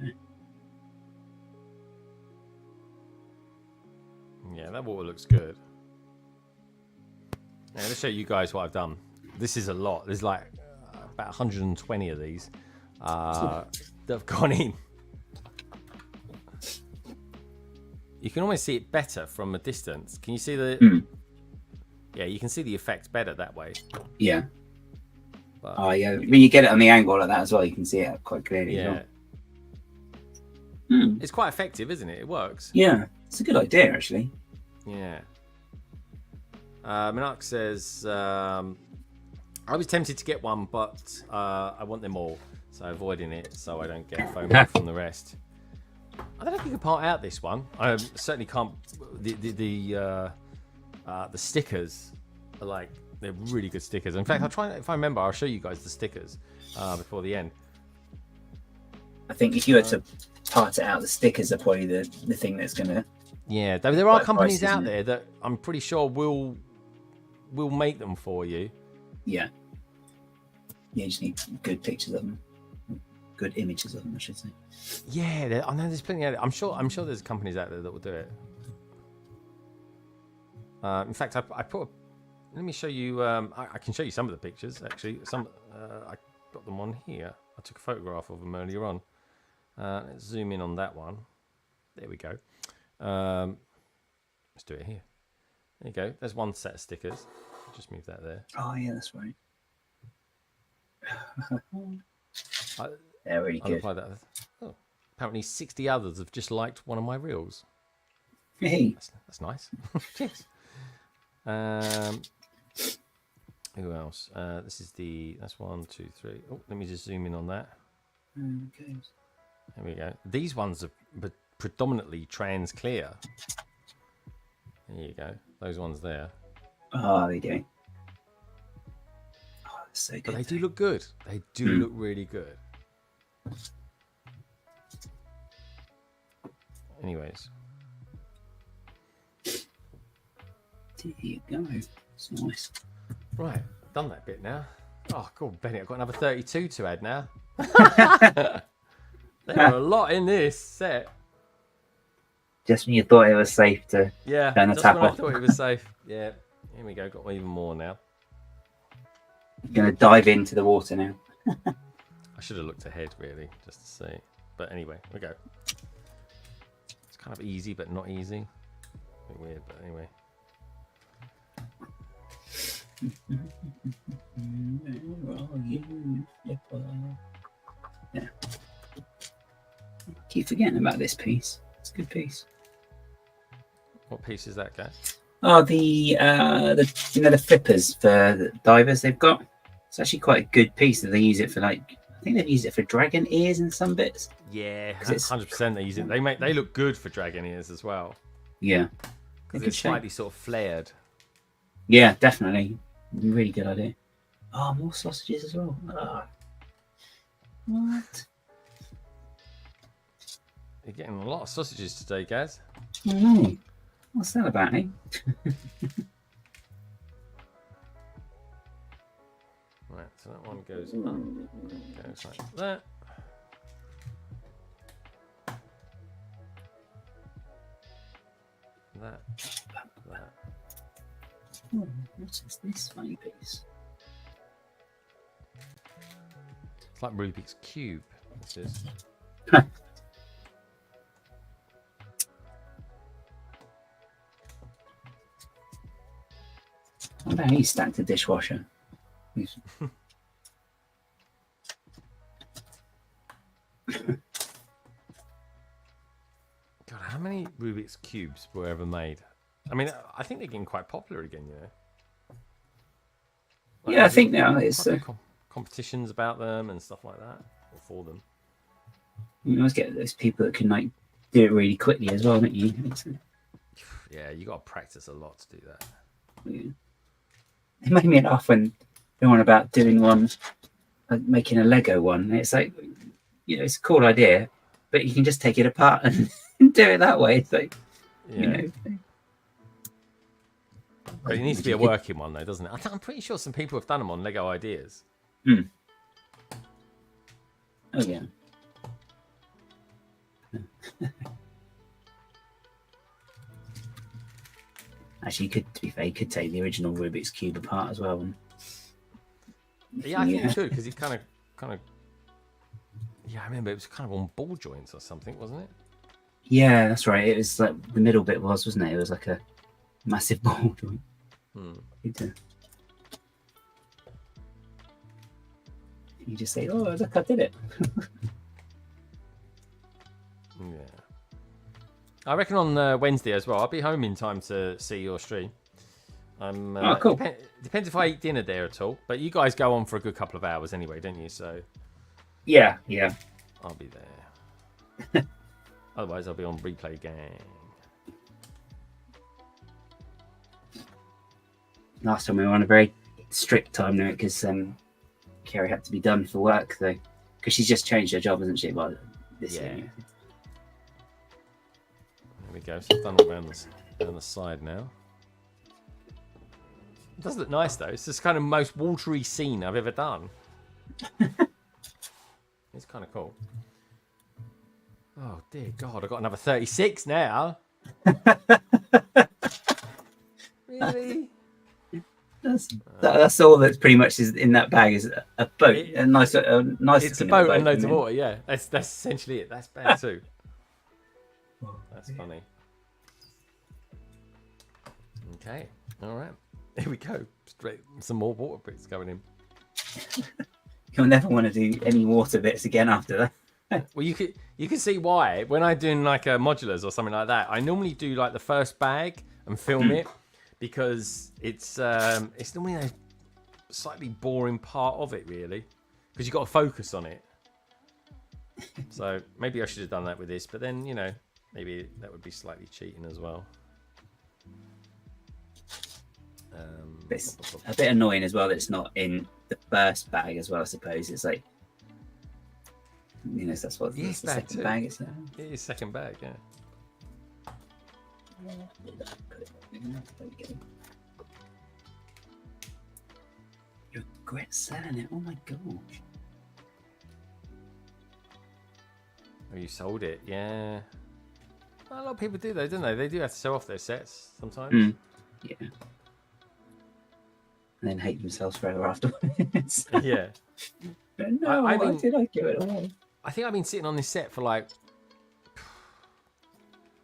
[SPEAKER 2] Yeah, that water looks good. Now, let's show you guys what I've done. This is a lot. There's like about 120 of these that have gone in. You can almost see it better from a distance. Can you see the... Yeah, you can see the effect better that way.
[SPEAKER 3] Yeah.
[SPEAKER 2] But,
[SPEAKER 3] oh, yeah. When you get it on the angle like that as well, you can see it quite clearly.
[SPEAKER 2] Yeah.
[SPEAKER 3] As well.
[SPEAKER 2] It's quite effective, isn't it? It works.
[SPEAKER 3] Yeah. It's a good idea, actually.
[SPEAKER 2] Yeah. Minak says, I was tempted to get one, but I want them all. So avoiding it so I don't get FOMO from the rest. I don't know if you can part out this one. I certainly can't. The stickers are like, they're really good stickers. In fact, I'll try, if I remember, I'll show you guys the stickers before the end.
[SPEAKER 3] I think if you were to part it out, the stickers are probably the thing that's going to...
[SPEAKER 2] Yeah, there are companies out there that I'm pretty sure will make them for you.
[SPEAKER 3] Yeah. You just need good pictures of them. Good images of them, I should say.
[SPEAKER 2] Yeah, I know there's plenty out there. I'm sure there's companies out there that will do it. In fact, I put. Let me show you. I can show you some of the pictures. Actually, I got them on here. I took a photograph of them earlier on. Let's zoom in on that one. There we go. Let's do it here. There you go. There's one set of stickers. Just move that there.
[SPEAKER 3] Oh yeah, that's right. They're really good.
[SPEAKER 2] Oh, apparently 60 others have just liked one of my reels.
[SPEAKER 3] Hey,
[SPEAKER 2] that's nice. Cheers. Who else? That's 1, 2, 3. Oh, let me just zoom in on that.
[SPEAKER 3] Okay.
[SPEAKER 2] There we go. These ones are predominantly trans clear. There you go. Those ones there.
[SPEAKER 3] Oh, they do. Oh, that's so good.
[SPEAKER 2] But they do look good. They do look really good. Anyways.
[SPEAKER 3] There you go. It's nice.
[SPEAKER 2] Right, done that bit now. Oh, cool, Benny. I've got another 32 to add now. There are a lot in this set.
[SPEAKER 3] Just when you thought it was safe to
[SPEAKER 2] turn
[SPEAKER 3] the
[SPEAKER 2] just
[SPEAKER 3] tap
[SPEAKER 2] when
[SPEAKER 3] off.
[SPEAKER 2] I thought it was safe. Yeah, here we go. Got even more now.
[SPEAKER 3] Going to dive into the water now.
[SPEAKER 2] I should have looked ahead, really, just to see. But anyway, we go. It's kind of easy, but not easy. A bit weird, but anyway.
[SPEAKER 3] Yeah. Keep forgetting about this piece. It's a good piece.
[SPEAKER 2] What piece is that, guys?
[SPEAKER 3] Oh, the flippers for the divers they've got. It's actually quite a good piece that they use it for, like, I think they've used it for dragon ears in some bits.
[SPEAKER 2] Yeah, 100% they use it. They look good for dragon ears as well.
[SPEAKER 3] Yeah.
[SPEAKER 2] Because it's slightly sort of flared.
[SPEAKER 3] Yeah, definitely. Really good idea. Oh, more sausages as well. Oh. What?
[SPEAKER 2] You're getting a lot of sausages today, Gaz.
[SPEAKER 3] I know. What's that about, eh?
[SPEAKER 2] Right, so that one goes up. Goes like that. That.
[SPEAKER 3] Oh, what is this funny piece?
[SPEAKER 2] It's like Rubik's Cube. This is.
[SPEAKER 3] I wonder how he stacked the dishwasher.
[SPEAKER 2] God, how many Rubik's Cubes were ever made? I mean, I think they're getting quite popular again, you know. Like,
[SPEAKER 3] Yeah, I think now it's...
[SPEAKER 2] competitions about them and stuff like that, or for them.
[SPEAKER 3] You always get those people that can, like, do it really quickly as well, don't you?
[SPEAKER 2] Yeah, you got to practice a lot to do that.
[SPEAKER 3] Yeah. It made me laugh when they were on about doing one, like making a Lego one. It's like, you know, it's a cool idea, but you can just take it apart and do it that way. It's like,
[SPEAKER 2] Yeah.
[SPEAKER 3] you know.
[SPEAKER 2] But it needs to be a working one, though, doesn't it? I'm pretty sure some people have done them on Lego Ideas.
[SPEAKER 3] Oh, yeah. Actually, to be fair, you could take the original Rubik's Cube apart as well. And...
[SPEAKER 2] Yeah, I think you could, because it kind of. Yeah, I remember it was kind of on ball joints or something, wasn't it?
[SPEAKER 3] Yeah, that's right. It was like the middle bit wasn't it? It was like a massive ball joint. You just say, "Oh, look, I did it."
[SPEAKER 2] Yeah. I reckon on Wednesday as well. I'll be home in time to see your stream.
[SPEAKER 3] Oh, cool.
[SPEAKER 2] Depends if I eat dinner there at all. But you guys go on for a good couple of hours anyway, don't you? So.
[SPEAKER 3] Yeah.
[SPEAKER 2] I'll be there. Otherwise, I'll be on Replay Gang.
[SPEAKER 3] Last time we were on a very strict time limit because Kerry had to be done for work, though, because she's just changed her job, hasn't she? Well, this year.
[SPEAKER 2] There we go. So I've done all down the side now. It does look nice though. It's this kind of most watery scene I've ever done. It's kind of cool. Oh dear God! I've got another 36 now. Really?
[SPEAKER 3] That's all that's pretty much is in that bag is a boat, a nice.
[SPEAKER 2] It's a boat and loads of water. Yeah, that's essentially it. That's bad too. That's funny. Okay, all right. Here we go. Straight some more water bits going in.
[SPEAKER 3] You'll never want to do any water bits again after that.
[SPEAKER 2] Well, you can see why when I'm doing like a modulars or something like that. I normally do like the first bag and film it because it's normally a slightly boring part of it really because you've got to focus on it. So maybe I should have done that with this, but then you know maybe that would be slightly cheating as well.
[SPEAKER 3] It's a bit annoying as well that it's not in the first bag as well. I suppose it's like, you know, that's what the second bag is.
[SPEAKER 2] It is second bag, yeah.
[SPEAKER 3] You regret selling it. Oh my gosh.
[SPEAKER 2] Oh, you sold it, yeah. Well, a lot of people do though, don't they? They do have to sell off their sets sometimes.
[SPEAKER 3] Yeah. and then hate themselves forever afterwards.
[SPEAKER 2] Yeah.
[SPEAKER 3] No,
[SPEAKER 2] why
[SPEAKER 3] why did I give it away?
[SPEAKER 2] I think I've been sitting on this set for like,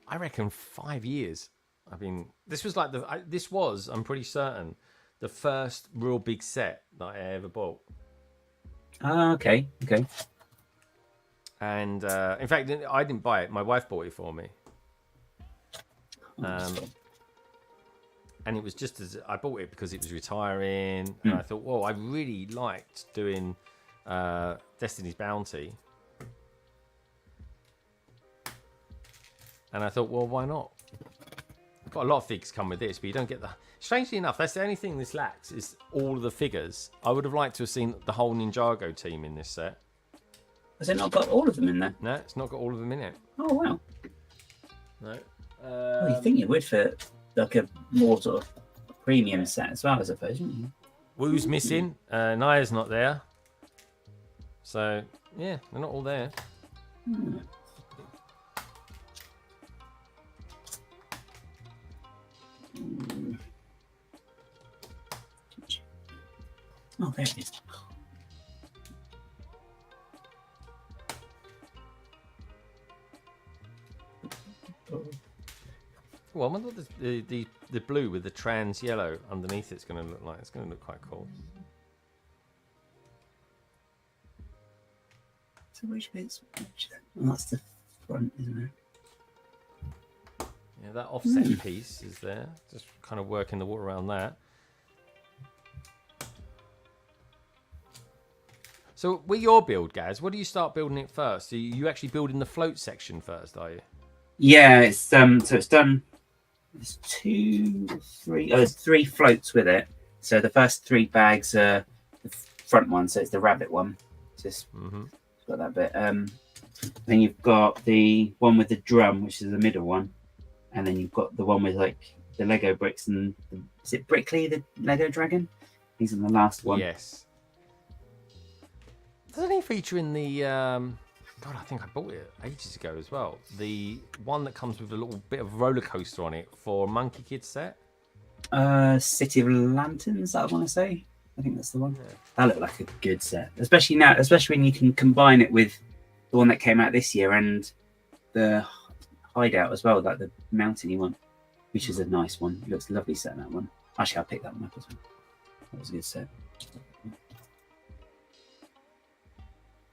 [SPEAKER 2] I reckon 5 years. I mean, this was like I'm pretty certain, the first real big set that I ever bought.
[SPEAKER 3] Ah, okay.
[SPEAKER 2] And in fact, I didn't buy it. My wife bought it for me. And it was just as I bought it because it was retiring, and I thought, well, I really liked doing Destiny's Bounty, and I thought, well, why not? I've got a lot of figures come with this, but you don't get the. Strangely enough, that's the only thing this lacks is all of the figures. I would have liked to have seen the whole Ninjago team in this set.
[SPEAKER 3] Has it not got all of them in there?
[SPEAKER 2] No, it's not got all of them in it.
[SPEAKER 3] Oh wow.
[SPEAKER 2] No.
[SPEAKER 3] Well, you think it would for like a more sort of premium set as well, I suppose, wouldn't you?
[SPEAKER 2] Wu's missing. Naya's not there. So yeah, they're not all there.
[SPEAKER 3] Oh, there it is.
[SPEAKER 2] Well, I wonder what the blue with the trans yellow underneath it's going to look like. It's going to look quite cool.
[SPEAKER 3] So which bit's which? Oh, that's the front, isn't it?
[SPEAKER 2] Yeah, that offset piece is there. Just kind of working the water around that. So with your build, Gaz, what do you start building it first? So you actually building the float section first, are you?
[SPEAKER 3] Yeah, it's so it's done. There's 2, 3. Oh, there's 3 floats with it. So the first 3 bags are the front one, so it's the rabbit one. Just got that bit. Then you've got the one with the drum, which is the middle one, and then you've got the one with like the Lego bricks and is it Brickley, the Lego dragon? He's in the last one.
[SPEAKER 2] Yes. Doesn't he feature in the? God, I think I bought it ages ago as well. The one that comes with a little bit of roller coaster on it for Monkey Kids set.
[SPEAKER 3] City of Lanterns, I want to say. I think that's the one. Yeah. That looked like a good set, especially now, especially when you can combine it with the one that came out this year and the hideout as well, like the mountainy one, which is a nice one. It looks a lovely set, that one. Actually, I'll pick that one up as well. That was a good set.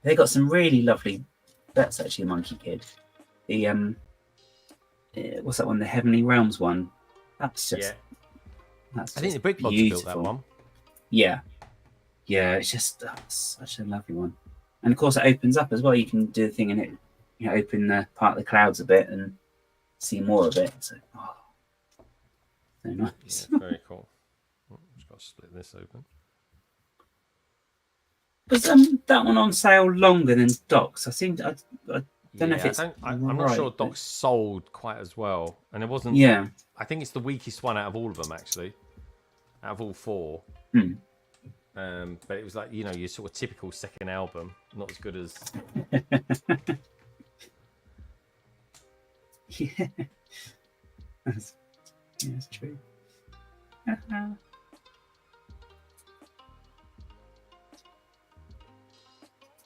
[SPEAKER 3] They got some really lovely bets actually, Monkey Kid. The what's that one? The Heavenly Realms one. That's just. That's
[SPEAKER 2] I think the Brick Box built that one.
[SPEAKER 3] Yeah, it's just such a lovely one, and of course it opens up as well. You can do the thing and it, open the part of the clouds a bit and see more of it. So, so nice.
[SPEAKER 2] Yeah, very cool. Just got to split this open.
[SPEAKER 3] Was that one on sale longer than Doc's? I don't know if it's.
[SPEAKER 2] I'm not sure Doc's sold quite as well, and it wasn't.
[SPEAKER 3] Yeah.
[SPEAKER 2] I think it's the weakest one out of all of them, actually. Out of all 4. But it was like, your sort of typical second album, not as good as.
[SPEAKER 3] Yeah. That's true.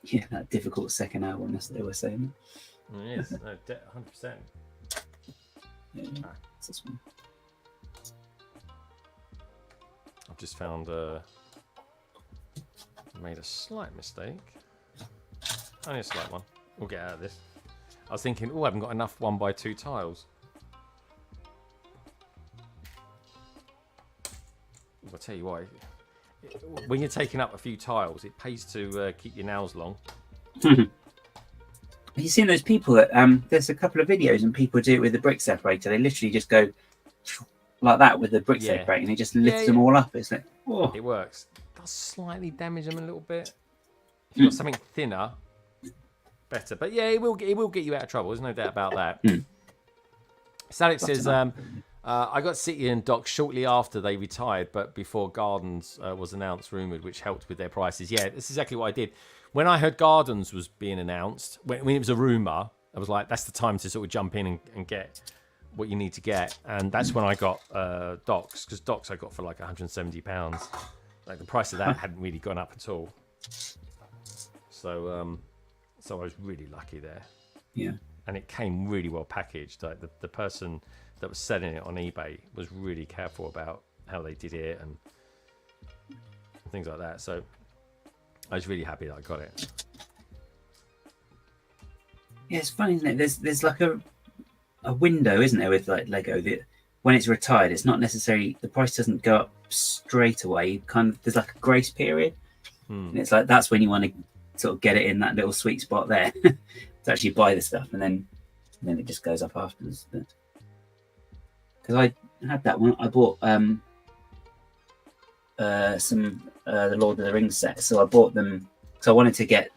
[SPEAKER 3] Yeah, that difficult second album, that's what they were saying.
[SPEAKER 2] Yes, no, 100%.
[SPEAKER 3] Yeah, it's this one.
[SPEAKER 2] I've just found made a slight mistake. Only a slight one. We'll get out of this. I was thinking, I haven't got enough 1x2 tiles. I'll tell you why. When you're taking up a few tiles, it pays to keep your nails long.
[SPEAKER 3] Have you seen those people that there's a couple of videos and people do it with the brick separator? They literally just go like that with the brick separator and it just lifts them all up. It's like, oh.
[SPEAKER 2] It works. It does slightly damage them a little bit. If you've got something thinner, better. But yeah, it will get you out of trouble. There's no doubt about that. Alex says, I got City and Doc shortly after they retired, but before Gardens was announced, rumoured, which helped with their prices. Yeah, that's exactly what I did. When I heard Gardens was being announced, when it was a rumour, I was like, that's the time to sort of jump in and get what you need to get. And that's when I got Docs, because Docs I got for like £170. like the price of that hadn't really gone up at all. So I was really lucky there.
[SPEAKER 3] Yeah.
[SPEAKER 2] And it came really well packaged. Like the person that was selling it on eBay was really careful about how they did it and things like that. So I was really happy that I got it.
[SPEAKER 3] Yeah, it's funny, isn't it? There's like a window, isn't there, with like Lego that when it's retired, it's not necessarily, the price doesn't go up straight away. There's like a grace period, and it's like that's when you want to sort of get it in that little sweet spot there to actually buy the stuff, and then it just goes up afterwards. Because I had that one, I bought some the Lord of the Rings set, so I bought them because I wanted to get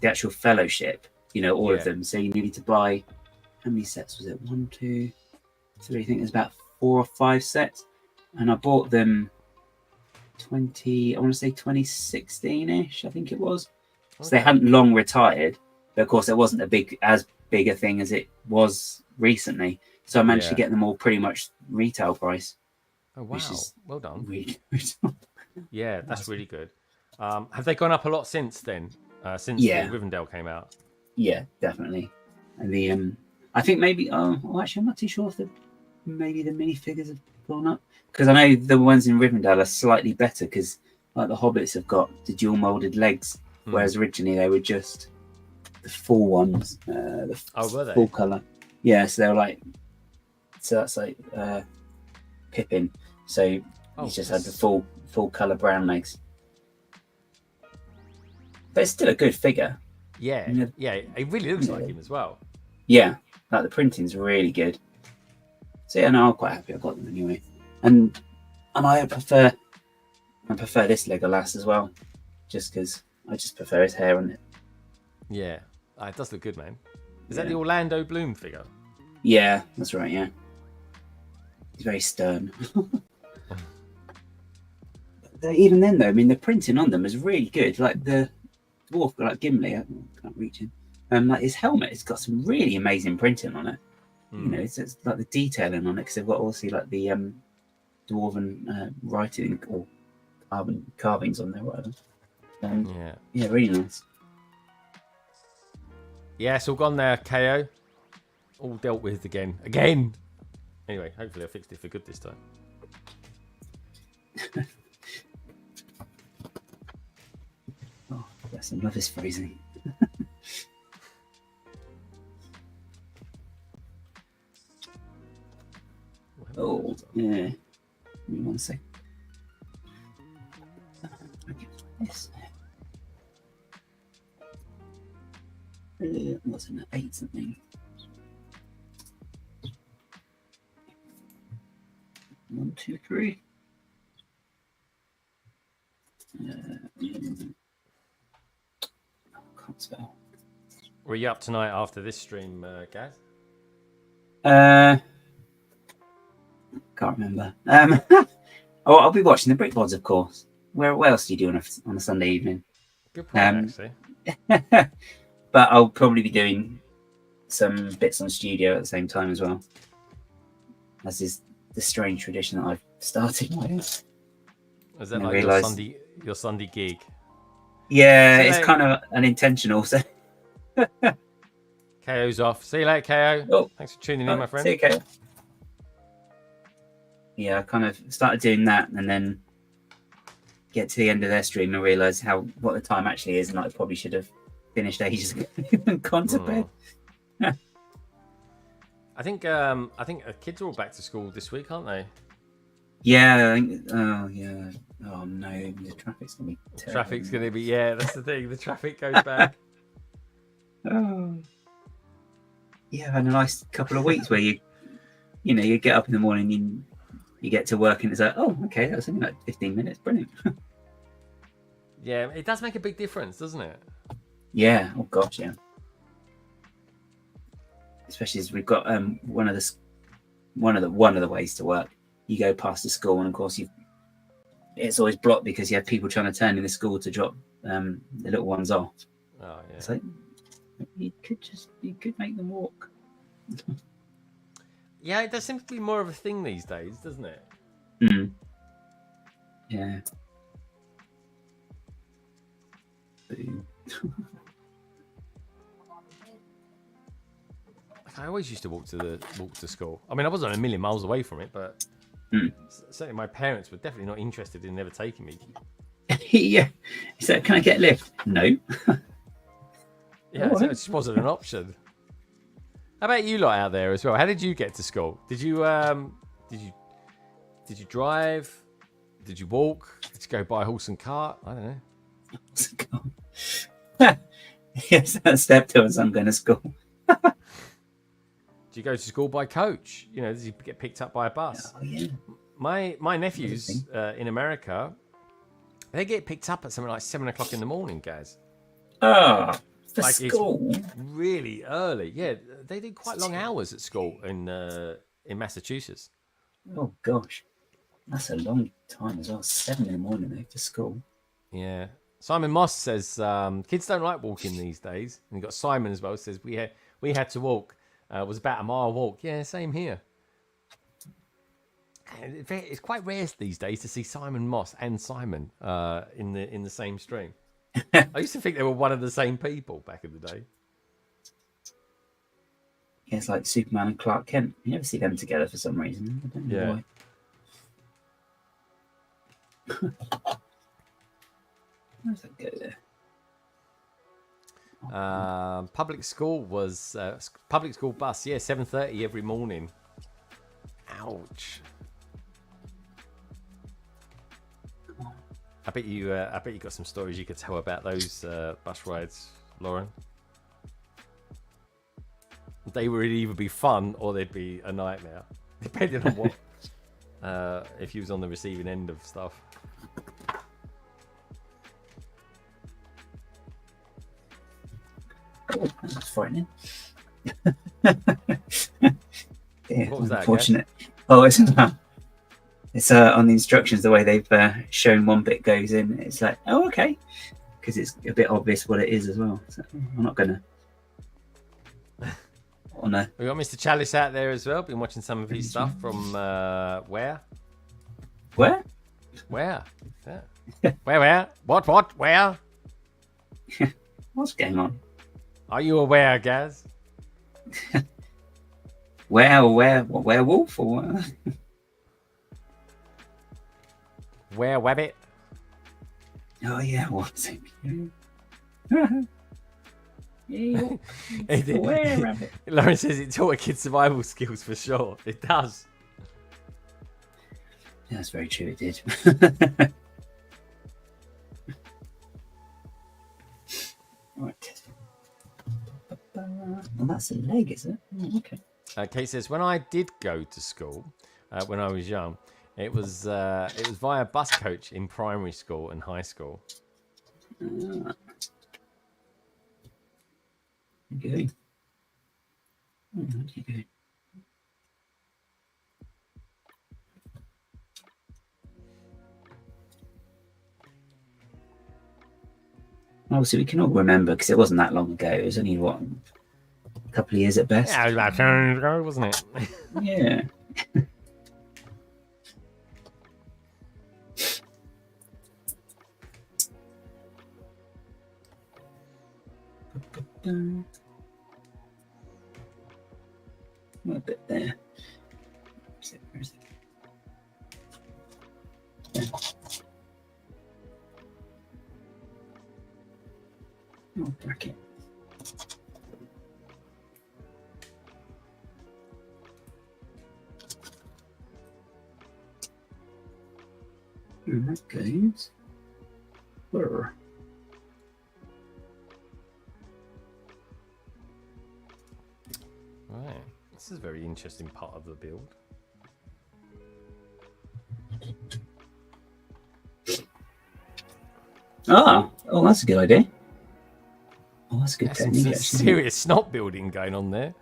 [SPEAKER 3] the actual Fellowship, all of them. So you needed to buy, how many sets was it? 1, 2, 3. I think there's about 4 or 5 sets, and I bought them 2016-ish, I think it was. Okay. So they hadn't long retired, but of course it wasn't as big a thing as it was recently. So I managed to get them all pretty much retail price.
[SPEAKER 2] Oh wow! Well done.
[SPEAKER 3] Really good.
[SPEAKER 2] Yeah, that's really good. Have they gone up a lot since then? Since the Rivendell came out?
[SPEAKER 3] Yeah, definitely. And I think maybe. Actually, I'm not too sure if maybe the minifigures have gone up, because I know the ones in Rivendell are slightly better because like the Hobbits have got the dual molded legs, whereas originally they were just the full ones, were they? Full color. Yeah, so they were like. So that's like Pippin. So he's just had the full color brown legs. But it's still a good figure.
[SPEAKER 2] Yeah, it really looks like him as well.
[SPEAKER 3] Yeah, like the printing's really good. So yeah, no, I'm quite happy I got them anyway. And I prefer this Legolas as well, just because I just prefer his hair on it.
[SPEAKER 2] Yeah, it does look good, man. Is that the Orlando Bloom figure?
[SPEAKER 3] Yeah, that's right. Yeah, he's very stern. Even then, though, I mean, the printing on them is really good. Like the dwarf, like Gimli, I can't reach him. Like his helmet, it's got some really amazing printing on it. It's like the detailing on it, because they've got obviously like the dwarven writing or carvings on there, whatever. Yeah, really nice.
[SPEAKER 2] Yeah, it's all gone there, KO. All dealt with again. Anyway, hopefully I fixed it for good this time.
[SPEAKER 3] Oh, bless him. Love his phrasing. Oh, yeah. Give me 1 sec. This. What's in the 8 something? 1, 2, 3. Can't spell.
[SPEAKER 2] Were you up tonight after this stream, Gaz?
[SPEAKER 3] Can't remember. I'll be watching the Brick Bods, of course. Where else do you do on a Sunday evening?
[SPEAKER 2] Good point, actually.
[SPEAKER 3] But I'll probably be doing some bits on studio at the same time as well. As is the strange tradition that I've started.
[SPEAKER 2] Is that like your Sunday gig?
[SPEAKER 3] Yeah, it's kind of unintentional. So.
[SPEAKER 2] KO's off. See you later, KO.
[SPEAKER 3] Oh,
[SPEAKER 2] thanks for tuning in, my friend.
[SPEAKER 3] See you, KO. Yeah, I kind of started doing that and then get to the end of their stream and realise what the time actually is, and I probably should have finished ages ago and gone to bed.
[SPEAKER 2] I think kids are all back to school this week, aren't they?
[SPEAKER 3] Yeah, I think. Oh yeah. Oh no, the traffic's gonna be terrible.
[SPEAKER 2] Traffic's gonna be that's the thing. The traffic goes back.
[SPEAKER 3] Oh. Yeah, I had a nice couple of weeks where you get up in the morning and you get to work and it's like, oh, okay, that was only like 15 minutes. Brilliant.
[SPEAKER 2] Yeah, it does make a big difference, doesn't it?
[SPEAKER 3] Yeah. Oh gosh, yeah. Especially as we've got one of the ways to work. You go past the school, and of course it's always blocked because you have people trying to turn in the school to drop the little ones off.
[SPEAKER 2] Oh yeah.
[SPEAKER 3] It's like you could make them walk.
[SPEAKER 2] Yeah, it does seem to be more of a thing these days, doesn't it?
[SPEAKER 3] Yeah. Boo.
[SPEAKER 2] I always used to walk to school. I mean, I wasn't a million miles away from it, but certainly my parents were definitely not interested in never taking me.
[SPEAKER 3] Yeah. He said, "Can I get a lift?" No.
[SPEAKER 2] Yeah, it just wasn't an option. How about you lot out there as well? How did you get to school? Did you drive? Did you walk? Did you go by horse and cart? I don't know.
[SPEAKER 3] Yes, I stepped to as I'm going to school.
[SPEAKER 2] Do you go to school by coach? You know, did you get picked up by a bus?
[SPEAKER 3] Oh, yeah.
[SPEAKER 2] My nephews in America, they get picked up at something like 7 o'clock in the morning, guys.
[SPEAKER 3] Oh, for
[SPEAKER 2] Like
[SPEAKER 3] school?
[SPEAKER 2] Really early. Yeah, they did quite long hours at school in Massachusetts.
[SPEAKER 3] Oh, gosh. That's a long time as well. 7 in the morning, though, for school.
[SPEAKER 2] Yeah. Simon Moss says kids don't like walking these days. And you've got Simon as well, says we had to walk. It was about a mile walk. Yeah, same here. It's quite rare these days to see Simon Moss and Simon in the same stream. I used to think they were one of the same people back in the day.
[SPEAKER 3] Yeah, it's like Superman and Clark Kent. You never see them together for some reason. I don't know why. Where does that go there?
[SPEAKER 2] Public school was public school bus. Yeah, 7:30 every morning. Ouch. I bet you got some stories you could tell about those bus rides, Lauren. They would either be fun or they'd be a nightmare, depending on what. If you was on the receiving end of stuff.
[SPEAKER 3] Oh, that's frightening.
[SPEAKER 2] Yeah,
[SPEAKER 3] what
[SPEAKER 2] was that,
[SPEAKER 3] unfortunate. Oh, it's on the instructions, the way they've shown one bit goes in. It's like, oh, okay, because it's a bit obvious what it is as well. So I'm not gonna. Oh no.
[SPEAKER 2] We got Mr. Chalice out there as well. Been watching some of his stuff from where?
[SPEAKER 3] Where?
[SPEAKER 2] Where? Yeah. Where? What? Where?
[SPEAKER 3] What's going on?
[SPEAKER 2] Are you aware, Gaz?
[SPEAKER 3] What, werewolf or what?
[SPEAKER 2] Where Wabbit?
[SPEAKER 3] Oh yeah, what's it? Where rabbit?
[SPEAKER 2] Lauren says it taught a kid survival skills for sure. It does.
[SPEAKER 3] Yeah, that's very true. It did. Right. Well, that's a leg, is it? Oh, okay.
[SPEAKER 2] Kate says, when I did go to school, when I was young, it was via bus coach in primary school and high school.
[SPEAKER 3] Okay. Where did you go? Obviously, we can all remember because it wasn't that long ago. It was only, what, a couple of years at best?
[SPEAKER 2] Yeah, it was about 10 years ago, wasn't it?
[SPEAKER 3] Yeah. A bit there. Where is it? Yeah. Oh, bracket. And that goes. Where?
[SPEAKER 2] Right. This is a very interesting part of the build.
[SPEAKER 3] Oh, that's a good idea. Oh, that's a good technique.
[SPEAKER 2] Some
[SPEAKER 3] Actually.
[SPEAKER 2] serious snot building going on there.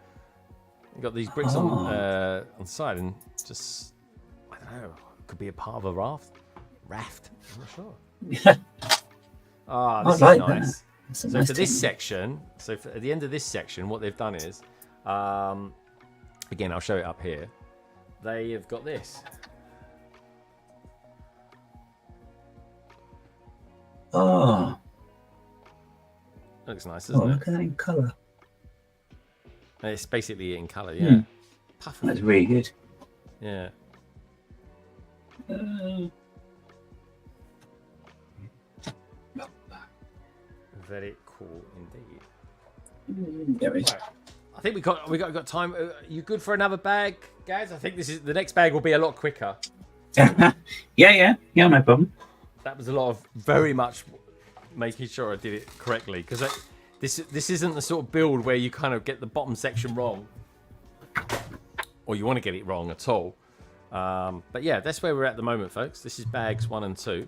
[SPEAKER 2] You've got these bricks on the side and just, I don't know, could be a part of a raft. I'm not sure. This
[SPEAKER 3] like
[SPEAKER 2] is nice.
[SPEAKER 3] So
[SPEAKER 2] nice for this section, at the end of this section, what they've done is, again, I'll show it up here. They have got this.
[SPEAKER 3] Oh.
[SPEAKER 2] Looks nice,
[SPEAKER 3] Oh,
[SPEAKER 2] doesn't
[SPEAKER 3] look at that in colour.
[SPEAKER 2] it? It's basically in colour, yeah. Puffy.
[SPEAKER 3] That's really good.
[SPEAKER 2] Yeah. Very cool indeed.
[SPEAKER 3] There is.
[SPEAKER 2] Right. I think we got time. You good for another bag, guys? I think the next bag will be a lot quicker.
[SPEAKER 3] yeah, no problem.
[SPEAKER 2] That was a lot of very much making sure I did it correctly, because this isn't the sort of build where you kind of get the bottom section wrong, or you want to get it wrong at all. But yeah, that's where we're at the moment, folks. This is bags 1 and 2,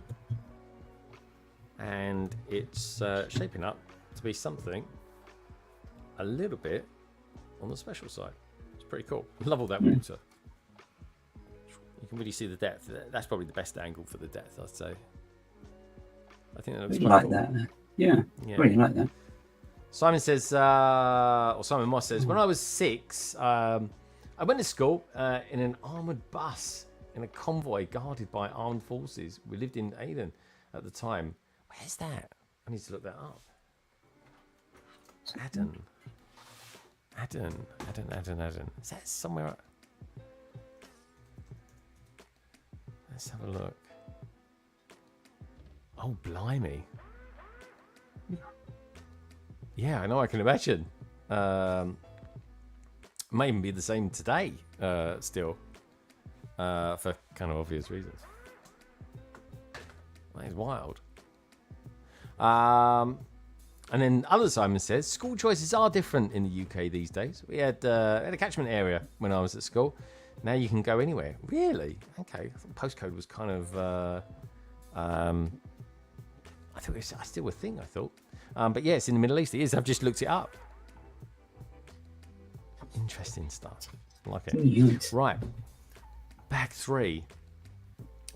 [SPEAKER 2] and it's shaping up to be something a little bit on the special side. It's pretty cool. Love all that water. You can really see the depth. That's probably the best angle for the depth, I'd say. I think that looks
[SPEAKER 3] Really like
[SPEAKER 2] cool.
[SPEAKER 3] that. Yeah, really like that.
[SPEAKER 2] Simon says, or Simon Moss says, when I was 6, I went to school in an armoured bus in a convoy guarded by armed forces. We lived in Aden at the time. Where's that? I need to look that up. Aden. Is that somewhere? Let's have a look. Oh, blimey. Yeah, I know, I can imagine. May even be the same today, still. For kind of obvious reasons. That is wild. And then other Simon says, school choices are different in the UK these days. We had a catchment area when I was at school. Now you can go anywhere. Really? Okay. I thought postcode was kind of... I thought it was still a thing, I thought. But yeah, it's in the Middle East. It is. I've just looked it up. Interesting stuff. I like it.
[SPEAKER 3] Yes.
[SPEAKER 2] Right. Bag 3.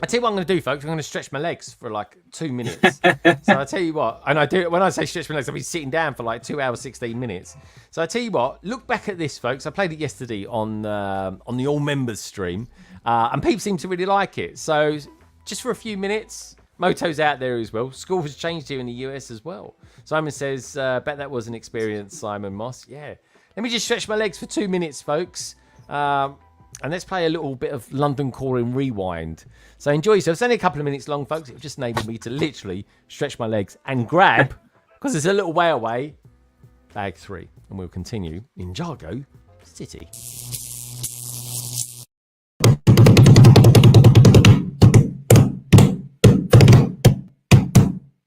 [SPEAKER 2] I tell you what I'm going to do, folks. I'm going to stretch my legs for like 2 minutes. So I tell you what, and I do when I say stretch my legs, I'll be sitting down for like 2 hours 16 minutes. So I tell you what, look back at this, folks. I played it yesterday on the All Members stream, and people seem to really like it. So just for a few minutes, Moto's out there as well. School has changed here in the US as well. Simon says, bet that was an experience, Simon Moss. Yeah. Let me just stretch my legs for 2 minutes, folks. And let's play a little bit of London Calling Rewind. So enjoy yourself. It's only a couple of minutes long, folks. It just enabled me to literally stretch my legs and grab, because it's a little way away, bag 3. And we'll continue in Ninjago City.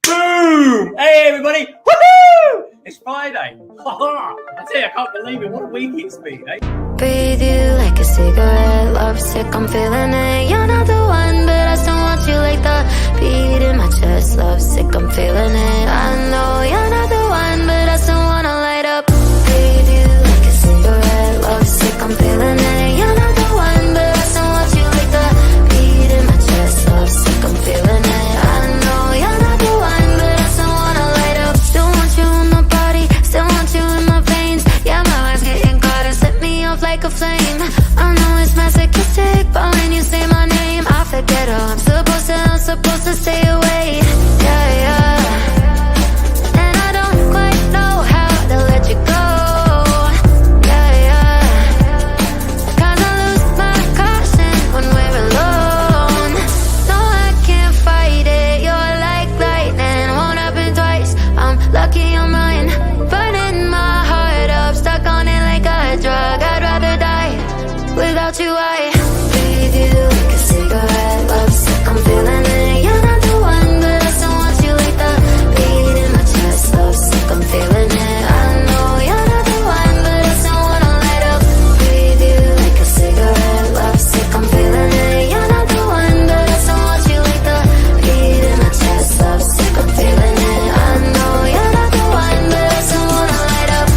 [SPEAKER 3] Boom! Hey, everybody! Woohoo! It's Friday. I tell you, I can't believe it. What a week it's been, eh?
[SPEAKER 1] Breathe you like a cigarette, lovesick, I'm feeling it. You're not the one, but I still want you like the beat in my chest. Lovesick, I'm feeling it. I know you're not the one, but I still wanna light up. Breathe you like a cigarette, lovesick, I'm feeling it. You're not the one, but I still want you like the beat in my chest. Lovesick, I'm feeling it. I know you're not the one, but I still wanna light up. Still want you in my body, still want you in my veins. Yeah, my mind's getting caught and set me off like a flame. I know it's masochistic, but when you say my name, I forget how I'm supposed to stay away. Yeah, yeah. And I don't quite know how to let you go. Yeah, yeah. 'Cause I lose my caution when we're alone. No, I can't fight it. You're like lightning, won't happen twice. I'm lucky I'm mine, burning my heart up, stuck on it like a drug. I'd rather die without you. I breathe you like a cigarette, lovesick, I'm feeling it. You're not the one, but I still want you like the beat in my chest. Lovesick, I'm feeling it. I know you're not the one, but I still wanna light up. Breathe you like a cigarette, lovesick, I'm feeling it. You're not the one, but I still want you like the beat in my chest. Lovesick, I'm feeling it. I know you're not the one, but I still wanna light up.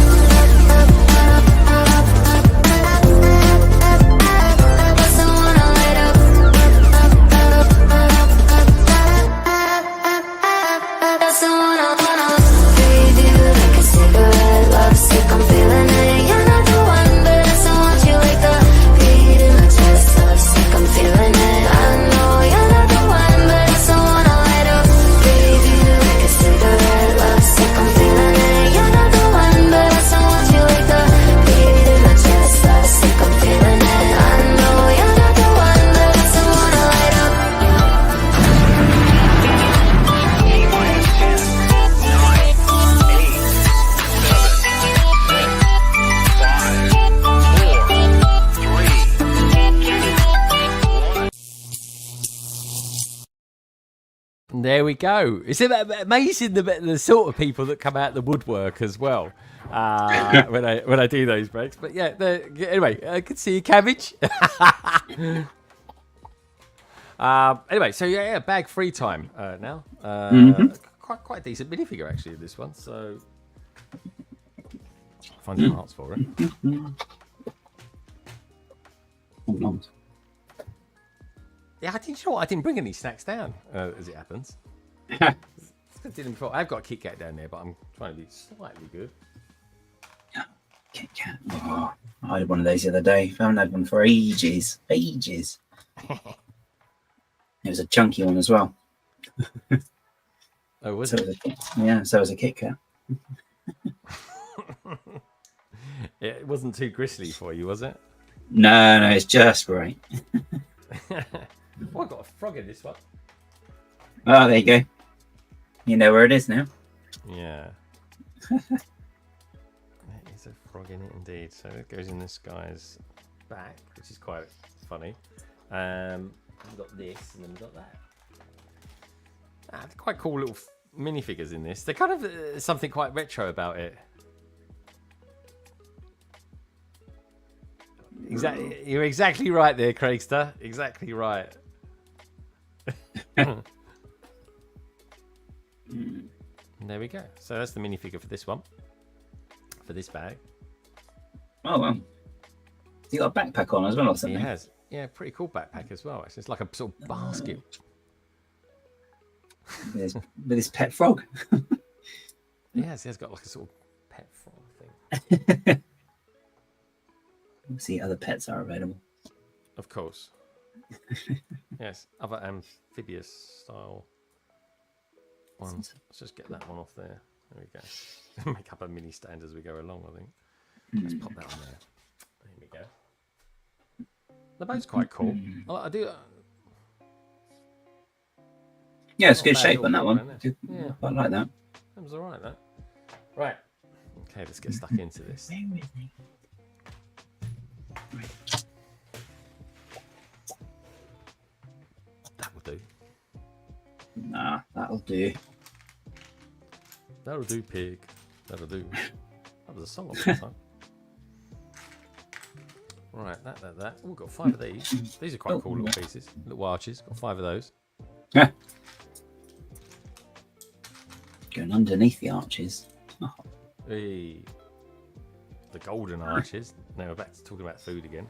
[SPEAKER 2] There we go. It's amazing the sort of people that come out the woodwork as well when I do those breaks. But yeah, anyway, I can see you, Cabbage. Anyway, so yeah, bag free time now. Quite a decent minifigure actually in this one. So I'll find some parts for it. Yeah, I didn't. You know what? I didn't bring any snacks down, as it happens. I didn't before. I've got a Kit Kat down there, but I'm trying to be slightly good.
[SPEAKER 3] Kit Kat. Oh, I had one of those the other day. I haven't had one for ages. It was a chunky one as well.
[SPEAKER 2] Oh, was it?
[SPEAKER 3] So was a Kit Kat.
[SPEAKER 2] It wasn't too gristly for you, was it?
[SPEAKER 3] No, it's just right.
[SPEAKER 2] Oh, I've got a frog in this one.
[SPEAKER 3] Oh, there you go. You know where it is now.
[SPEAKER 2] Yeah. There is a frog in it indeed. So it goes in this guy's back, which is quite funny. We've got this and then we've got that. They're quite cool little minifigures in this. They're kind of something quite retro about it. Exactly, you're exactly right there, Craigster. Exactly right. There we go. So that's the minifigure for this one. For this bag.
[SPEAKER 3] Oh well. You got a backpack on as well, or something?
[SPEAKER 2] He has. Yeah, pretty cool backpack as well. Actually, it's like a sort of basket.
[SPEAKER 3] With his pet frog.
[SPEAKER 2] Yes, he has got like a sort of pet frog thing.
[SPEAKER 3] Let's see, other pets are available.
[SPEAKER 2] Of course. Yes, other amphibious style ones. Let's just get that one off there. There we go. Make up a mini stand as we go along, I think. Let's pop that on there. There we go. The boat's quite cool. I do.
[SPEAKER 3] Yeah, it's good shape on that one.
[SPEAKER 2] Yeah,
[SPEAKER 3] I like that.
[SPEAKER 2] That was alright, that. Right. Okay, let's get stuck into this. That will do.
[SPEAKER 3] Nah, that'll do.
[SPEAKER 2] That'll do, pig. That'll do. That was a song of the time. Right, that. Oh, we've got 5 of these. These are quite cool little pieces. Little arches. Got 5 of those.
[SPEAKER 3] Going underneath the arches. Oh.
[SPEAKER 2] Hey. The golden arches. Now we're back to talking about food again.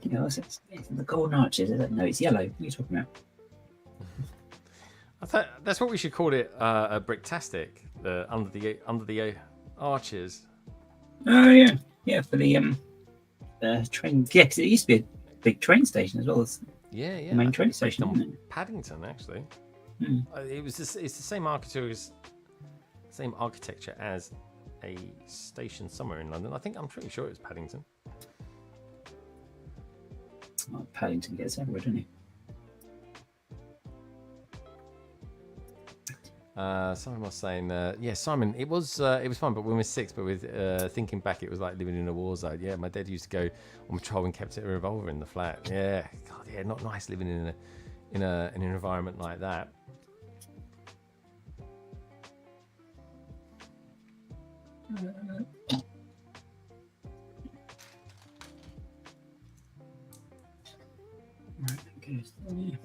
[SPEAKER 3] You know, it's the golden arches, is it? No, it's yellow. What are you talking about?
[SPEAKER 2] I thought that's what we should call it. A bricktastic. Under the arches.
[SPEAKER 3] Oh yeah, yeah, for the train. Yeah, 'cause it used to be a big train station as well as
[SPEAKER 2] the
[SPEAKER 3] main train station. Isn't it?
[SPEAKER 2] Paddington, actually. It's the same architecture as a station somewhere in London. I'm pretty sure it's Paddington.
[SPEAKER 3] Oh, Paddington gets everywhere, doesn't he?
[SPEAKER 2] Someone was saying, yeah, Simon, it was fun, but when we were 6, but with thinking back, it was like living in a war zone. Yeah, my dad used to go on patrol and kept a revolver in the flat. Yeah, God, yeah, not nice living in an environment like that.
[SPEAKER 3] Right, okay, so, yeah.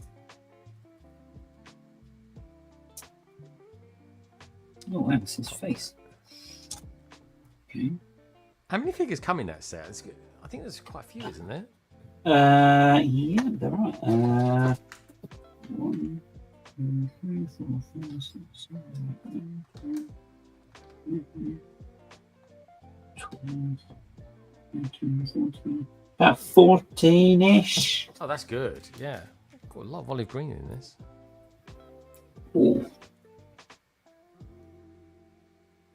[SPEAKER 3] Oh, wow, that's his face. Okay.
[SPEAKER 2] How many figures come in that set? I think there's quite a few, isn't there?
[SPEAKER 3] Yeah, there are. 1, 2, 3, 4, 5, 6, 7, 8, 12, 13, 14. About 14-ish.
[SPEAKER 2] Oh, that's good. Yeah, got a lot of olive green in this.
[SPEAKER 3] Oh.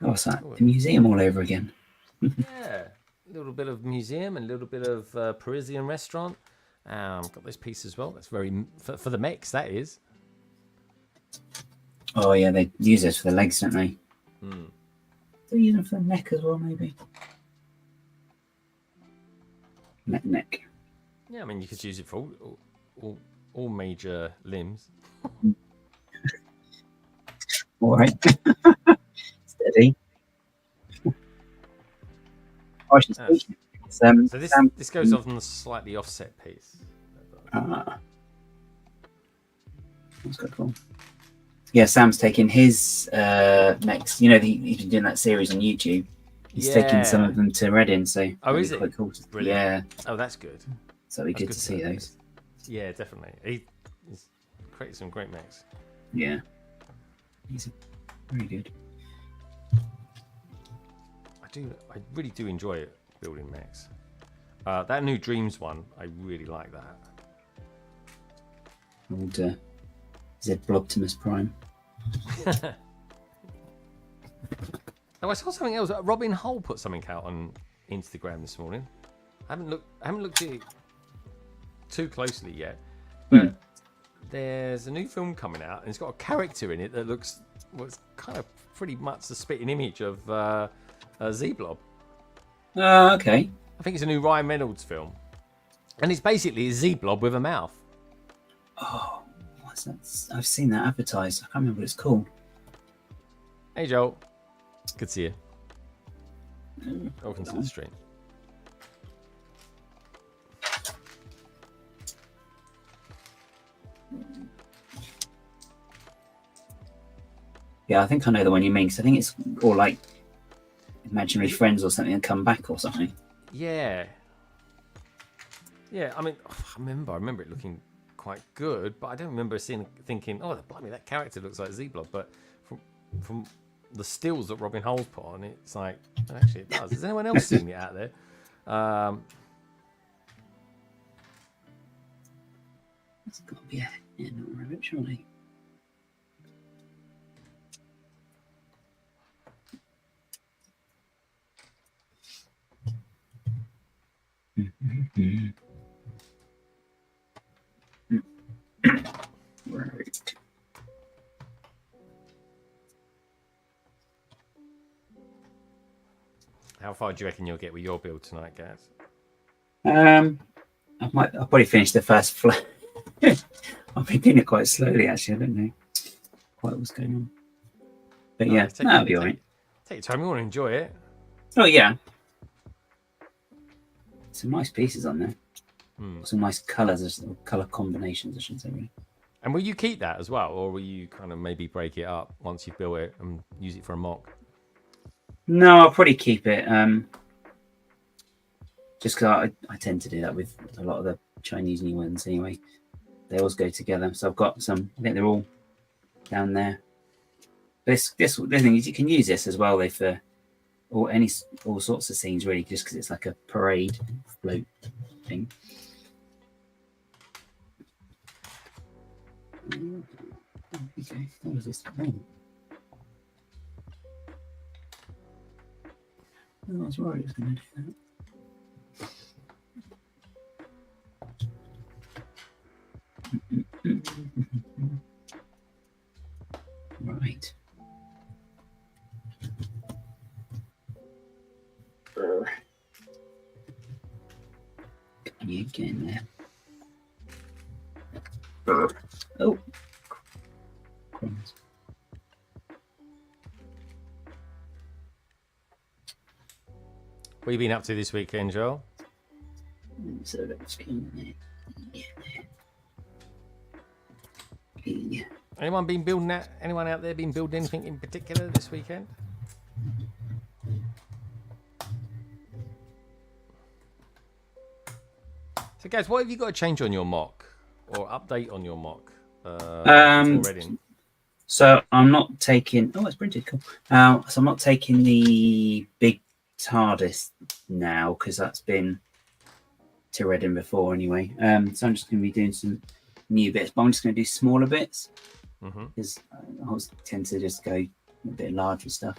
[SPEAKER 3] Oh, it's like the museum all over again.
[SPEAKER 2] Yeah, a little bit of museum and a little bit of Parisian restaurant. Got this piece as well. That's very for the mechs. That is.
[SPEAKER 3] Oh yeah, they use this for the legs, don't they? They use them for the neck as well, maybe. Neck.
[SPEAKER 2] Yeah, I mean, you could use it for all major limbs.
[SPEAKER 3] All right. Steady. I should
[SPEAKER 2] Yes.
[SPEAKER 3] speak.
[SPEAKER 2] So this goes on the slightly offset piece.
[SPEAKER 3] That's quite cool. Yeah, Sam's taking his mechs. You know, he's been doing that series on YouTube. He's taking some of them to Reading, so
[SPEAKER 2] is it?
[SPEAKER 3] quite cool.
[SPEAKER 2] Brilliant.
[SPEAKER 3] Yeah.
[SPEAKER 2] Oh, that's good.
[SPEAKER 3] So it'd be good to see those.
[SPEAKER 2] Yeah, definitely. He's created some great mechs.
[SPEAKER 3] Yeah. He's very good.
[SPEAKER 2] I really do enjoy it, building mechs. That new Dreams one, I really like that.
[SPEAKER 3] Old Zed Blobtimus Prime.
[SPEAKER 2] Oh, I saw something else. Robin Hull put something out on Instagram this morning. I haven't looked at it too closely yet, but there's a new film coming out, and it's got a character in it that looks kind of pretty much the spitting image of Z-Blob.
[SPEAKER 3] Okay.
[SPEAKER 2] I think it's a new Ryan Reynolds film, and it's basically a Z-Blob with a mouth.
[SPEAKER 3] Oh, what's that? I've seen that advertised. I can't remember what it's called.
[SPEAKER 2] Hey, Joel. Good to see you. Welcome to the stream.
[SPEAKER 3] Yeah, I think I know the one you mean. Cause I think it's all like imaginary friends or something and come back or something.
[SPEAKER 2] Yeah. Yeah, I mean, I remember it looking quite good, but I don't remember thinking, oh, blimey, that character looks like Z-Blob. But from the stills that Robin Hull's put on, it's like, actually, it does. Has anyone else seen it out there?
[SPEAKER 3] It's got to be a rabbit, surely. Right.
[SPEAKER 2] How far do you reckon you'll get with your build tonight, Gaz?
[SPEAKER 3] I'll probably finish the first floor. I've been doing it quite slowly, actually. I don't know quite what's going on. But yeah, that'll be all right.
[SPEAKER 2] Take your time. You want to enjoy it.
[SPEAKER 3] Oh, yeah. Some nice pieces on there. Some nice colours, colour combinations, I should say. Really.
[SPEAKER 2] And will you keep that as well, or will you kind of maybe break it up once you've built it and use it for a mock?
[SPEAKER 3] No, I'll probably keep it. Just because I tend to do that with a lot of the Chinese new ones anyway. They always go together. So I've got some. I think they're all down there. The thing is, you can use this as well for all sorts of scenes, really, just because it's like a parade float thing. Okay, what was this? I was worried it was going to do that. Right. Can you get in there? Oh. Crumbs.
[SPEAKER 2] What have you been up to this weekend, Joel?
[SPEAKER 3] So let's get in there. Yeah.
[SPEAKER 2] Anyone out there been building anything in particular this weekend? So, guys, what have you got to change on your mock or update on your mock? Already?
[SPEAKER 3] So I'm not taking. Oh, it's printed. Cool. So I'm not taking the big TARDIS now because that's been to Reading before anyway. So I'm just going to be doing some new bits, but I'm just going to do smaller bits because I always tend to just go a bit larger stuff.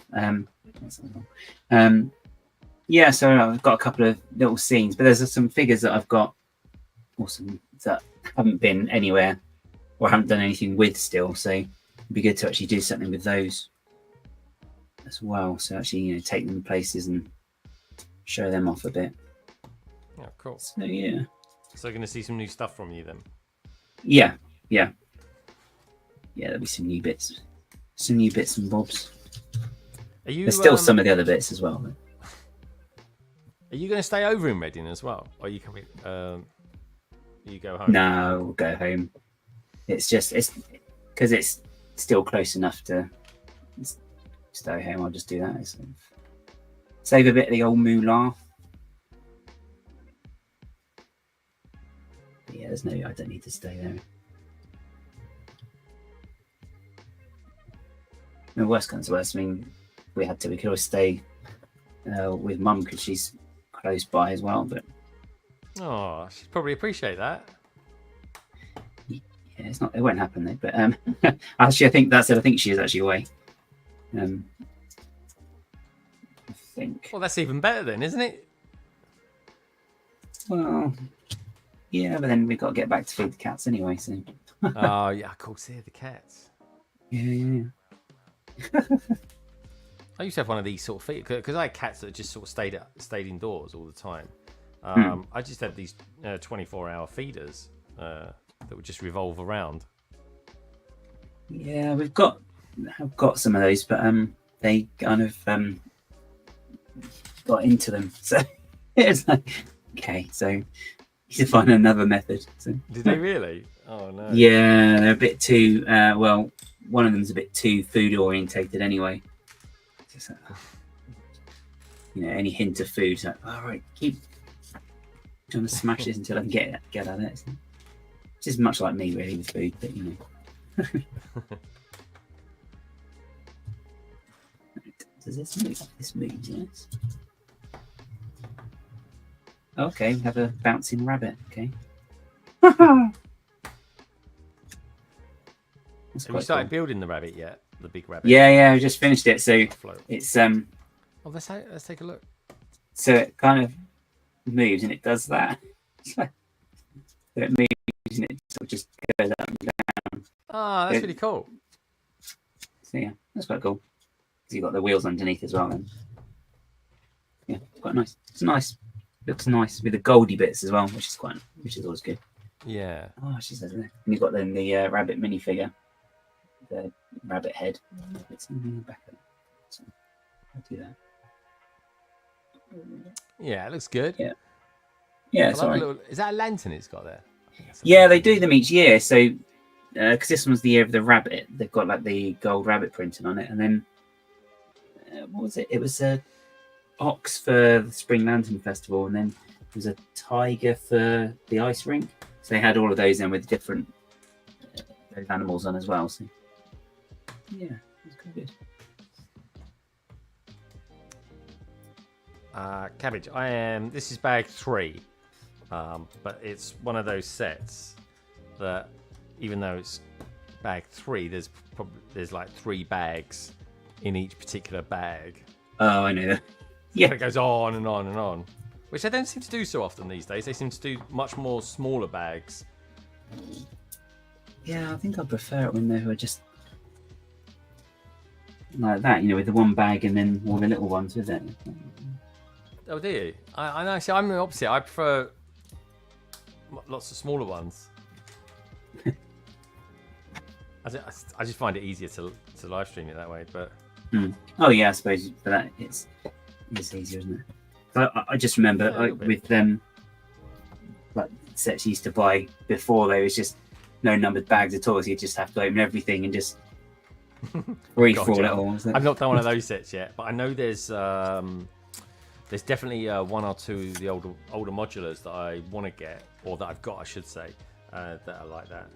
[SPEAKER 3] Yeah, so I've got a couple of little scenes, but there's some figures that I've got, awesome, that haven't been anywhere or haven't done anything with still. So it'd be good to actually do something with those as well. So actually, take them places and show them off a bit.
[SPEAKER 2] Yeah, cool.
[SPEAKER 3] So yeah,
[SPEAKER 2] So we're going to see some new stuff from you then.
[SPEAKER 3] Yeah. There'll be some new bits and bobs.
[SPEAKER 2] Are you?
[SPEAKER 3] There's still some of the other bits as well.
[SPEAKER 2] Are you going to stay over in Reading as well, or are you coming? You go home?
[SPEAKER 3] No, we'll go home. It's because it's still close enough to stay home. I'll just do that. Save a bit of the old moolah. But yeah, I don't need to stay there. The worst comes to worst. I mean, we could always stay with Mum because she's close by as well. But
[SPEAKER 2] oh, she'd probably appreciate that.
[SPEAKER 3] yeah, it won't happen though. But actually, I think that's it. I think she is actually away. I think.
[SPEAKER 2] Well, that's even better then, isn't it?
[SPEAKER 3] Well, yeah, but then we've got to get back to feed the cats anyway. So.
[SPEAKER 2] Oh yeah, of course, they're the cats.
[SPEAKER 3] Yeah.
[SPEAKER 2] I used to have one of these sort of feet because I had cats that just sort of stayed indoors all the time. I just had these 24-hour feeders that would just revolve around.
[SPEAKER 3] Yeah, I've got some of those, but they kind of got into them. So it's like, okay, so you need to find another method. So.
[SPEAKER 2] Did they really? Oh no.
[SPEAKER 3] Yeah, they're a bit too well. One of them's a bit too food orientated anyway. Just, any hint of food, it's like, all right, keep trying to smash this until I can get at it. It's just much like me, really, with food, but Does this move? This moves, yes. Okay, we have a bouncing rabbit. Okay.
[SPEAKER 2] Have you started building the rabbit yet? The big rabbit?
[SPEAKER 3] Yeah, I just finished it. So it's
[SPEAKER 2] Oh, let's take a look.
[SPEAKER 3] So it kind of moves and it does that. So it moves and it sort of just goes up and down.
[SPEAKER 2] Oh, that's really cool.
[SPEAKER 3] So yeah, that's quite cool. So you've got the wheels underneath as well. Then yeah, it's quite nice. It's nice. Looks nice with the goldy bits as well, which is always good.
[SPEAKER 2] Yeah.
[SPEAKER 3] Oh, she says there. And you've got then the rabbit minifigure. The rabbit head. It's in the back of it. So I'll do that.
[SPEAKER 2] Yeah, it looks good.
[SPEAKER 3] Yeah, it's alright.
[SPEAKER 2] Is that a lantern it's got there?
[SPEAKER 3] Yeah, they do them each year. So, because this one's the year of the rabbit, they've got like the gold rabbit printing on it. And then, what was it? It was a ox for the Spring Lantern Festival, and then it was a tiger for the ice rink. So they had all of those in with different those animals on as well. So, yeah, it's quite good.
[SPEAKER 2] Cabbage. This is bag 3, but it's one of those sets that, even though it's bag 3, there's like 3 bags in each particular bag.
[SPEAKER 3] Oh, I know that. Yeah,
[SPEAKER 2] it goes on and on and on, which they don't seem to do so often these days. They seem to do much more smaller bags.
[SPEAKER 3] Yeah, I think I prefer it when they were just like that, with the one bag and then all the little ones with it.
[SPEAKER 2] Oh, do you? I know. See, I'm the opposite. I prefer lots of smaller ones. I just find it easier to live stream it that way. But
[SPEAKER 3] oh yeah, I suppose for that it's easier, isn't it? I just remember with them like sets you used to buy before, there was just no numbered bags at all, so you just have to open everything and just free for all it all.
[SPEAKER 2] I've not done one of those sets yet, but I know there's definitely one or two of the older modulars that I want to get, or that I've got, I should say, that are like that.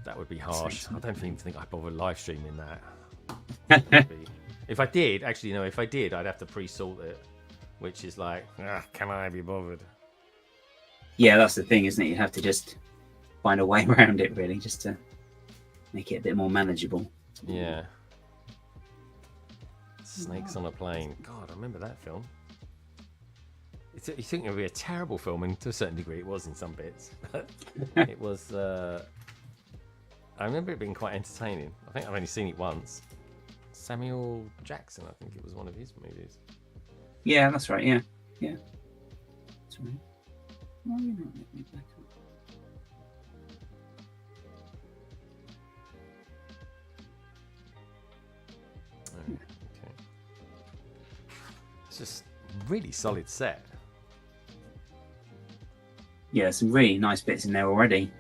[SPEAKER 2] That would be harsh. I don't even think I'd bother live streaming that. If I did, actually, if I did, I'd have to pre-salt it, which is like, can I be bothered?
[SPEAKER 3] Yeah, that's the thing, isn't it? You have to just find a way around it, really, just to make it a bit more manageable.
[SPEAKER 2] Yeah. Snakes on a Plane. God, I remember that film. You think it would be a terrible film, and to a certain degree it was in some bits. But it was... I remember it being quite entertaining. I think I've only seen it once. Samuel Jackson, I think it was one of his movies.
[SPEAKER 3] Yeah, that's right, yeah. Sorry. Why are you not letting me back up?
[SPEAKER 2] Okay. It's just really solid set.
[SPEAKER 3] Yeah, some really nice bits in there already.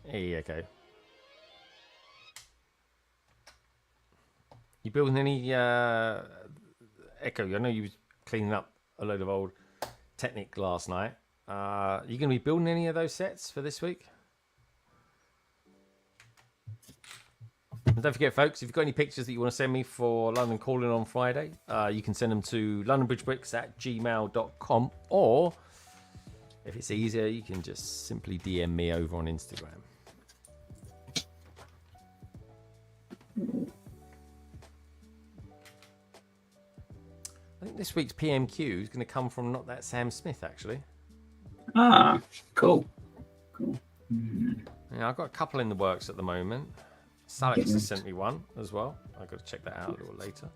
[SPEAKER 2] There you go. You building any Echo? I know you was cleaning up a load of old Technic last night. You going to be building any of those sets for this week? And don't forget, folks, if you've got any pictures that you want to send me for London Calling on Friday, you can send them to LondonBridgeBricks@gmail.com, or if it's easier, you can just simply DM me over on Instagram. I think this week's PMQ is going to come from Not That Sam Smith, actually.
[SPEAKER 3] Ah, cool. Cool. Mm.
[SPEAKER 2] Yeah, I've got a couple in the works at the moment. Salix has sent me one as well. I've got to check that out a little later.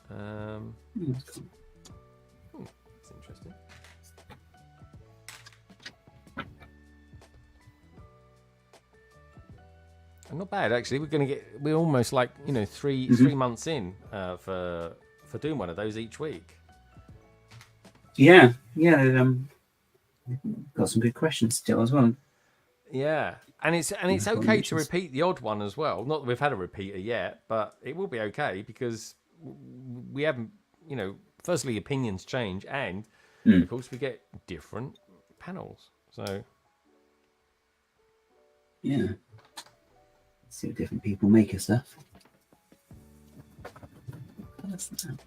[SPEAKER 3] That's cool.
[SPEAKER 2] That's interesting. And not bad, actually. We're almost like, you know, three months in for doing one of those each week.
[SPEAKER 3] Yeah, got some good questions still as well.
[SPEAKER 2] Yeah, and it's okay to repeat the odd one as well. Not that we've had a repeater yet, but it will be okay because we haven't, you know. Firstly, opinions change, and of course we get different panels. So
[SPEAKER 3] yeah, see what different people make of stuff. What's that?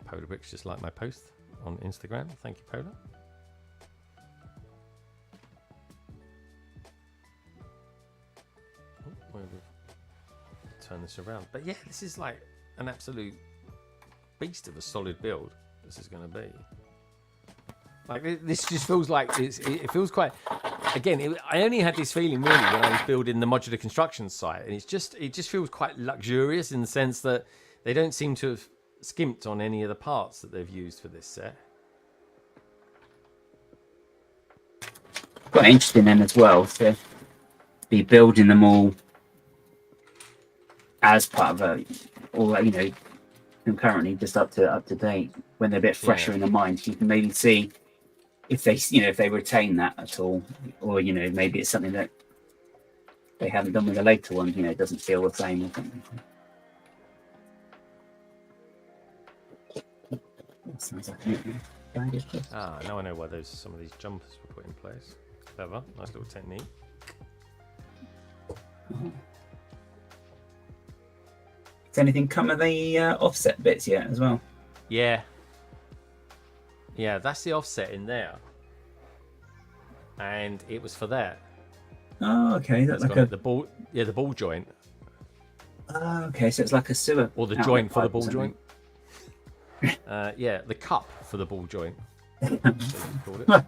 [SPEAKER 2] Polar Bricks just like my post on Instagram. Thank you, Polar. We'll turn this around. But yeah, this is like an absolute beast of a solid build. This is going to be. Like, this just feels like it feels quite. Again, I only had this feeling really when I was building the modular construction site, and it just feels quite luxurious in the sense that they don't seem to have skimped on any of the parts that they've used for this set.
[SPEAKER 3] Quite interesting then as well to be building them all as part of or you know, concurrently, just up to date when they're a bit fresher in the mind. You can maybe see if they, you know, if they retain that at all, or you know, maybe it's something that they haven't done with the later ones. You know, it doesn't feel the same or something. That sounds like
[SPEAKER 2] now I know why some of these jumpers were put in place. Clever, nice little technique.
[SPEAKER 3] Does anything come of the offset bits yet as well?
[SPEAKER 2] Yeah, that's the offset in there, and it was for that.
[SPEAKER 3] Oh, okay. That's like
[SPEAKER 2] the ball joint.
[SPEAKER 3] Oh, okay. So it's like a sewer,
[SPEAKER 2] or the joint for the ball joint. Yeah, the cup for the ball joint. Called it.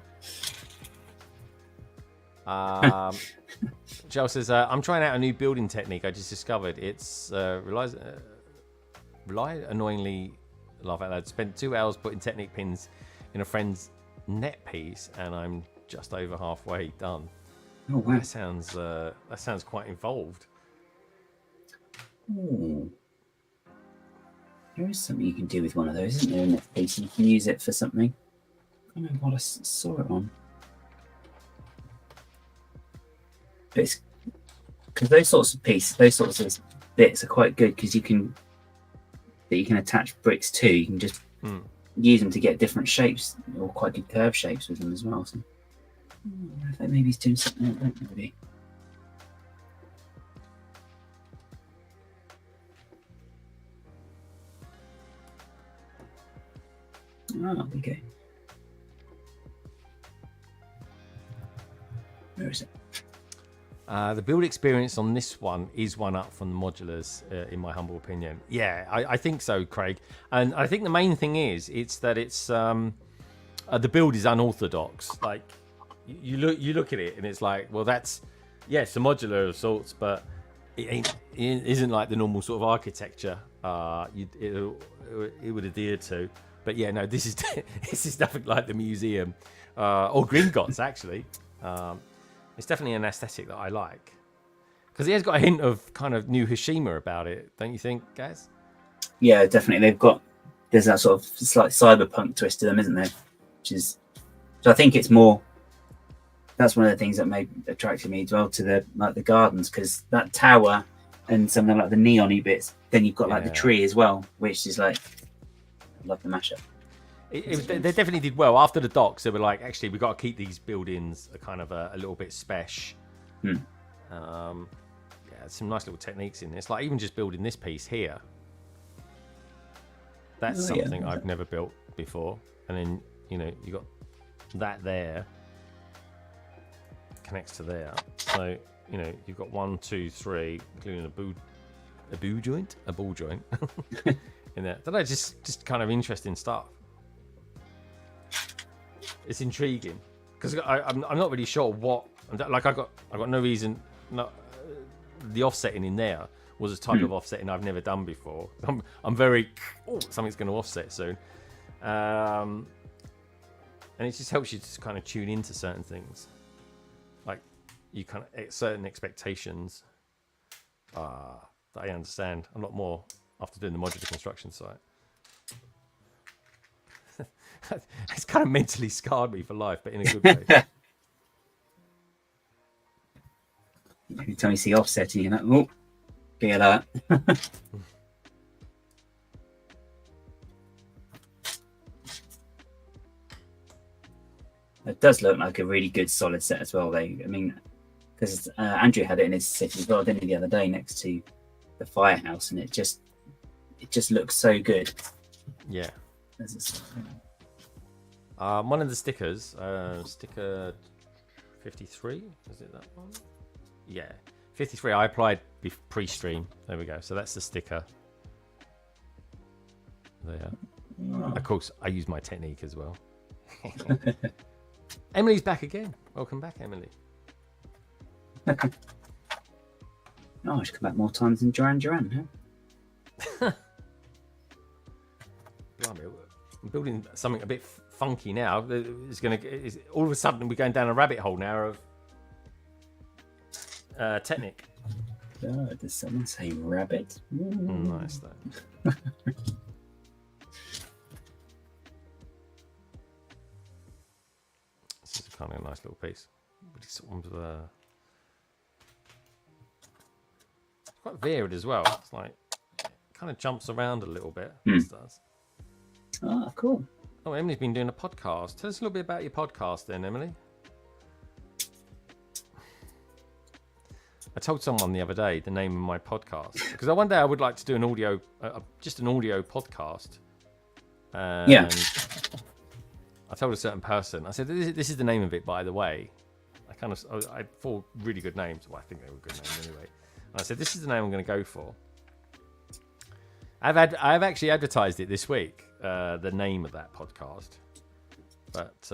[SPEAKER 2] Joe says, I'm trying out a new building technique I just discovered. It's annoyingly laugh out loud. Spent 2 hours putting Technic pins in a friend's net piece, and I'm just over halfway done.
[SPEAKER 3] Oh wow,
[SPEAKER 2] that sounds quite involved.
[SPEAKER 3] Ooh. There is something you can do with one of those, isn't there? In that piece, you can use it for something. I can't remember what I saw it on. But it's because those sorts of bits are quite good because you can attach bricks to. You can just use them to get different shapes or quite good curved shapes with them as well. So I think maybe he's doing something like that. Maybe. Oh, okay. Where is it?
[SPEAKER 2] The build experience on this one is one up from the modulars, in my humble opinion. Yeah, I think so, Craig. And I think the main thing is the build is unorthodox. Like you look at it and it's like, well, it's a modular of sorts, but it isn't like the normal sort of architecture it would adhere to. But yeah, no, this is nothing like the museum or Gringotts actually. It's definitely an aesthetic that I like, because it has got a hint of kind of New Hashima about it, don't you think, guys?
[SPEAKER 3] Yeah, definitely. There's that sort of slight cyberpunk twist to them, isn't there? So I think it's more. That's one of the things that attracted me as well to the gardens, because that tower and something like the neon-y bits. Then you've got like the tree as well, which is like, I love the mashup.
[SPEAKER 2] They definitely did well. After the docks, they were like, actually, we've got to keep these buildings kind of a little bit special. Some nice little techniques in this. Like even just building this piece here. That's something I've never built before. And then, you got that there. Connects to there. So, you've got 1, 2, 3, including a ball joint in there. I don't know, just kind of interesting stuff. It's intriguing because I'm not really sure what. Like I got no reason. The offsetting in there was a type of offsetting I've never done before. I'm very. Something's going to offset soon, and it just helps you to kind of tune into certain things. Like you kind of certain expectations that I understand a lot more after doing the modular construction site. It's kind of mentally scarred me for life, but in a good way.
[SPEAKER 3] Every time you see offsetting, you're like, oh, be alert. It does look like a really good solid set as well, though. I mean, because Andrew had it in his city as well, didn't he, the other day next to the firehouse, and it just looks so good.
[SPEAKER 2] Yeah. One of the stickers, sticker 53, is it that one? Yeah, 53. I applied pre-stream. There we go. So that's the sticker. There. Of course, I use my technique as well. Emily's back again. Welcome back, Emily.
[SPEAKER 3] Oh, I should come back more times than Duran, huh?
[SPEAKER 2] Blimey, I'm building something a bit funky now. All of a sudden we're going down a rabbit hole now of Technic.
[SPEAKER 3] Oh, does someone say rabbit?
[SPEAKER 2] Nice though. This is kind of a nice little piece. But it's quite varied as well. It's like it kind of jumps around a little bit. This does.
[SPEAKER 3] Oh, cool.
[SPEAKER 2] Oh, Emily's been doing a podcast. Tell us a little bit about your podcast then, Emily. I told someone the other day the name of my podcast because one day I would like to do an audio, just an audio podcast. And I told a certain person, I said, this is the name of it, by the way. I had 4 really good names. Well, I think they were good names anyway. And I said, this is the name I'm going to go for. I've actually advertised it this week, the name of that podcast. But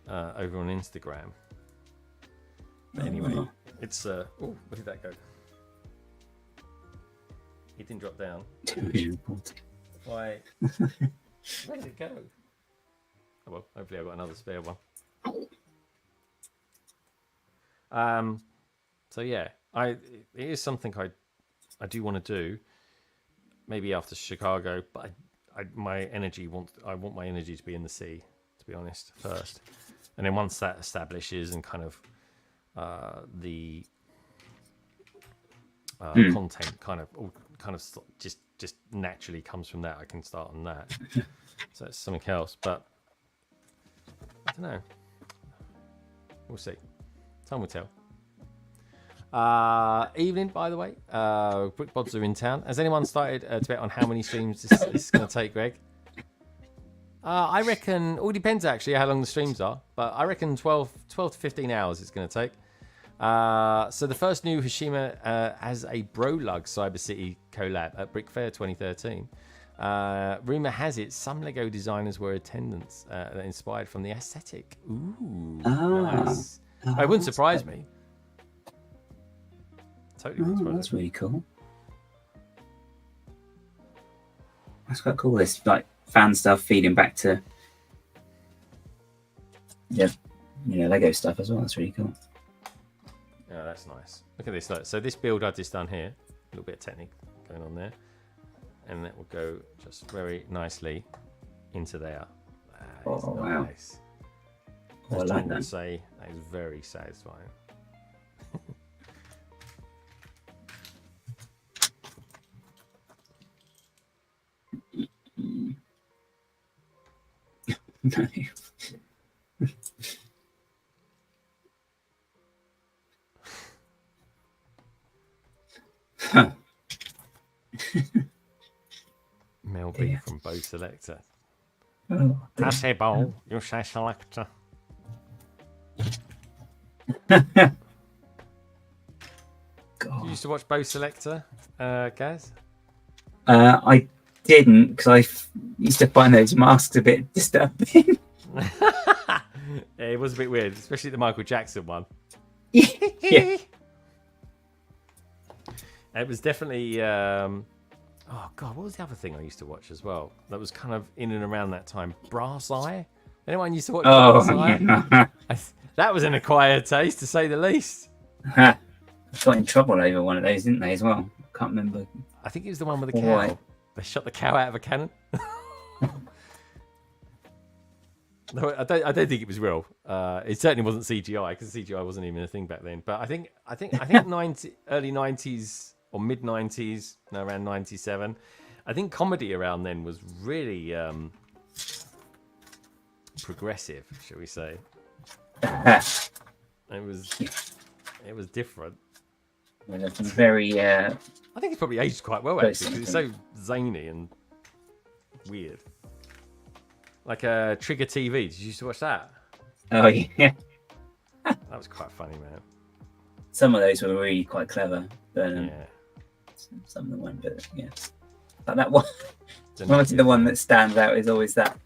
[SPEAKER 2] over on Instagram. But anyway, it's oh, where did that go? It didn't drop down. Why? Where did it go? Oh well, hopefully I've got another spare one. So yeah, it is something I do want to do. Maybe after Chicago, but I want my energy to be in the sea, to be honest, first, and then once that establishes and kind of the content kind of just naturally comes from that, I can start on that. So it's something else, but I don't know. We'll see. Time will tell. Evening, by the way. BrickBods are in town. Has anyone started to bet on how many streams this is going to take, Greg? I reckon, all depends actually how long the streams are, but I reckon 12 to 15 hours it's going to take. So the first new Hashima has a Brolug Cyber City collab at Brick Fair 2013. Rumor has it some Lego designers were attendants inspired from the aesthetic. Ooh, nice. It wouldn't surprise me. Totally wouldn't surprise me.
[SPEAKER 3] That's really cool. That's quite cool. This like fan stuff feeding back to Lego stuff as well. That's really cool.
[SPEAKER 2] Yeah, that's nice. Look at this. Look. So this build I've just done here, a little bit of technique going on there, and that will go just very nicely into there. That is nice.
[SPEAKER 3] Wow. I like that.
[SPEAKER 2] Would say that is very satisfying.
[SPEAKER 3] No.
[SPEAKER 2] Mel B from Bo Selector.
[SPEAKER 3] Oh,
[SPEAKER 2] I say Bo, you say Selector. You used to watch Bo Selector, Gaz?
[SPEAKER 3] I didn't, because I used to find those masks a bit disturbing.
[SPEAKER 2] Yeah, it was a bit weird, especially the Michael Jackson one.
[SPEAKER 3] Yeah.
[SPEAKER 2] It was definitely. Oh God, what was the other thing I used to watch as well? That was kind of in and around that time. Brass Eye. Anyone used to watch Brass Eye?
[SPEAKER 3] Yeah.
[SPEAKER 2] That was an acquired taste, to say the least.
[SPEAKER 3] I got in trouble over one of those, didn't they, as well? Can't remember.
[SPEAKER 2] I think it was the one with the cow.
[SPEAKER 3] Why?
[SPEAKER 2] They shot the cow out of a cannon. No, I don't think it was real. It certainly wasn't CGI, because CGI wasn't even a thing back then. But I think early 90s or mid 90s, around 97. I think comedy around then was really progressive, shall we say? It was different.
[SPEAKER 3] Well, it's very.
[SPEAKER 2] I think it's probably aged quite well actually, because it's so zany and weird. Like Trigger TV. Did you used to watch that?
[SPEAKER 3] Oh yeah.
[SPEAKER 2] That was quite funny, man.
[SPEAKER 3] Some of those were really quite clever, but
[SPEAKER 2] Yeah.
[SPEAKER 3] some of them weren't. But yeah, like that one. Obviously, the one that stands out is always that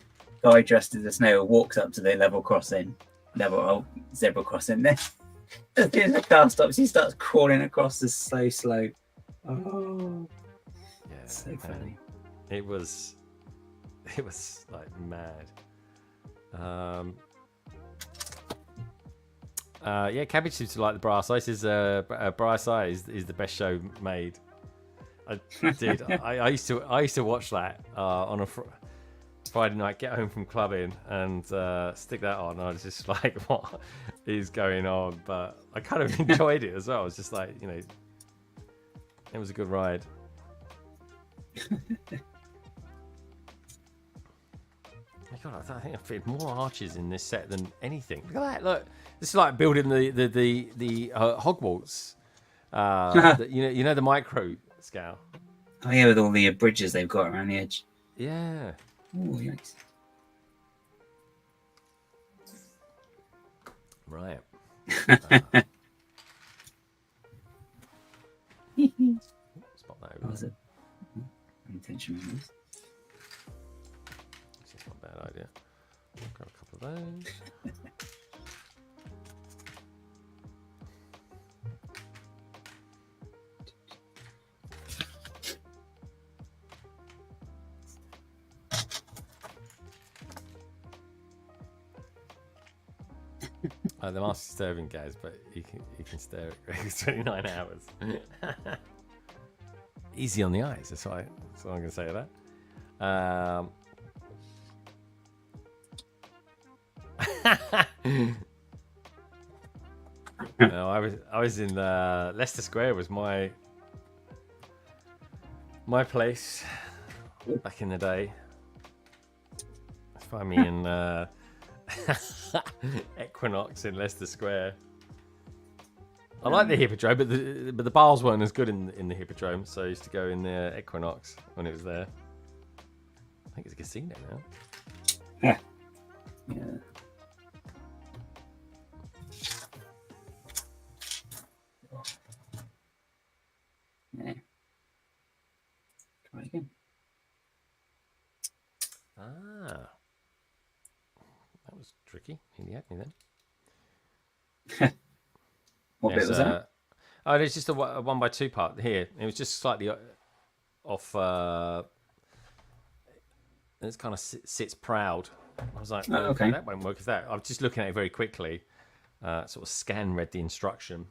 [SPEAKER 3] guy dressed as a snail walks up to the zebra crossing. There, as soon as the car stops, he starts crawling across the slow slope. Oh,
[SPEAKER 2] Yeah,
[SPEAKER 3] so funny.
[SPEAKER 2] It was like mad. Yeah, Cabbage seems to like the Brass Eye. Says Brass Eye is the best show made. I used to watch that on a Friday night, get home from clubbing and stick that on. I was just like, what is going on? But I kind of enjoyed it as well. I was just like, it was a good ride. My God, I think I fitted more arches in this set than anything. Look at that! Look, this is like building the Hogwarts. The micro scale.
[SPEAKER 3] Oh yeah, with all the bridges they've got around the edge.
[SPEAKER 2] Yeah.
[SPEAKER 3] Oh, yikes.
[SPEAKER 2] Right. Spot that over.
[SPEAKER 3] Was it unintentional?
[SPEAKER 2] It's not a bad idea. I'll grab a couple of those. The mask's disturbing, guys, but you can stare at Greg for 29 hours. Easy on the eyes. That's what I'm going to say to that. No, I was in Leicester Square. Was my place back in the day. Find me in Equinox in Leicester Square. I like the Hippodrome, but the bars weren't as good in the Hippodrome, so I used to go in the Equinox when it was there. I think it's a casino now.
[SPEAKER 3] Yeah. Yeah. Try again.
[SPEAKER 2] Ah. That was tricky. Nearly had me then.
[SPEAKER 3] What bit was that?
[SPEAKER 2] Oh, it's just a 1x2 part here. It was just slightly off. And it kind of sits proud. I was like, well,
[SPEAKER 3] okay.
[SPEAKER 2] that won't work with that. I'm just looking at it very quickly. Sort of read the instruction.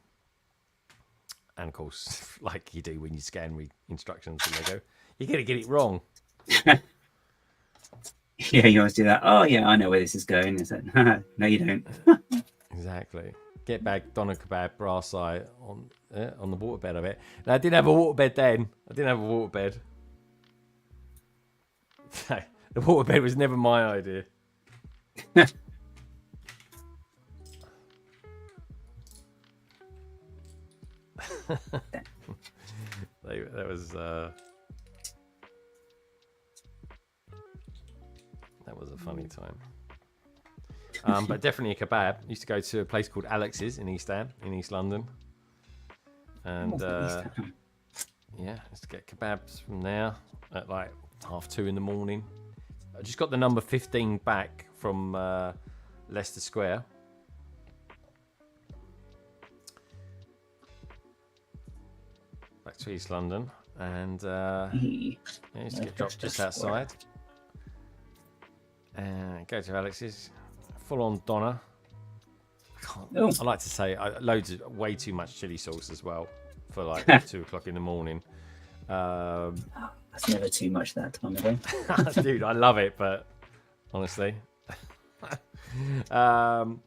[SPEAKER 2] And of course, like you do when you read instructions in Lego, you're going to get it wrong.
[SPEAKER 3] Yeah, you always do that. Oh, yeah, I know where this is going. Is it? No, you don't.
[SPEAKER 2] Exactly. Get back, doner kebab, brass eye on the waterbed of it. Now, I didn't have a waterbed then. I didn't have a waterbed. The waterbed was never my idea. That was a funny time. But definitely a kebab. Used to go to a place called Alex's in East London. And yeah, used to get kebabs from there at like 2:30 in the morning. I just got the number 15 back from Leicester Square. Back to East London. And yeah, used to get dropped just outside. And go to Alex's. Full on doner. I like to say way too much chili sauce as well for like 2 o'clock in the morning.
[SPEAKER 3] That's never too much that time of day.
[SPEAKER 2] Dude, I love it, but honestly. And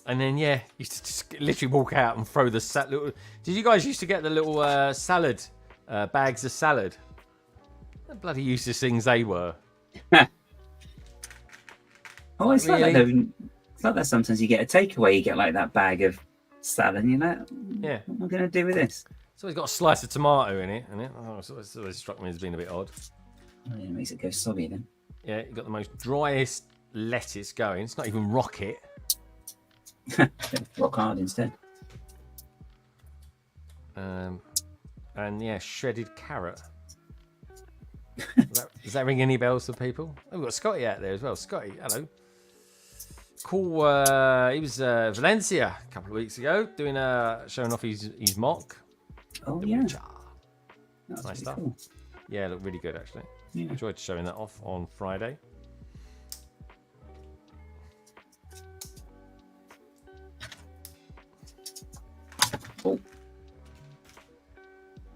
[SPEAKER 2] then yeah, used to just literally walk out and throw the salad. Did you guys used to get the little salad bags of salad? What bloody useless things they were.
[SPEAKER 3] Oh, it's really? It's like that. Sometimes you get a takeaway, you get like that bag of salad, and you're like,
[SPEAKER 2] yeah,
[SPEAKER 3] what am I going to do with this?
[SPEAKER 2] So it's got a slice of tomato in it, oh, so it's always struck me as being a bit odd.
[SPEAKER 3] Oh, yeah, it makes it go soggy then.
[SPEAKER 2] Yeah, you've got the most driest lettuce going. It's not even rocket.
[SPEAKER 3] Rock hard instead.
[SPEAKER 2] And yeah, shredded carrot. Does that ring any bells to people? Oh, we've got Scotty out there as well. Scotty, hello. Cool. He was Valencia a couple of weeks ago, showing off his mock.
[SPEAKER 3] Oh yeah,
[SPEAKER 2] that's nice stuff.
[SPEAKER 3] Cool.
[SPEAKER 2] Yeah, looked really good actually. Yeah. Enjoyed showing that off on Friday.
[SPEAKER 3] Oh,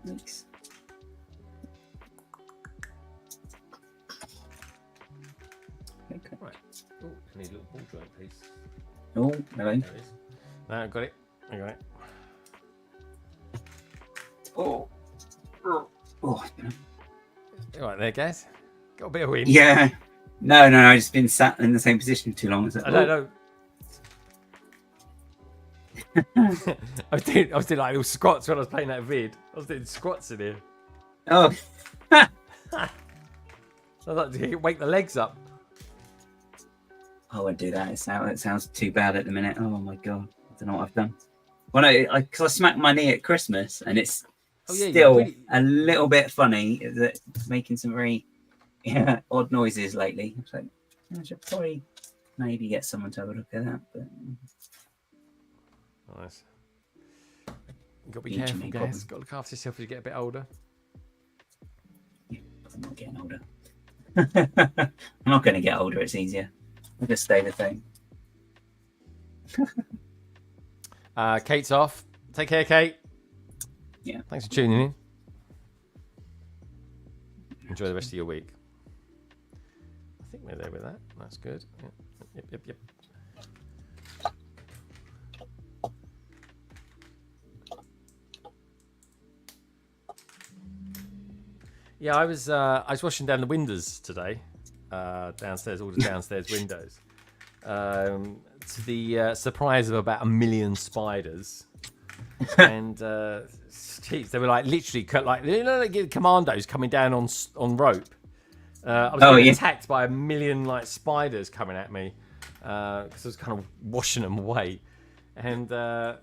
[SPEAKER 3] nice. Okay.
[SPEAKER 2] Right. Oh, I need a little ball joint, please.
[SPEAKER 3] Oh, hello.
[SPEAKER 2] There it is. No, I got it. I got it.
[SPEAKER 3] Oh. Oh.
[SPEAKER 2] All right there, guys. Got a bit of wind.
[SPEAKER 3] Yeah. No. I've just been sat in the same position for too long.
[SPEAKER 2] I don't know. I was doing like little squats when I was playing that vid. I was doing squats in here.
[SPEAKER 3] Oh.
[SPEAKER 2] I was like to wake the legs up.
[SPEAKER 3] I won't do that. It sounds too bad at the minute. Oh my god. I don't know what I've done. Well, no, because I smacked my knee at Christmas and it's still a little bit funny that it's making some very odd noises lately. So I should probably maybe get someone to have a look at that. But
[SPEAKER 2] nice. You've got to be careful, guys. Got to look after yourself as you get a bit older.
[SPEAKER 3] Yeah, I'm not getting older. I'm not going to get older. It's easier. I'll just stay the same.
[SPEAKER 2] Kate's off. Take care, Kate.
[SPEAKER 3] Yeah.
[SPEAKER 2] Thanks for tuning in. Enjoy the rest of your week. I think we're there with that. That's good. Yep. Yeah, I was washing down the windows today, downstairs, all the downstairs windows, to the surprise of about 1 million spiders, and geez, they were like literally like commandos coming down on rope, I was getting attacked by a million like spiders coming at me because I was kind of washing them away, and I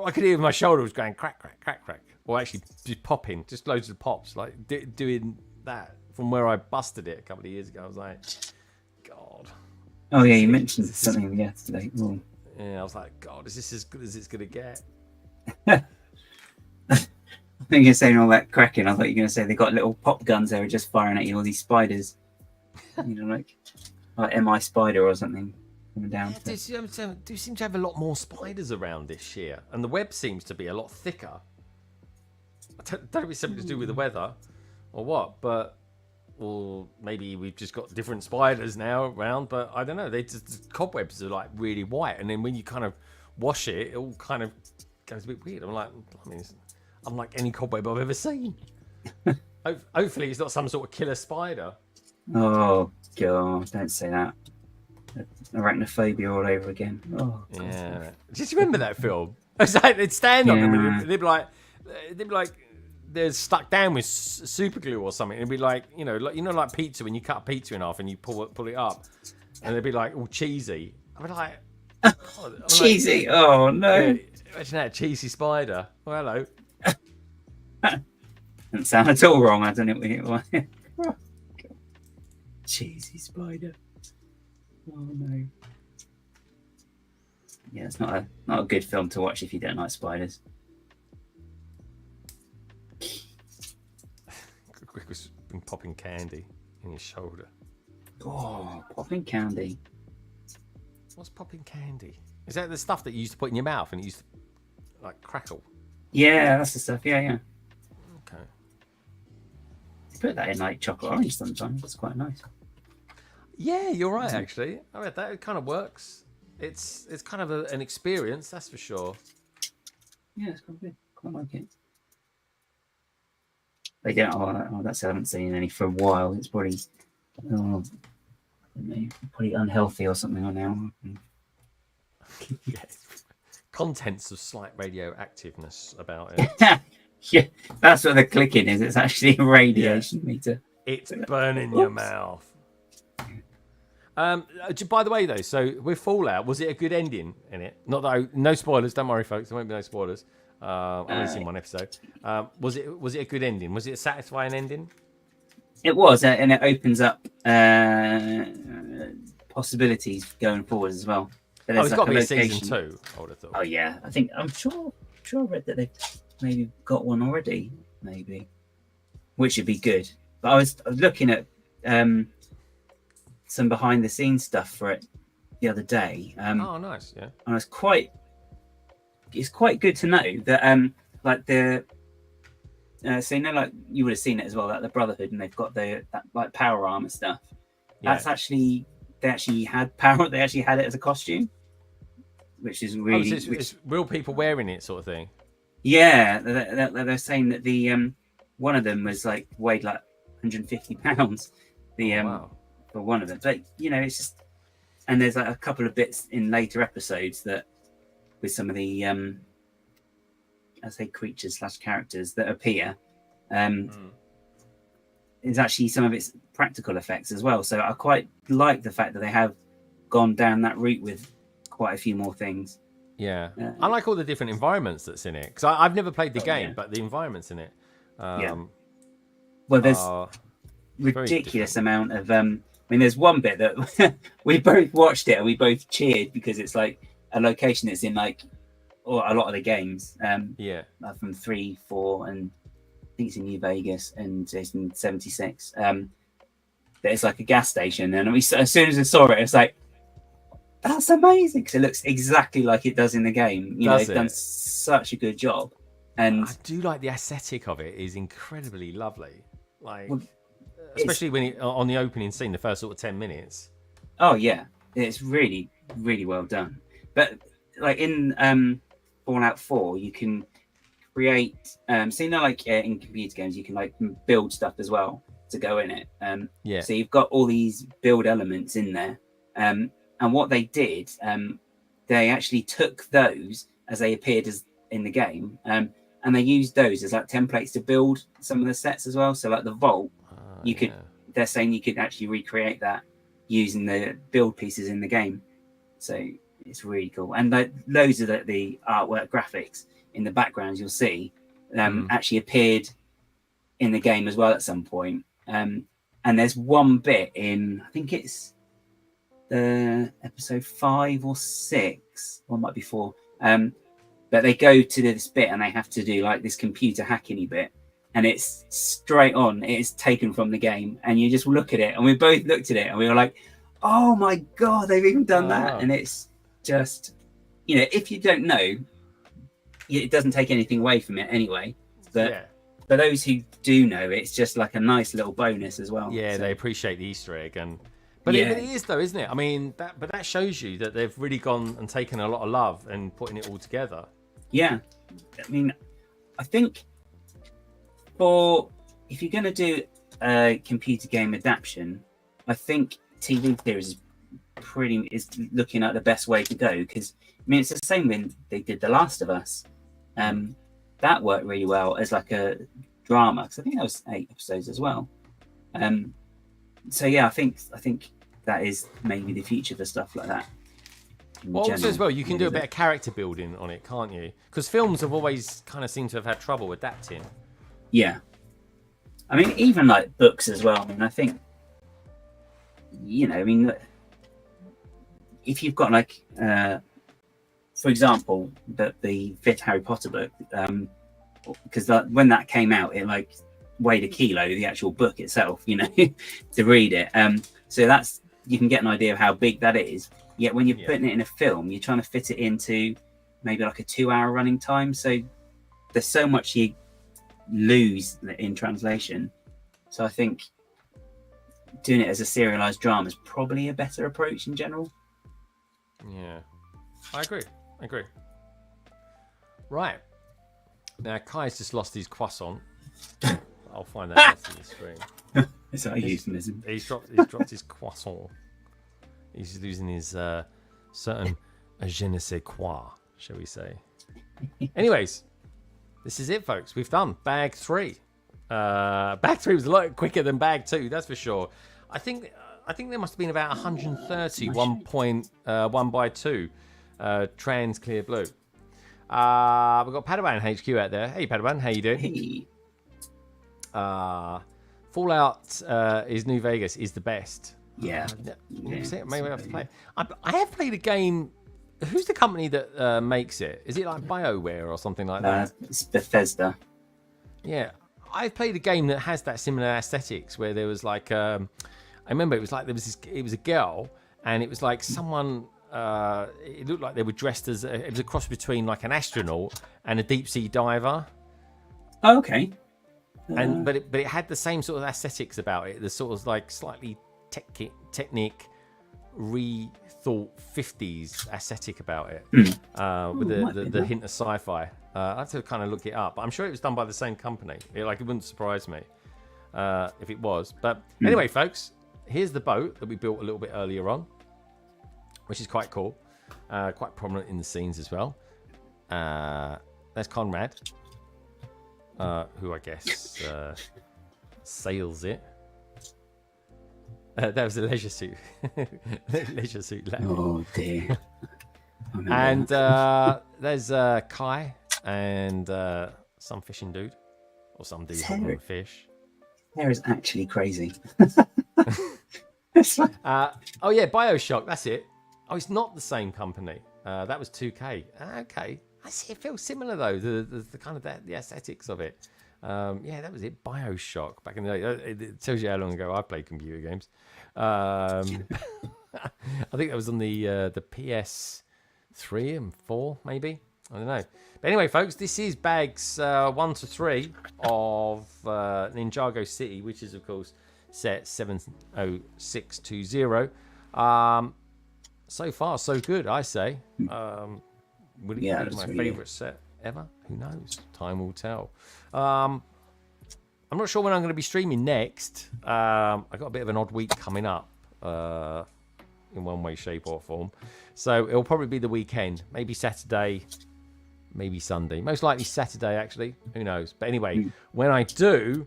[SPEAKER 2] could hear my shoulder was going crack, crack, crack, crack, or actually just popping, just loads of pops, like doing that from where I busted it a couple of years ago. I was like, God.
[SPEAKER 3] Oh yeah, you mentioned something yesterday. Ooh.
[SPEAKER 2] Yeah, I was like, God, is this as good as it's gonna get?
[SPEAKER 3] I think you're saying all that cracking. I thought you were going to say they got little pop guns they were just firing at you, all these spiders. You know, like MI Spider or something coming down.
[SPEAKER 2] Yeah, do seem to have a lot more spiders around this year, and the web seems to be a lot thicker. I don't know if it's something to do with the weather or what, or maybe we've just got different spiders now around, but I don't know. The cobwebs are like really white, and then when you kind of wash it, it all kind of goes a bit weird. I'm like, unlike any cobweb I've ever seen. Hopefully it's not some sort of killer spider.
[SPEAKER 3] Oh God, don't say that. Arachnophobia all over again. Oh God.
[SPEAKER 2] Yeah. Just remember that film? It's like they'd stand on them and they'd be like they're stuck down with super glue or something. It'd be like, like pizza when you cut a pizza in half and you pull it up, and they'd be like all cheesy. I'd be like,
[SPEAKER 3] cheesy. Oh no.
[SPEAKER 2] Yeah, imagine that cheesy spider. Oh, hello.
[SPEAKER 3] Doesn't sound at all wrong. I don't know what cheesy spider. Oh no. Yeah, it's not a good film to watch if you don't like spiders.
[SPEAKER 2] Greg was been popping candy in his shoulder.
[SPEAKER 3] Oh, popping candy.
[SPEAKER 2] What's popping candy? Is that the stuff that you used to put in your mouth and it used to like crackle?
[SPEAKER 3] Yeah, that's the stuff. Yeah.
[SPEAKER 2] Okay.
[SPEAKER 3] Put that in like chocolate orange sometimes. It's quite nice.
[SPEAKER 2] Yeah, you're right. Actually, I read that. It kind of works. It's kind of an experience, that's for sure.
[SPEAKER 3] Yeah, it's quite good. Quite like it. They don't. Oh, that's. I haven't seen any for a while. It's probably, probably unhealthy or something on now.
[SPEAKER 2] Yes. Contents of slight radioactiveness about it.
[SPEAKER 3] Yeah, that's what the clicking is. It's actually a radiation meter.
[SPEAKER 2] It's burning your mouth. By the way, though, so with Fallout, was it a good ending in it? Not that no spoilers. Don't worry, folks. There won't be no spoilers. I've only seen one episode. Was it a good ending? Was it a satisfying ending?
[SPEAKER 3] It was, and it opens up possibilities going forward as well.
[SPEAKER 2] It's got to be a season 2. I would have thought.
[SPEAKER 3] Oh yeah, I'm sure I read that they've maybe got one already, maybe, which would be good. But I was looking at some behind the scenes stuff for it the other day.
[SPEAKER 2] Oh, nice, yeah.
[SPEAKER 3] And it's quite good to know that like the so like you would have seen it as well, like the Brotherhood, and they've got that like power armor stuff. Yeah. That's actually they actually had it as a costume, which is really
[SPEAKER 2] it's real people wearing it, sort of thing.
[SPEAKER 3] Yeah, they're saying that the one of them was like weighed like 150 pounds. Wow. For one of them, but it's just, and there's like a couple of bits in later episodes that with some of the I say creatures / characters that appear, is actually some of its practical effects as well. So I quite like the fact that they have gone down that route with quite a few more things.
[SPEAKER 2] Yeah, I like all the different environments that's in it because I've never played the game, but the environments in it.
[SPEAKER 3] Well, there's ridiculous amount of. I mean, there's one bit that we both watched it and we both cheered because it's like a location that's in like a lot of the games. From 3, 4, and I think it's in New Vegas and it's in 76. There's like a gas station, and as soon as I saw it, it's like, that's amazing because it looks exactly like it does in the game. They've done such a good job, and
[SPEAKER 2] I do like the aesthetic of it. Is incredibly lovely. Like. Especially when on the opening scene, the first sort of 10 minutes.
[SPEAKER 3] Oh yeah, it's really, really well done. But like in Fallout 4, you can create. Like in computer games, you can like build stuff as well to go in it. So you've got all these build elements in there. And what they did, they actually took those as they appeared as in the game, and they used those as like templates to build some of the sets as well. So like the vault. they're saying you could actually recreate that using the build pieces in the game. So it's really cool. And loads of the artwork graphics in the backgrounds you'll see actually appeared in the game as well at some point. And there's one bit in, I think it's episode 5 or 6, or it might be 4. But they go to this bit and they have to do like this computer hacking-y bit. And it's straight on. It's taken from the game. And you just look at it. And we both looked at it and we were like, oh my God, they've even done that. And it's just, if you don't know, it doesn't take anything away from it anyway. But for those who do know, it's just like a nice little bonus as well.
[SPEAKER 2] Yeah, so they appreciate the Easter egg. But it is though, isn't it? I mean, that shows you that they've really gone and taken a lot of love and putting it all together. Yeah.
[SPEAKER 3] I mean, I think if you're going to do a computer game adaptation, I think TV series is looking at the best way to go, because I mean it's the same when they did The Last of Us. That worked really well as like a drama, because I think that was 8 episodes as well. So yeah, I think that is maybe the future for stuff like that.
[SPEAKER 2] Well, also as well, you can do a bit of character building on it, can't you? Because films have always kind of seemed to have had trouble adapting.
[SPEAKER 3] Yeah, I mean, even like books as well. I mean, I think, if you've got like, for example, the 5th Harry Potter book, because when that came out, it like weighed a kilo, the actual book itself, to read it. So you can get an idea of how big that is. Yet when you're putting it in a film, you're trying to fit it into maybe like a 2-hour running time. So there's so much you lose in translation. So I think doing it as a serialized drama is probably a better approach in general.
[SPEAKER 2] Yeah, I agree. Right. Now, Kai's just lost his croissant. I'll find that next on the screen.
[SPEAKER 3] Is that a euphemism?
[SPEAKER 2] He's dropped his croissant. He's losing his certain je ne sais quoi, shall we say. Anyways, this is it, folks. We've done bag 3. Bag 3 was a lot quicker than bag 2, that's for sure. I think there must have been about 130 1.1x2 trans clear blue. We've got Padawan HQ out there. Hey Padawan, how you doing?
[SPEAKER 3] Hey.
[SPEAKER 2] Fallout is New Vegas is the best.
[SPEAKER 3] Yeah.
[SPEAKER 2] Maybe I have to play. I have played a game. Who's the company that makes it? Is it like BioWare or something like that?
[SPEAKER 3] It's Bethesda.
[SPEAKER 2] Yeah, I've played a game that has that similar aesthetics where there was like, I remember it was like it was a girl, and it was like someone. It looked like they were dressed as it was a cross between like an astronaut and a deep sea diver.
[SPEAKER 3] Oh, okay.
[SPEAKER 2] But it had the same sort of aesthetics about it. The sort of like slightly technic rethought 50s aesthetic about it, with the hint of sci-fi. I have to kind of look it up, but I'm sure it was done by the same company. It wouldn't surprise me if it was. But anyway, folks, here's the boat that we built a little bit earlier on, which is quite cool, quite prominent in the scenes as well. There's Conrad, who I guess sails it. That was a leisure suit. Leisure suit.
[SPEAKER 3] Oh dear.
[SPEAKER 2] And there's Kai and some fishing dude, or some dude holding a fish.
[SPEAKER 3] Hair is actually crazy.
[SPEAKER 2] Oh yeah, BioShock. That's it. Oh, it's not the same company. That was 2K. Okay, I see. It feels similar though. The kind of the aesthetics of it. Yeah, that was it. BioShock back in the day. It tells you how long ago I played computer games. I think that was on the PS3 and 4, maybe. I don't know. But anyway, folks, this is bags 1 to 3 of Ninjago City, which is of course set 70620. So far, so good, I say. Would it be my favourite set ever? Who knows? Time will tell. I'm not sure when I'm going to be streaming next. I got a bit of an odd week coming up, in one way, shape, or form. So it'll probably be the weekend, maybe Saturday, maybe Sunday. Most likely Saturday, actually. Who knows? But anyway, when I do,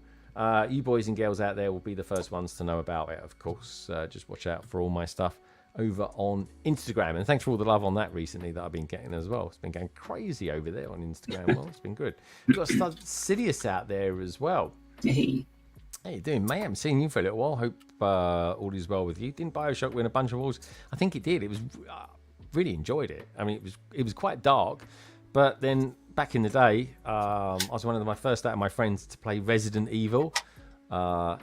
[SPEAKER 2] You boys and girls out there will be the first ones to know about it, of course. Just watch out for all my stuff over on Instagram. And thanks for all the love on that recently that I've been getting as well. It's been going crazy over there on Instagram. Well, it's been good. We've got Sidious out there as well.
[SPEAKER 3] Hey.
[SPEAKER 2] How you doing, mate? I haven't seen you for a little while. Hope all is well with you. Didn't Bioshock win a bunch of awards? I think it did. It was really enjoyed it. I mean, it was quite dark, but then back in the day, I was one of my first out of my friends to play Resident Evil, and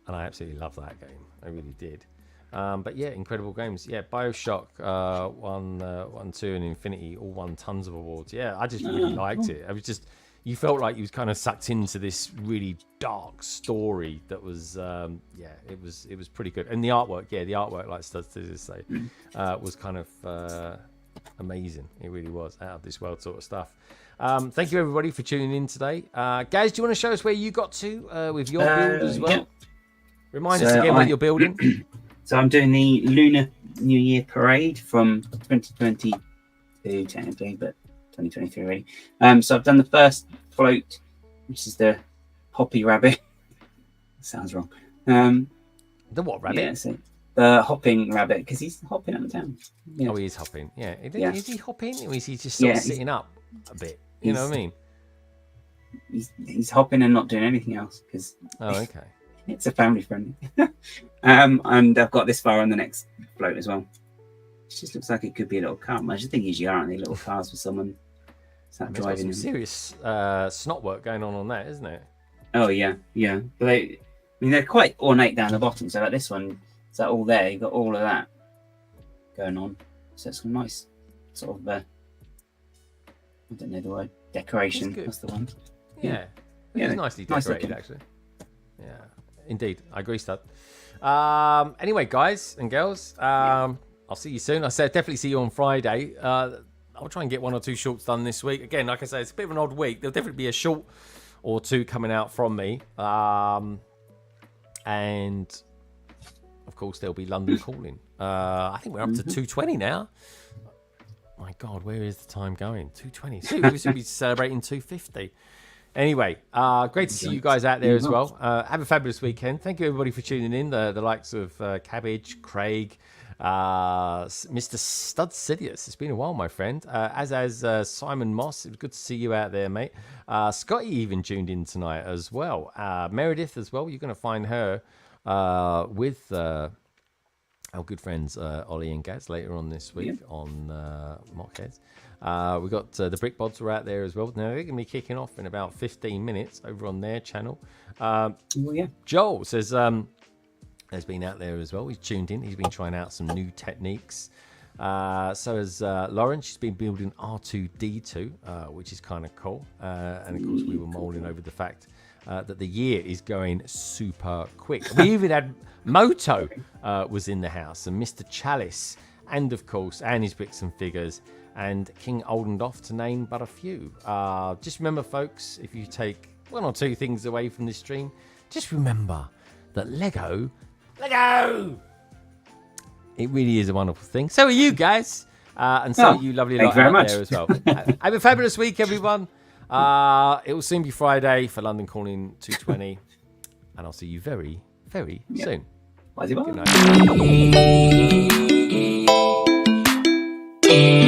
[SPEAKER 2] I absolutely loved that game. I really did. But yeah, incredible games. Yeah, Bioshock 1, 2, and Infinity all won tons of awards. Yeah, I just really liked it. I was just. You felt like you was kind of sucked into this really dark story that was, it was pretty good. And the artwork, like Studs to say, was kind of amazing. It really was out of this world sort of stuff. Thank you everybody for tuning in today. Guys, do you want to show us where you got to with your build as well? Yeah. Remind us again what you're building.
[SPEAKER 3] So I'm doing the Lunar New Year Parade from 2022 technically, but 2023 already. So I've done the first float, which is the hoppy rabbit. Sounds wrong.
[SPEAKER 2] The what rabbit?
[SPEAKER 3] Yeah, so the hopping rabbit, because he's hopping up and down.
[SPEAKER 2] Yeah. Oh, he is hopping. Yeah. Is he hopping, or is he just sort of sitting up a bit? You know what I mean?
[SPEAKER 3] He's hopping and not doing anything else because.
[SPEAKER 2] Oh, okay.
[SPEAKER 3] It's a family friendly. And I've got this far on the next float as well. It just looks like it could be a little car. I just think usually aren't they little cars for someone driving.
[SPEAKER 2] Some serious snot work going on that, isn't it?
[SPEAKER 3] Oh yeah. But they're quite ornate down the bottom. So like this one, is that all there? You've got all of that going on. So it's a nice sort of I don't know the word, decoration. That's the one.
[SPEAKER 2] Yeah. It's nicely decorated actually. Yeah, indeed. I agree, Stud. Anyway, guys and girls, I'll see you soon. I said definitely see you on Friday. I'll try and get 1 or 2 shorts done this week. Again, like I say, it's a bit of an odd week. There'll definitely be a short or 2 coming out from me. And, of course, there'll be London Calling. I think we're up to 220 now. My God, where is the time going? 220. Soon we should be celebrating 250. Anyway, great to see you guys out there as well. Have a fabulous weekend. Thank you, everybody, for tuning in. The likes of Cabbage, Craig, Mr. Stud Sidious. It's been a while, my friend. As Simon Moss. It was good to see you out there, mate. Scotty even tuned in tonight as well. Meredith as well. You're going to find her with our good friends Ollie and Gaz later on this week on Mockheads. We got the Brick Bods are out there as well. Now they're going to be kicking off in about 15 minutes over on their channel. Joel says has been out there as well. He's tuned in. He's been trying out some new techniques. So has Lauren. She's been building R2D2, which is kind of cool. And of course, we were molding over the fact that the year is going super quick. We even had Moto was in the house, and Mr. Chalice, and of course, Annie's Bricks and Figures, and King Oldendoff, to name but a few. Just remember, folks, if you take 1 or 2 things away from this stream, just remember that Lego, it really is a wonderful thing. So are you guys, and so are you lovely lot out there as well. Have a fabulous week, everyone. It will soon be Friday for London Calling 220, and I'll see you very, very soon.
[SPEAKER 3] Bye.
[SPEAKER 2] Good night.